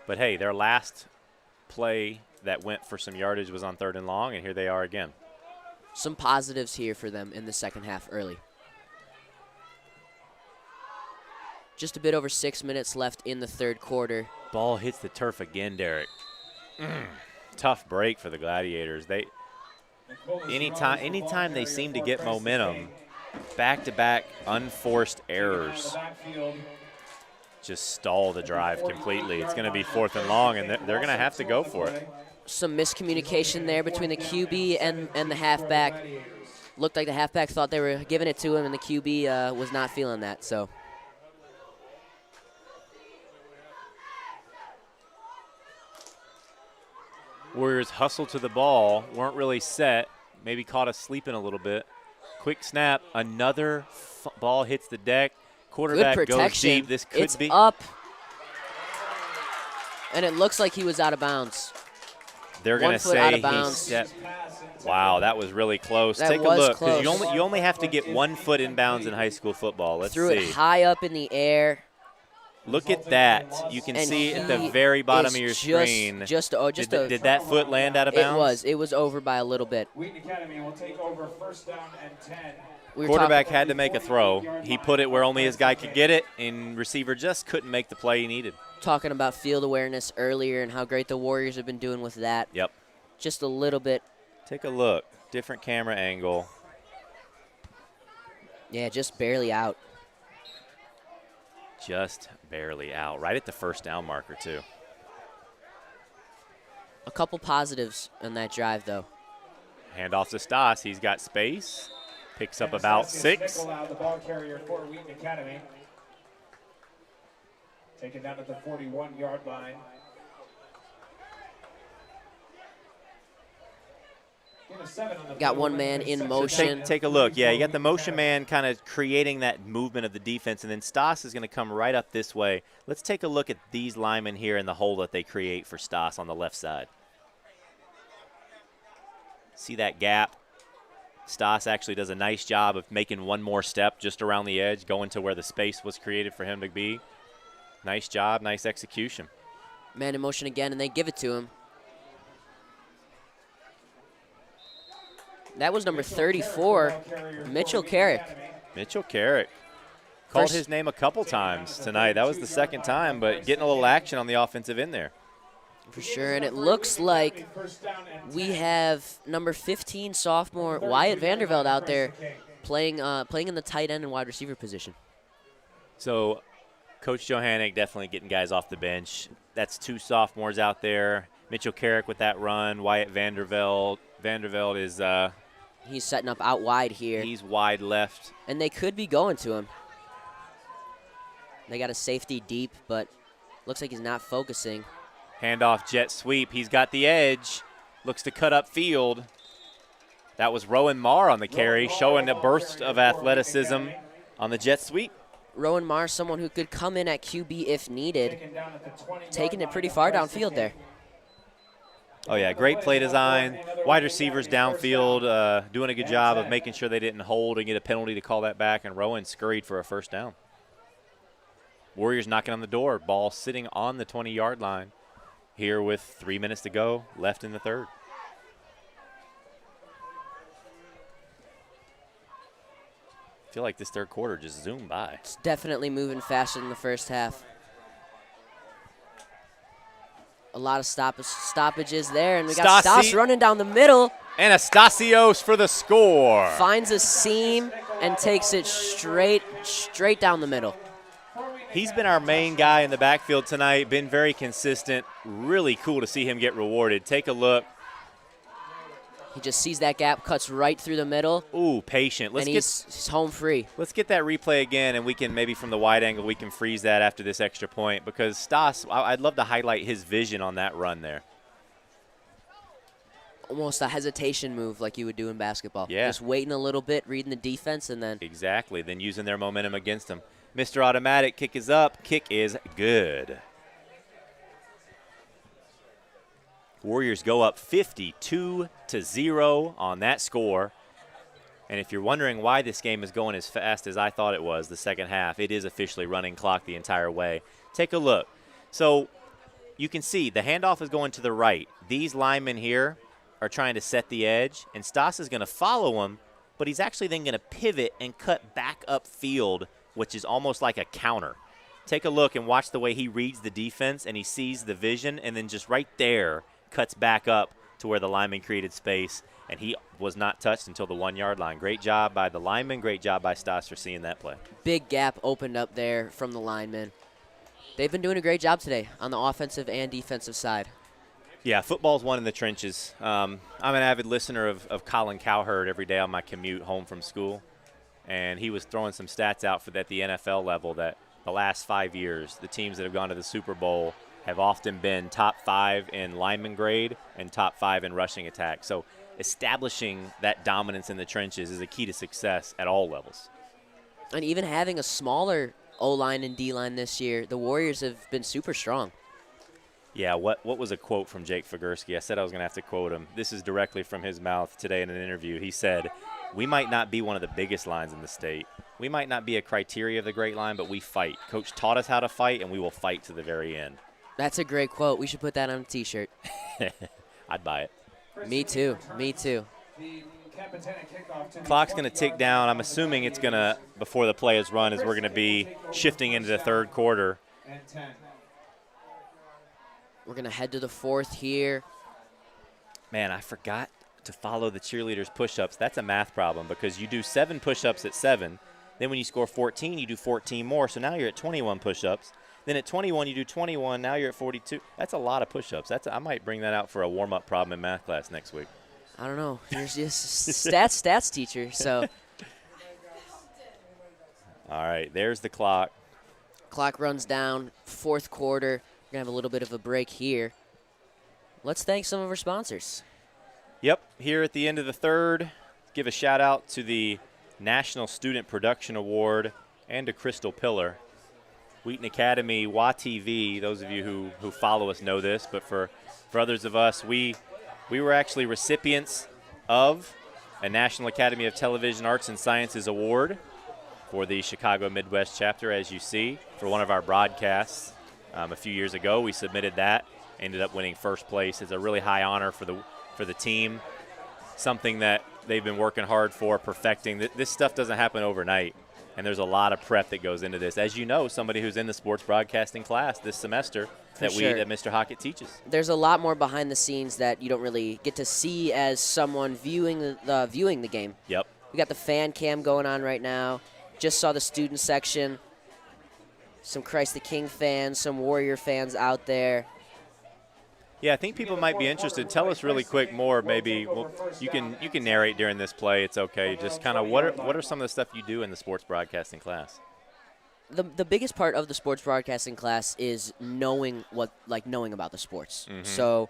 But, hey, their last play that went for some yardage was on 3rd and long, and here they are again. Some positives here for them in the second half early. Just a bit over 6 minutes left in the 3rd quarter. Ball hits the turf again, Derek. Tough break for the Gladiators. Anytime they seem to get momentum, back-to-back unforced errors just stall the drive completely. It's going to be 4th and long, and they're going to have to go for it. Some miscommunication there between the QB and the halfback. Looked like the halfback thought they were giving it to him, and the QB was not feeling that. So. Warriors hustled to the ball, weren't really set, maybe caught us sleeping a little bit. Quick snap, another ball hits the deck. Quarterback Good goes protection. deep. This could It's be up. And it looks like he was out of bounds. They're going to 1 foot out say of bounds. he stepped. Wow, that was really close. That Take a was look, because close. you only have to get 1 foot in bounds in high school football. Let's Threw see. it high up in the air. Look at that. You can And see at the he very bottom is of your just- screen. Did that foot land out of bounds? It was over by a little bit. Wheaton Academy will take over first down and 10. We were Quarterback talking- had to make a throw. He put it where only his guy could get it, and receiver just couldn't make the play he needed. talking about field awareness earlier and how great the Warriors have been doing with that. Yep. Just a little bit. Take a look. Different camera angle. Yeah, just barely out. Just barely out. Right at the first down marker, too. A couple positives in that drive, though. Handoff to Stas. He's got space. Picks up about 6. Nicolau, the ball carrier for Wheaton Academy. Taken down at the 41-yard line. Got one man in motion. Take a look. Yeah, you got the motion man kind of creating that movement of the defense, and then Stas is going to come right up this way. Let's take a look at these linemen here in the hole that they create for Stas on the left side. See that gap? Stas actually does a nice job of making one more step just around the edge, going to where the space was created for him to be. Nice job, nice execution. Man in motion again, and they give it to him. That was number 34, Mitchell Carrick. Mitchell Carrick. Called First- his name a couple times tonight. That was the second time, but getting a little action on the offensive end there. For sure, and it looks like we have number 15 sophomore Wyatt Vanderveld out there playing in the tight end and wide receiver position. So Coach Johannick definitely getting guys off the bench. That's 2 sophomores out there. Mitchell Carrick with that run. Wyatt Vanderveld. Vanderveld is He's setting up out wide here. he's wide left. And they could be going to him. They got a safety deep, but looks like he's not focusing. Handoff jet sweep. He's got the edge. Looks to cut up field. That was Rowan Marr on the carry, showing a burst of athleticism on the jet sweep. Rowan Marr, someone who could come in at QB if needed, taking it pretty far downfield there. Oh, yeah, great play design. Wide receivers downfield doing a good job of making sure they didn't hold and get a penalty to call that back, and Rowan scurried for a first down. Warriors knocking on the door. Ball sitting on the 20-yard line here with 3 minutes to go left in the third. I feel like this third quarter just zoomed by. It's definitely moving faster than the first half. A lot of stoppages there, and we got Stas running down the middle. Anastasios for the score. Finds a seam and takes it straight down the middle. He's been our main guy in the backfield tonight, been very consistent. Really cool to see him get rewarded. Take a look. He just sees that gap, cuts right through the middle. Ooh, patient. And he's home free. Let's get that replay again, and we can maybe from the wide angle we can freeze that after this extra point, because Stas, I'd love to highlight his vision on that run there. Almost a hesitation move like you would do in basketball. Yeah. Just waiting a little bit, reading the defense, and then. Exactly, then using their momentum against him. Mr. Automatic, kick is up. Kick is good. Warriors go up 52-0 on that score. And if you're wondering why this game is going as fast as I thought it was the second half, it is officially running clock the entire way. Take a look. So you can see the handoff is going to the right. These linemen here are trying to set the edge, and Stas is going to follow him, but he's actually then going to pivot and cut back up field, which is almost like a counter. Take a look and watch the way he reads the defense, and he sees the vision, and then just right there cuts back up to where the lineman created space, and he was not touched until the 1-yard line. Great job by the lineman. Great job by Stas for seeing that play. Big gap opened up there from the linemen. They've been doing a great job today on the offensive and defensive side. Yeah, football's won in the trenches. I'm an avid listener of Colin Cowherd every day on my commute home from school, and he was throwing some stats out for at the NFL level that the last 5 years, the teams that have gone to the Super Bowl have often been top 5 in lineman grade and top 5 in rushing attack. So establishing that dominance in the trenches is a key to success at all levels. And even having a smaller O-line and D-line this year, the Warriors have been super strong. Yeah, what was a quote from Jake Fagursky? I said I was going to have to quote him. This is directly from his mouth today in an interview. He said, "We might not be one of the biggest lines in the state. We might not be a criteria of the great line, but we fight. Coach taught us how to fight, and we will fight to the very end." That's a great quote. We should put that on a T-shirt. I'd buy it. Me too. Me too. Clock's going to tick down. I'm assuming it's going to, before the play is run, as we're going to be shifting into the third quarter. We're going to head to the fourth here. Man, I forgot to follow the cheerleaders' push-ups. That's a math problem because you do 7 push-ups at 7. Then when you score 14, you do 14 more. So now you're at 21 push-ups. Then at 21, you do 21. Now you're at 42. That's a lot of push-ups. I might bring that out for a warm-up problem in math class next week. I don't know. You're just stats teacher, so. All right, there's the clock. Clock runs down, fourth quarter. We're going to have a little bit of a break here. Let's thank some of our sponsors. Yep, here at the end of the third, give a shout-out to the National Student Production Award and to Crystal Pillar. Wheaton Academy, WATV, those of you who follow us know this, but for others of us, we were actually recipients of a National Academy of Television Arts and Sciences Award for the Chicago Midwest chapter, as you see, for one of our broadcasts. A few years ago, we submitted that, ended up winning first place. It's a really high honor for the team, something that they've been working hard for, perfecting. This stuff doesn't happen overnight, and there's a lot of prep that goes into this. As you know, somebody who's in the sports broadcasting class this semester that Mr. Hockett teaches. There's a lot more behind the scenes that you don't really get to see as someone viewing the game. Yep. We got the fan cam going on right now. Just saw the student section. Some Christ the King fans, some Warrior fans out there. Yeah, I think people might be interested. Tell us really quick more, maybe. Well, you can narrate during this play. It's okay. Just kind of what are some of the stuff you do in the sports broadcasting class? The biggest part of the sports broadcasting class is knowing about the sports. Mm-hmm. So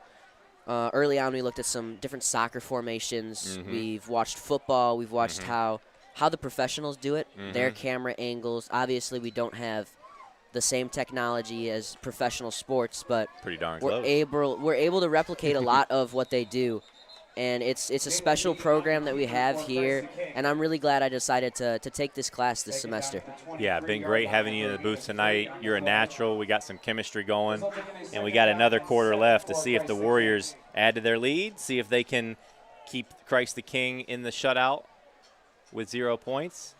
early on, we looked at some different soccer formations. Mm-hmm. We've watched football. We've watched how the professionals do it, their camera angles. Obviously, we don't have the same technology as professional sports, but pretty darn we're close. we're able to replicate a lot of what they do, and it's a special program that we have here, and I'm really glad I decided to take this class this semester. Yeah, been great having you in the booth tonight. You're a natural. We got some chemistry going, and we got another quarter left to see if the Warriors add to their lead, see if they can keep Christ the King in the shutout with 0 points.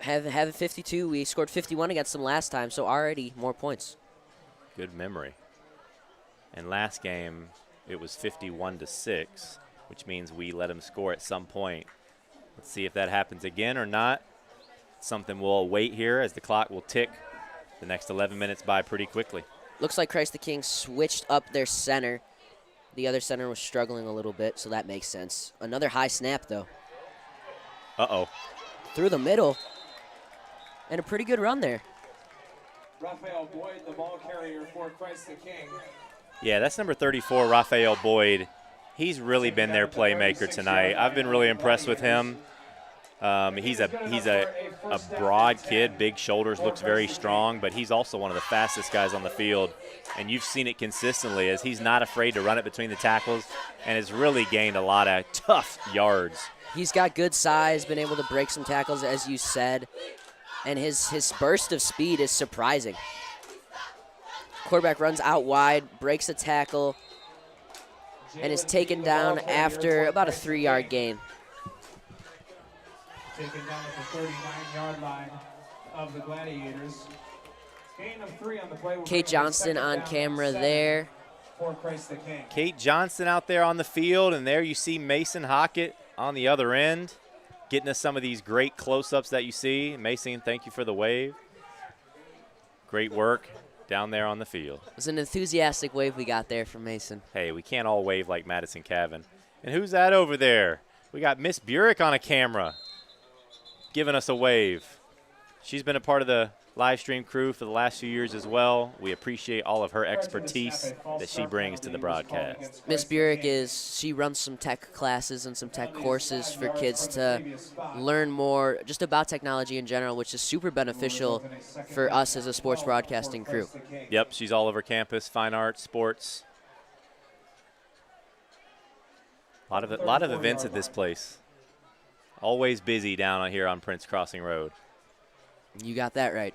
Have 52. We scored 51 against them last time, so already more points. Good memory. And last game, it was 51-6, which means we let them score at some point. Let's see if that happens again or not. Something we'll await here as the clock will tick the next 11 minutes by pretty quickly. Looks like Christ the King switched up their center. The other center was struggling a little bit, so that makes sense. Another high snap, though. Uh-oh. Through the middle. And a pretty good run there. Raphael Boyd, the ball carrier for Christ the King. Yeah, that's number 34, Raphael Boyd. He's really been their playmaker tonight. I've been really impressed with him. He's a broad kid, big shoulders, looks very strong, but he's also one of the fastest guys on the field. And you've seen it consistently as he's not afraid to run it between the tackles and has really gained a lot of tough yards. He's got good size, been able to break some tackles, as you said. And his burst of speed is surprising. Quarterback runs out wide, breaks a tackle, and is taken down after about a 3-yard gain. Taken down at the 39-yard line of the Gladiators. Gain of 3 on the play. Kate Johnston on camera there. For Christ the King. Kate Johnston out there on the field, and there you see Mason Hockett on the other end, getting us some of these great close-ups that you see. Mason, thank you for the wave. Great work down there on the field. It was an enthusiastic wave we got there from Mason. Hey, we can't all wave like Madison Cavan. And who's that over there? We got Miss Burek on a camera giving us a wave. She's been a part of the live stream crew for the last few years as well. We appreciate all of her expertise that she brings to the broadcast. Miss Burek she runs some tech classes and some tech courses for kids to learn more just about technology in general, which is super beneficial for us as a sports broadcasting crew. Yep, she's all over campus, fine arts, sports. A lot of events at this place. Always busy down here on Prince Crossing Road. You got that right.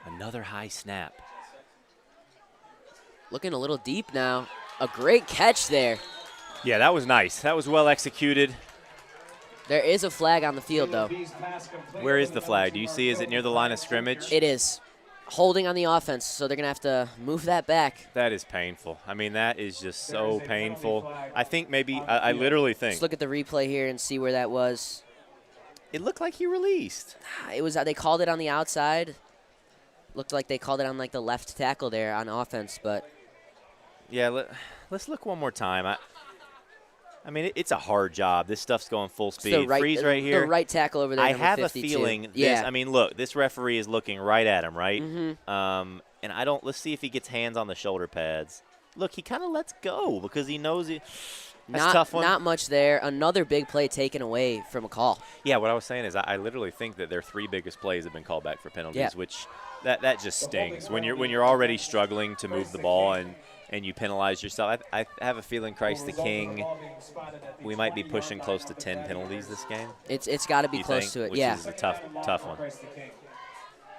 Another high snap. Looking a little deep now. A great catch there. Yeah, that was nice. That was well executed. There is a flag on the field, though. Where is the flag? Do you see? Is it near the line of scrimmage? It is. Holding on the offense, so they're going to have to move that back. That is painful. I mean, that is just so painful. I think maybe, I literally think. Let's look at the replay here and see where that was. It looked like he released. It was. They called it on the outside. Looked like they called it on like the left tackle there on offense, but. Yeah, let's look one more time. I mean, it's a hard job. This stuff's going full speed. Freeze right here. The right tackle over there. I have 52. a feeling. Yeah. I mean, look, this referee is looking right at him, right? Mm-hmm. And I don't. Let's see if he gets hands on the shoulder pads. Look, he kind of lets go because he knows he. That's a tough one. Not much there. Another big play taken away from a call. Yeah, what I was saying is I literally think that their 3 biggest plays have been called back for penalties, which that just stings. When you're already struggling to move the ball and you penalize yourself. I have a feeling Christ the King, we might be pushing close to 10 penalties this game. It's got to be close to it, which is a tough one.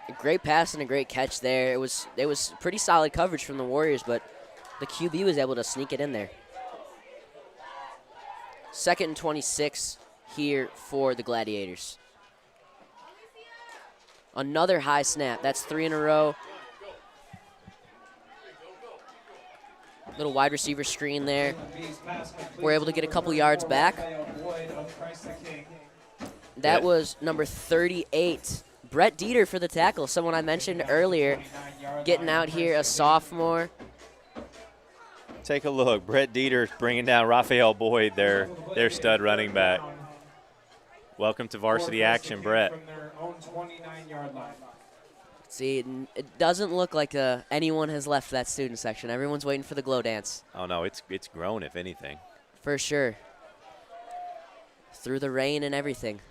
A great pass and a great catch there. It was pretty solid coverage from the Warriors, but the QB was able to sneak it in there. 2nd and 26 here for the Gladiators. Another high snap. That's 3 in a row. Little wide receiver screen there. We're able to get a couple yards back. That was number 38. Brett Dieter for the tackle, someone I mentioned earlier, getting out here, a sophomore. Take a look. Brett Dieter bringing down Raphael Boyd, their stud running back. Welcome to varsity action, Brett. See, it doesn't look like anyone has left that student section. Everyone's waiting for the glow dance. Oh, no, it's grown, if anything. For sure. Through the rain and everything.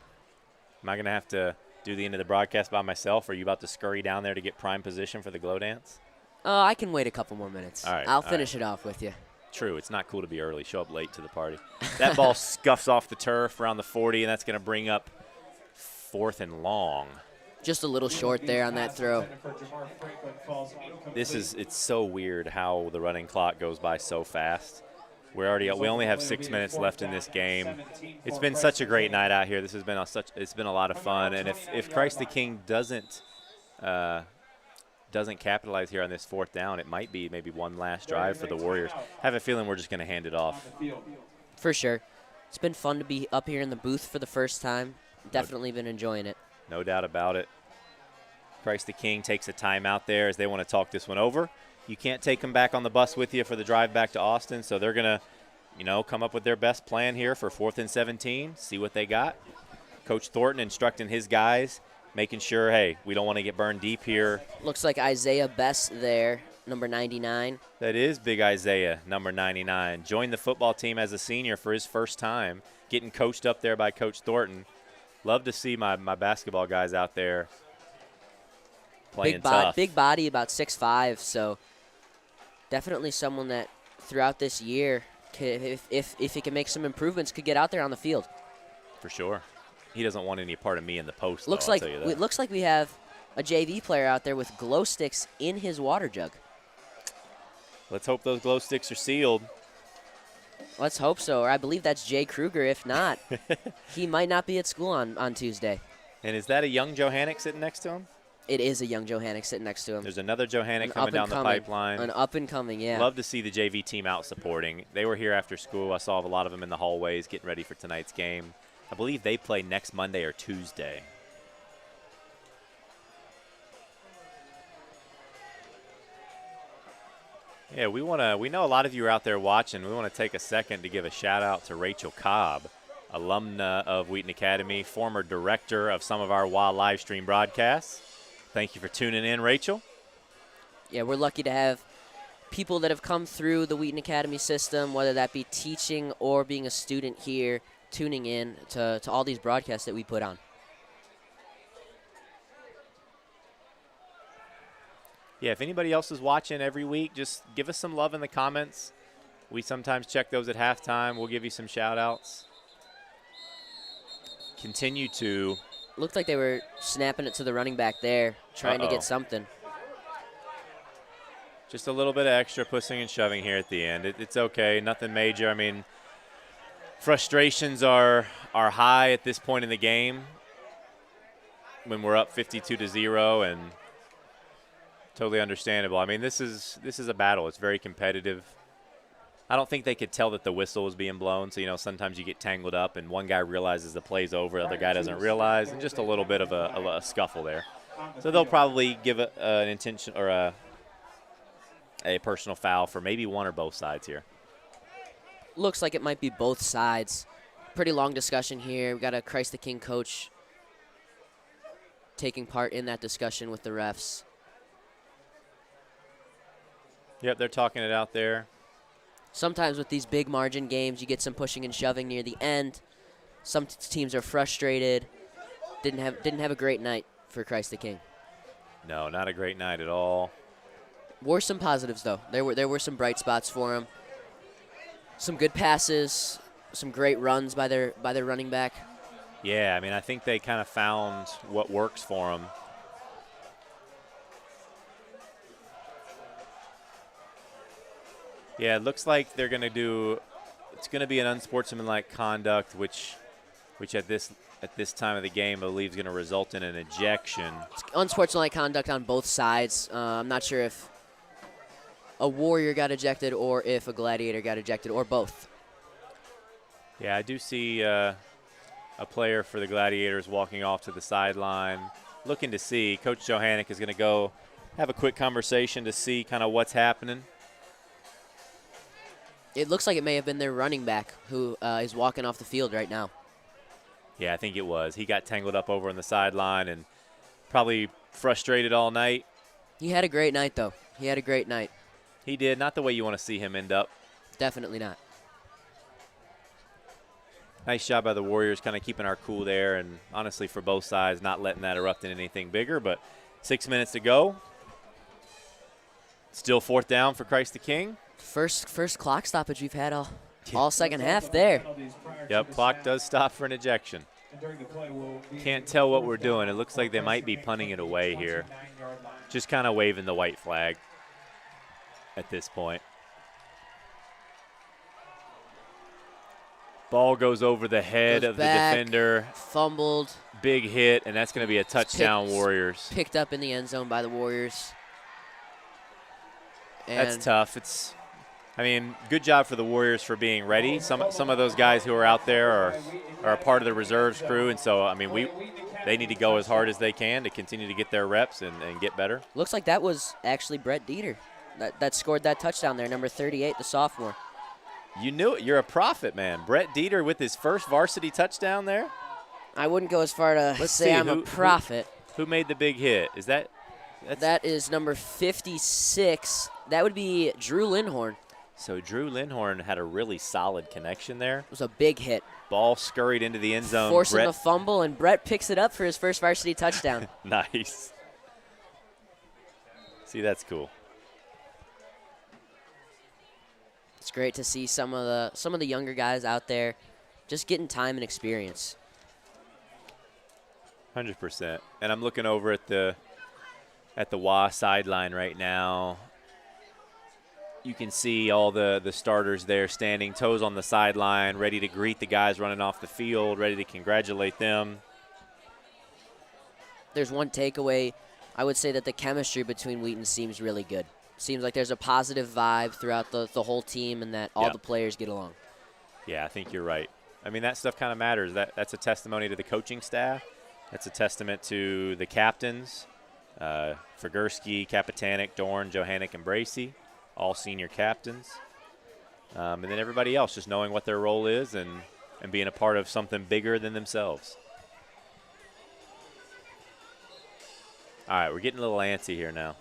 Am I going to have to do the end of the broadcast by myself, or are you about to scurry down there to get prime position for the glow dance? I can wait a couple more minutes. All right, I'll finish it off with you. True. It's not cool to be early. Show up late to the party. That ball scuffs off the turf around the 40, and that's going to bring up 4th and long. Just a little short there on that throw. It's so weird how the running clock goes by so fast. We only have 6 minutes left in this game. It's been such a great night out here. This has been it's been a lot of fun. And if Christ the King doesn't capitalize here on this 4th down, it might be maybe one last drive for the Warriors. I have a feeling we're just going to hand it off. For sure. It's been fun to be up here in the booth for the first time. Definitely been enjoying it. No doubt about it. Christ the King takes a timeout there as they want to talk this one over. You can't take them back on the bus with you for the drive back to Austin, so they're going to, come up with their best plan here for 4th and 17, see what they got. Coach Thornton instructing his guys, making sure, hey, we don't want to get burned deep here. Looks like Isaiah Best there, number 99. That is big Isaiah, number 99. Joined the football team as a senior for his first time, getting coached up there by Coach Thornton. Love to see my basketball guys out there playing tough. Big body, about 6'5", so definitely someone that throughout this year, if he can make some improvements, could get out there on the field. For sure. He doesn't want any part of me in the post, looks though, like I'll tell you that. It looks like we have a JV player out there with glow sticks in his water jug. Let's hope those glow sticks are sealed. Let's hope so, or I believe that's Jay Kruger. If not, he might not be at school on Tuesday. And is that a young Johannick sitting next to him? It is a young Johannick sitting next to him. There's another Johannick coming down the pipeline. An up-and-coming, yeah. Love to see the JV team out supporting. They were here after school. I saw a lot of them in the hallways getting ready for tonight's game. I believe they play next Monday or Tuesday. Yeah, we know a lot of you are out there watching. We want to take a second to give a shout out to Rachel Cobb, alumna of Wheaton Academy, former director of some of our WA live stream broadcasts. Thank you for tuning in, Rachel. Yeah, we're lucky to have people that have come through the Wheaton Academy system, whether that be teaching or being a student here, tuning in to all these broadcasts that we put on. Yeah, if anybody else is watching every week, just give us some love in the comments. We sometimes check those at halftime. We'll give you some shout-outs. Continue to. Looked like they were snapping it to the running back there, trying to Uh-oh. get something. Just a little bit of extra pushing and shoving here at the end. It's okay, nothing major. I mean, frustrations are high at this point in the game when we're up 52-0, and totally understandable. I mean, this is a battle. It's very competitive. I don't think they could tell that the whistle was being blown. So, sometimes you get tangled up and one guy realizes the play's over, the other guy doesn't realize, and just a little bit of a scuffle there. So they'll probably give an intention or a personal foul for maybe one or both sides here. Looks like it might be both sides. Pretty long discussion here. We got a Christ the King coach taking part in that discussion with the refs. Yep, they're talking it out there. Sometimes with these big margin games, you get some pushing and shoving near the end. Some teams are frustrated. Didn't have a great night for Christ the King. No, not a great night at all. Were some positives though. There were some bright spots for him. Some good passes, some great runs by their running back. Yeah, I mean, I think they kind of found what works for them. Yeah, it looks like they're going to do – it's going to be an unsportsmanlike conduct, which at this time of the game, I believe is going to result in an ejection. It's unsportsmanlike conduct on both sides. I'm not sure if a Warrior got ejected or if a Gladiator got ejected or both. Yeah, I do see a player for the Gladiators walking off to the sideline, looking to see. Coach Johannick is going to go have a quick conversation to see kind of what's happening. It looks like it may have been their running back who is walking off the field right now. Yeah, I think it was. He got tangled up over on the sideline and probably frustrated all night. He had a great night, though. He had a great night. He did. Not the way you want to see him end up. Definitely not. Nice job by the Warriors kind of keeping our cool there, and honestly for both sides not letting that erupt in anything bigger. But 6 minutes to go. Still fourth down for Christ the King. First clock stoppage we've had all second half there. Yep, clock does stop for an ejection. Can't tell what we're doing. It looks like they might be punting it away here. Just kind of waving the white flag at this point. Ball goes over the head Goes of back, the defender. Fumbled. Big hit, and that's going to be a touchdown, Warriors. Picked up in the end zone by the Warriors. And That's tough. I mean, good job for the Warriors for being ready. Some of those guys who are out there are a part of the reserves crew, and so, I mean, they need to go as hard as they can to continue to get their reps and get better. Looks like that was actually Brett Dieter that scored that touchdown there, number 38, the sophomore. You knew it. You're a prophet, man. Brett Dieter with his first varsity touchdown there. I wouldn't go as far to Let's say see, I'm a prophet. Who made the big hit? That is number 56. That would be Drew Lindhorn. So Drew Lindhorn had a really solid connection there. It was a big hit. Ball scurried into the end zone. Forcing the fumble, and Brett picks it up for his first varsity touchdown. Nice. See, that's cool. It's great to see some of the younger guys out there just getting time and experience. 100%. And I'm looking over at the WA sideline right now. You can see all the starters there standing, toes on the sideline, ready to greet the guys running off the field, ready to congratulate them. There's one takeaway. I would say that the chemistry between Wheaton seems really good. Seems like there's a positive vibe throughout the whole team and that all the players get along. Yeah, I think you're right. I mean, that stuff kind of matters. That's a testimony to the coaching staff. That's a testament to the captains, Figursky, Kapitanek, Dorn, Johannick, and Bracey, all senior captains. And then everybody else just knowing what their role is and and being a part of something bigger than themselves. All right, we're getting a little antsy here now.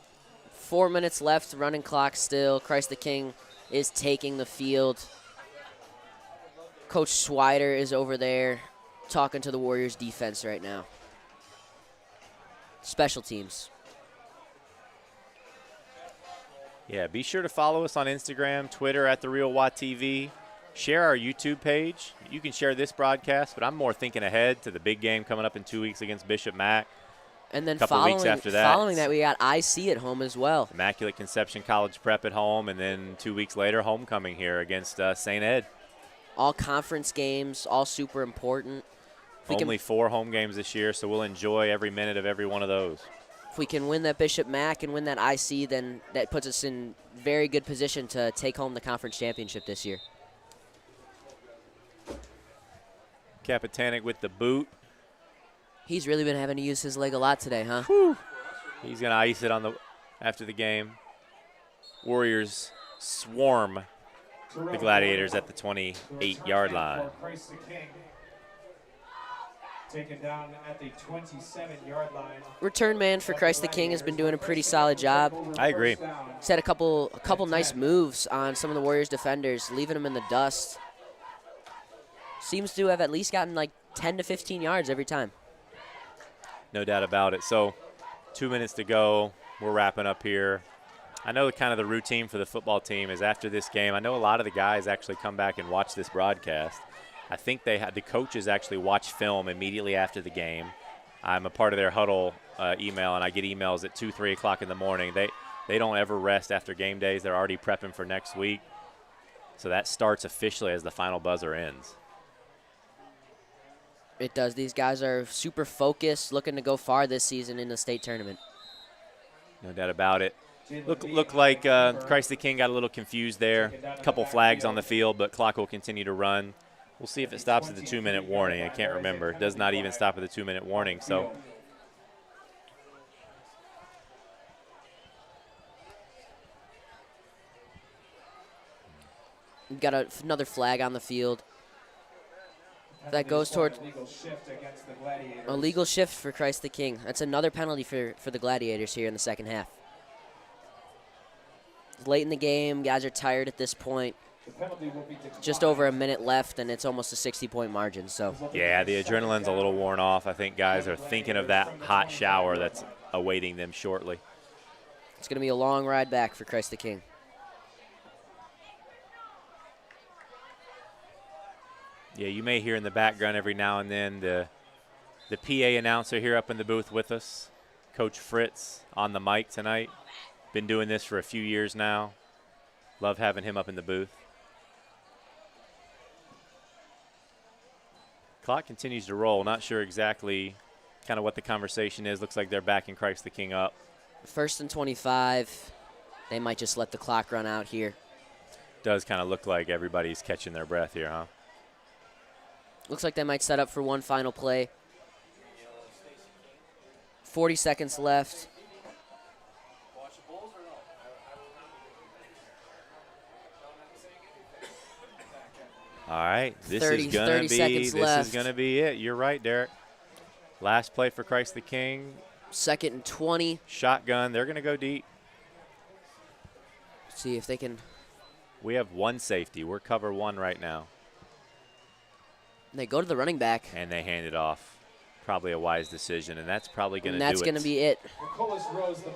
4 minutes left, running clock still. Christ the King is taking the field. Coach Swider is over there talking to the Warriors defense right now. Special teams. Yeah, be sure to follow us on Instagram, Twitter at @TheRealWattTV. Share our YouTube page. You can share this broadcast, but I'm more thinking ahead to the big game coming up in 2 weeks against Bishop Mack. And then Couple weeks after that. following that, we got IC at home as well. Immaculate Conception College Prep at home, and then 2 weeks later, homecoming here against St. Ed. All conference games, all super important. Only 4 home games this year, so we'll enjoy every minute of every one of those. If we can win that Bishop Mack and win that IC, then that puts us in very good position to take home the conference championship this year. Kapitanek with the boot. He's really been having to use his leg a lot today, huh? Whew. He's going to ice it after the game. Warriors swarm the Gladiators at the 28-yard line. Taken down at the 27-yard line. Return man for Christ the King has been doing a pretty solid job. I agree. He's had a couple nice moves on some of the Warriors defenders, leaving them in the dust. Seems to have at least gotten like 10 to 15 yards every time. No doubt about it. So 2 minutes to go. We're wrapping up here. I know kind of the routine for the football team is after this game. I know a lot of the guys actually come back and watch this broadcast. I think the coaches actually watch film immediately after the game. I'm a part of their huddle email, and I get emails at 2, 3 o'clock in the morning. They don't ever rest after game days. They're already prepping for next week. So that starts officially as the final buzzer ends. It does. These guys are super focused, looking to go far this season in the state tournament. No doubt about it. Look like Christ the King got a little confused there. A couple flags on the field, but clock will continue to run. We'll see if it stops at the 2-minute warning. I can't remember. It does not even stop at the 2-minute warning. So we've got another flag on the field. That goes towards a legal shift for Christ the King. That's another penalty for the Gladiators here in the second half. Late in the game, guys are tired at this point. Just over a minute left, and it's almost a 60-point margin. So yeah, the adrenaline's a little worn off. I think guys are thinking of that hot shower that's awaiting them shortly. It's going to be a long ride back for Christ the King. Yeah, you may hear in the background every now and then the PA announcer here up in the booth with us, Coach Fritz, on the mic tonight. Been doing this for a few years now. Love having him up in the booth. Clock continues to roll. Not sure exactly kind of what the conversation is. Looks like they're backing Christ the King up. 1st and 25. They might just let the clock run out here. Does kind of look like everybody's catching their breath here, huh? Looks like they might set up for one final play. 40 seconds left. All right, this 30 is gonna be it. You're right, Derek. Last play for Christ the King. 2nd and 20. Shotgun. They're gonna go deep. See if they can. We have one safety. We're cover 1 right now. They go to the running back. And they hand it off. Probably a wise decision, and that's probably going to do it. And that's going to be it.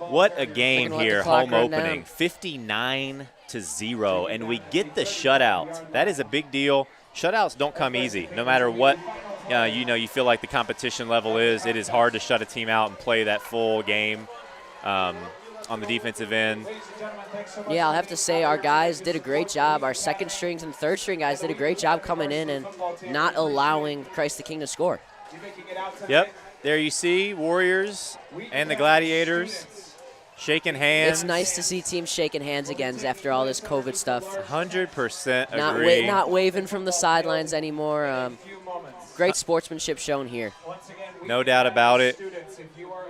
What a game here, home opening. Down. 59-0, and we get the shutout. That is a big deal. Shutouts don't come easy. No matter what you feel like the competition level is, it is hard to shut a team out and play that full game on the defensive end. Yeah, I'll have to say our guys did a great job. Our second strings and third string guys did a great job coming in and not allowing Christ the King to score. Yep, there you see Warriors and the Gladiators shaking hands. It's nice to see teams shaking hands again after all this COVID stuff. 100% agree. Not waving from the sidelines anymore. Great sportsmanship shown here. No doubt about it.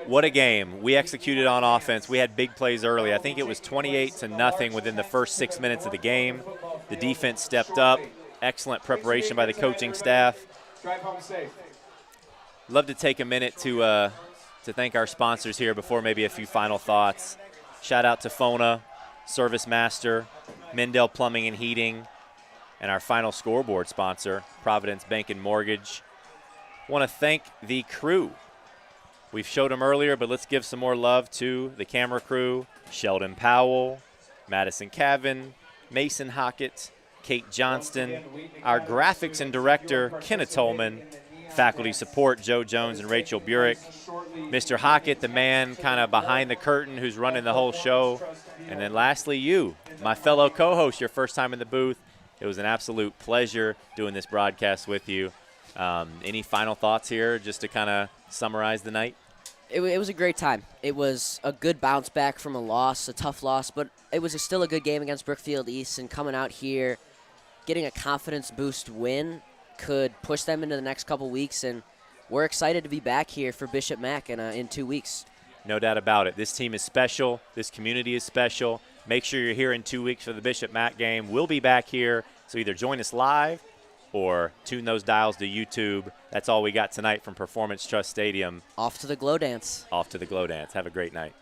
What a game. We executed on offense. We had big plays early. I think it was 28-0 within the first 6 minutes of the game. The defense stepped up. excellent preparation by the coaching staff. Drive home safe. Love to take a minute to thank our sponsors here before maybe a few final thoughts. Shout out to FONA, Service Master, Mendel Plumbing and Heating, and our final scoreboard sponsor, Providence Bank and Mortgage. Want to thank the crew. We've showed them earlier, but let's give some more love to the camera crew, Sheldon Powell, Madison Cavan, Mason Hockett, Kate Johnston, our graphics and director, Kenneth Tolman, faculty support, Joe Jones and Rachel Burek, Mr. Hockett, the man kind of behind the curtain who's running the whole show, and then lastly you, my fellow co-host, your first time in the booth. It was an absolute pleasure doing this broadcast with you. Any final thoughts here just to kind of summarize the night? It was a great time. It was a good bounce back from a loss, a tough loss, but it was still a good game against Brookfield East, and coming out here, getting a confidence boost win could push them into the next couple weeks, and we're excited to be back here for Bishop Mack in 2 weeks. No doubt about it. This team is special. This community is special. Make sure you're here in 2 weeks for the Bishop Mack game. We'll be back here, so either join us live or tune those dials to YouTube. That's all we got tonight from Performance Trust Stadium. Off to the glow dance. Off to the glow dance. Have a great night.